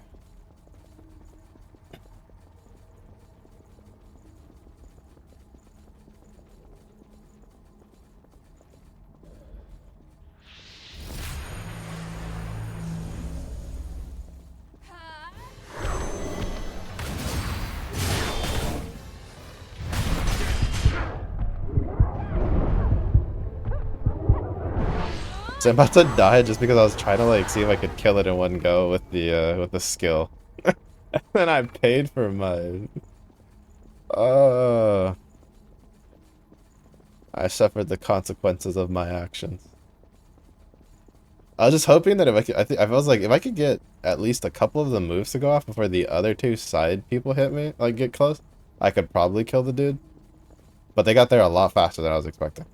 Speaker 1: So I'm about to die just because I was trying to like see if I could kill it in one go with the skill. And then I paid for mine. I suffered the consequences of my actions. I was just hoping that if I could, I was like, if I could get at least a couple of the moves to go off before the other two side people hit me, like get close, I could probably kill the dude. But they got there a lot faster than I was expecting.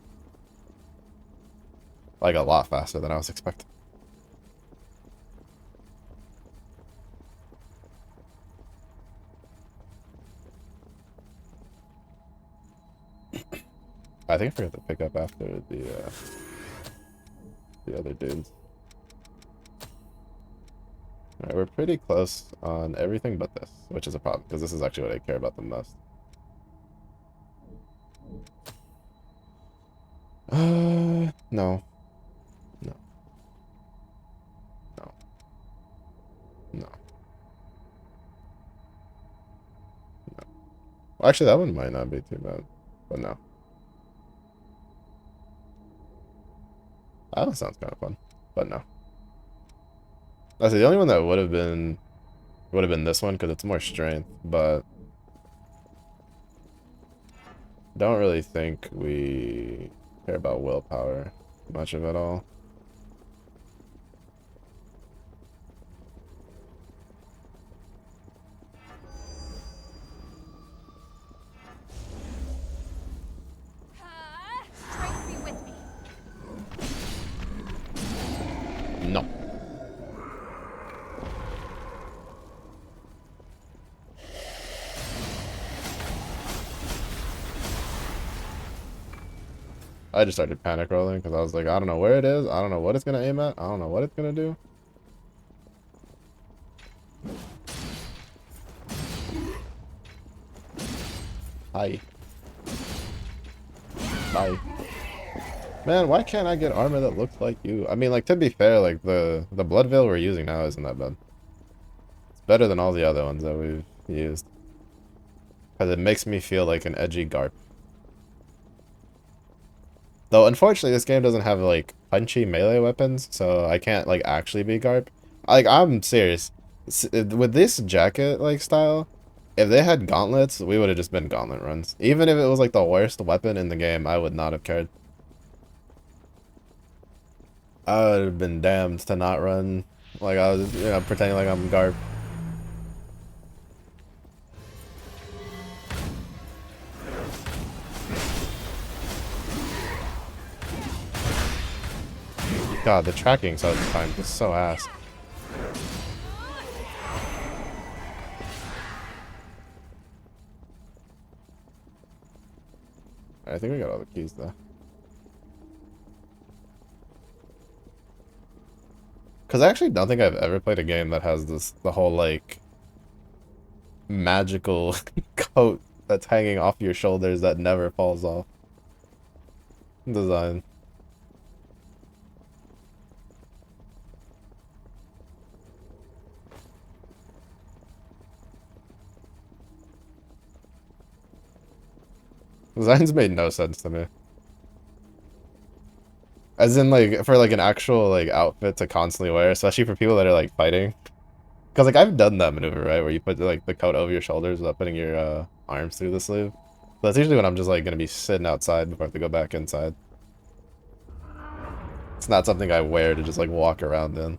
Speaker 1: Like a lot faster than I was expecting. I think I forgot to pick up after the other dudes. Alright, we're pretty close on everything but this, which is a problem, because this is actually what I care about the most. No. No. No. No. Well, actually, that one might not be too bad. But no. That one sounds kind of fun. But no. I say the only one that would have been this one because it's more strength, but don't really think we care about willpower much of it all.
Speaker 5: Strength be with me.
Speaker 1: No. I just started panic rolling because I was like, I don't know where it is. I don't know what it's going to aim at. I don't know what it's going to do. Hi. Bye. Man, why can't I get armor that looks like you? I mean, like, to be fair, like, the blood veil we're using now isn't that bad. It's better than all the other ones that we've used. Because it makes me feel like an edgy Garp. Though, unfortunately, this game doesn't have, like, punchy melee weapons, so I can't, like, actually be Garp. Like, I'm serious. With this jacket, like, style, if they had gauntlets, we would have just been gauntlet runs. Even if it was, like, the worst weapon in the game, I would not have cared. I would have been damned to not run. Like, I was, you know, pretending like I'm Garp. God, the tracking sometimes is so ass. I think we got all the keys though. Because I actually don't think I've ever played a game that has the whole, like, magical coat that's hanging off your shoulders that never falls off. Design. Designs made no sense to me. As in, like, for, like, an actual, like, outfit to constantly wear, especially for people that are, like, fighting. Because, like, I've done that maneuver, right? Where you put, like, the coat over your shoulders without putting your, arms through the sleeve. But that's usually when I'm just, like, gonna be sitting outside before I have to go back inside. It's not something I wear to just, like, walk around in.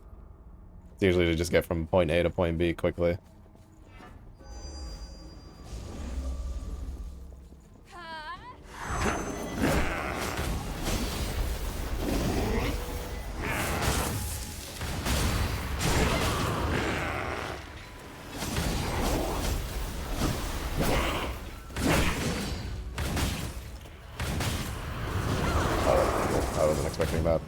Speaker 1: It's usually to just get from point A to point B quickly. I wasn't expecting that.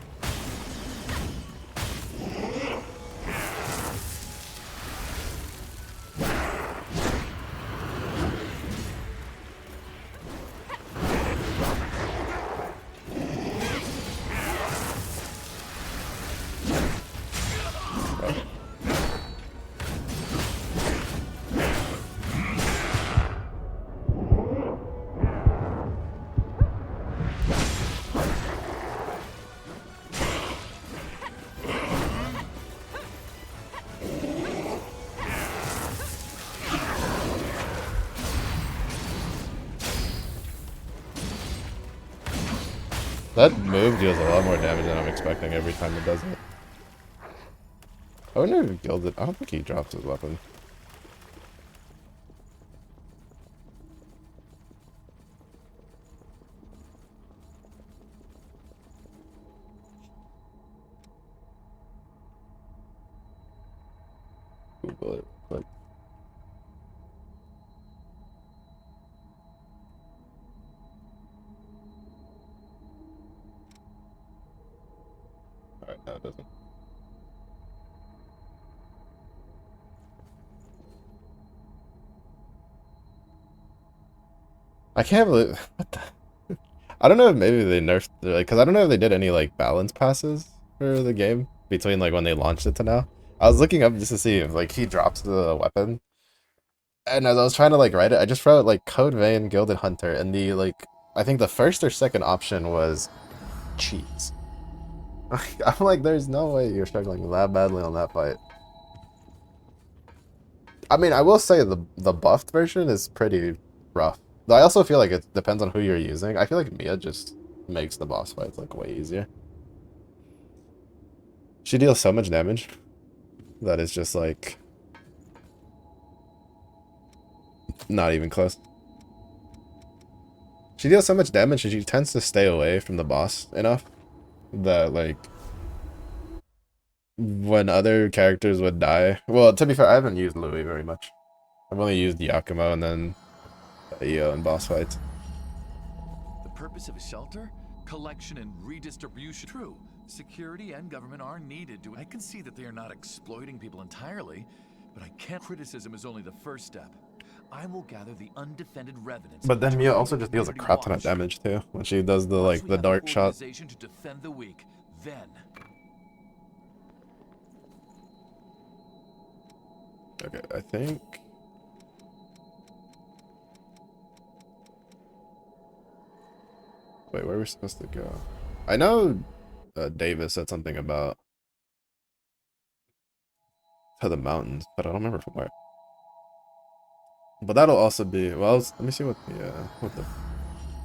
Speaker 1: That move deals a lot more damage than I'm expecting every time it does it. I wonder if he gilded. I don't think he drops his weapon. Google it quick. Alright, no it doesn't. I can't believe what the I don't know if maybe they nerfed like, because I don't know if they did any like balance passes for the game between like when they launched it to now. I was looking up just to see if like he drops the weapon, and as I was trying to like write it, I just wrote like Code Vein Gilded Hunter, and the like I think the first or second option was cheese. I'm like, there's no way you're struggling that badly on that fight. I mean, I will say the buffed version is pretty rough. Though I also feel like it depends on who you're using. I feel like Mia just makes the boss fights like way easier. She deals so much damage that it's just like not even close. She deals so much damage and she tends to stay away from the boss enough that like when other characters would die. Well, to be fair, I haven't used Louis very much. I've only used Yakumo and then Io in boss fights.
Speaker 9: The purpose of a shelter? Collection and redistribution. True, security and government are needed to... I can see that they are not exploiting people entirely, but I can't... Criticism is only the first step. I will gather the undefended revenants...
Speaker 1: But then Mia also just deals a crap ton of damage too, when she does the like the dark shot.
Speaker 9: To defend the weak, then...
Speaker 1: Okay, I think... Wait, where are we supposed to go? I know Davis said something about to the mountains, but I don't remember from where. But that'll also be well. Let me see what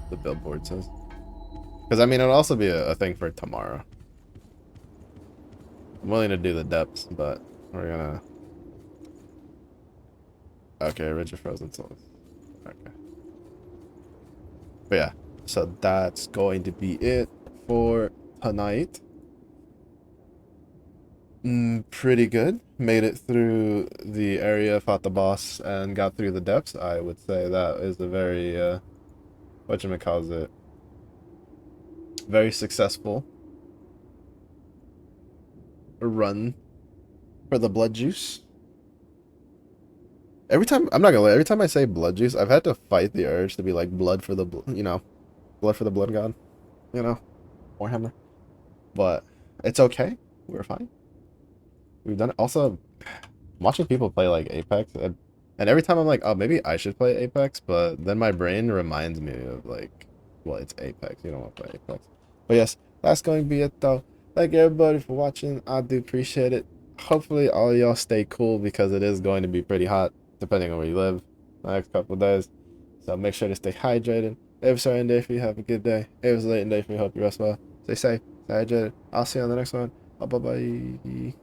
Speaker 1: the billboard says. Because I mean, it'll also be a thing for tomorrow. I'm willing to do the depths, but we're gonna. Okay, Ridge of Frozen Souls. Okay. But yeah. So that's going to be it for tonight. Pretty good. Made it through the area, fought the boss, and got through the depths. I would say that is a very, whatchamacallit, very successful run for the blood juice. Every time, I'm not gonna lie, every time I say blood juice, I've had to fight the urge to be like blood for the, blood for the blood god, Warhammer. But it's okay. We're fine. We've done it. Also, watching people play like Apex, and every time I'm like, oh, maybe I should play Apex, but then my brain reminds me of like, well, it's Apex. You don't want to play Apex. But yes, that's going to be it though. Thank you everybody for watching. I do appreciate it. Hopefully all of y'all stay cool because it is going to be pretty hot depending on where you live the next couple of days. So make sure to stay hydrated. It was starting day for you. Have a good day. It was a late day for you. Hope you rest well. Stay safe. Stay hydrated. I'll see you on the next one. Bye bye.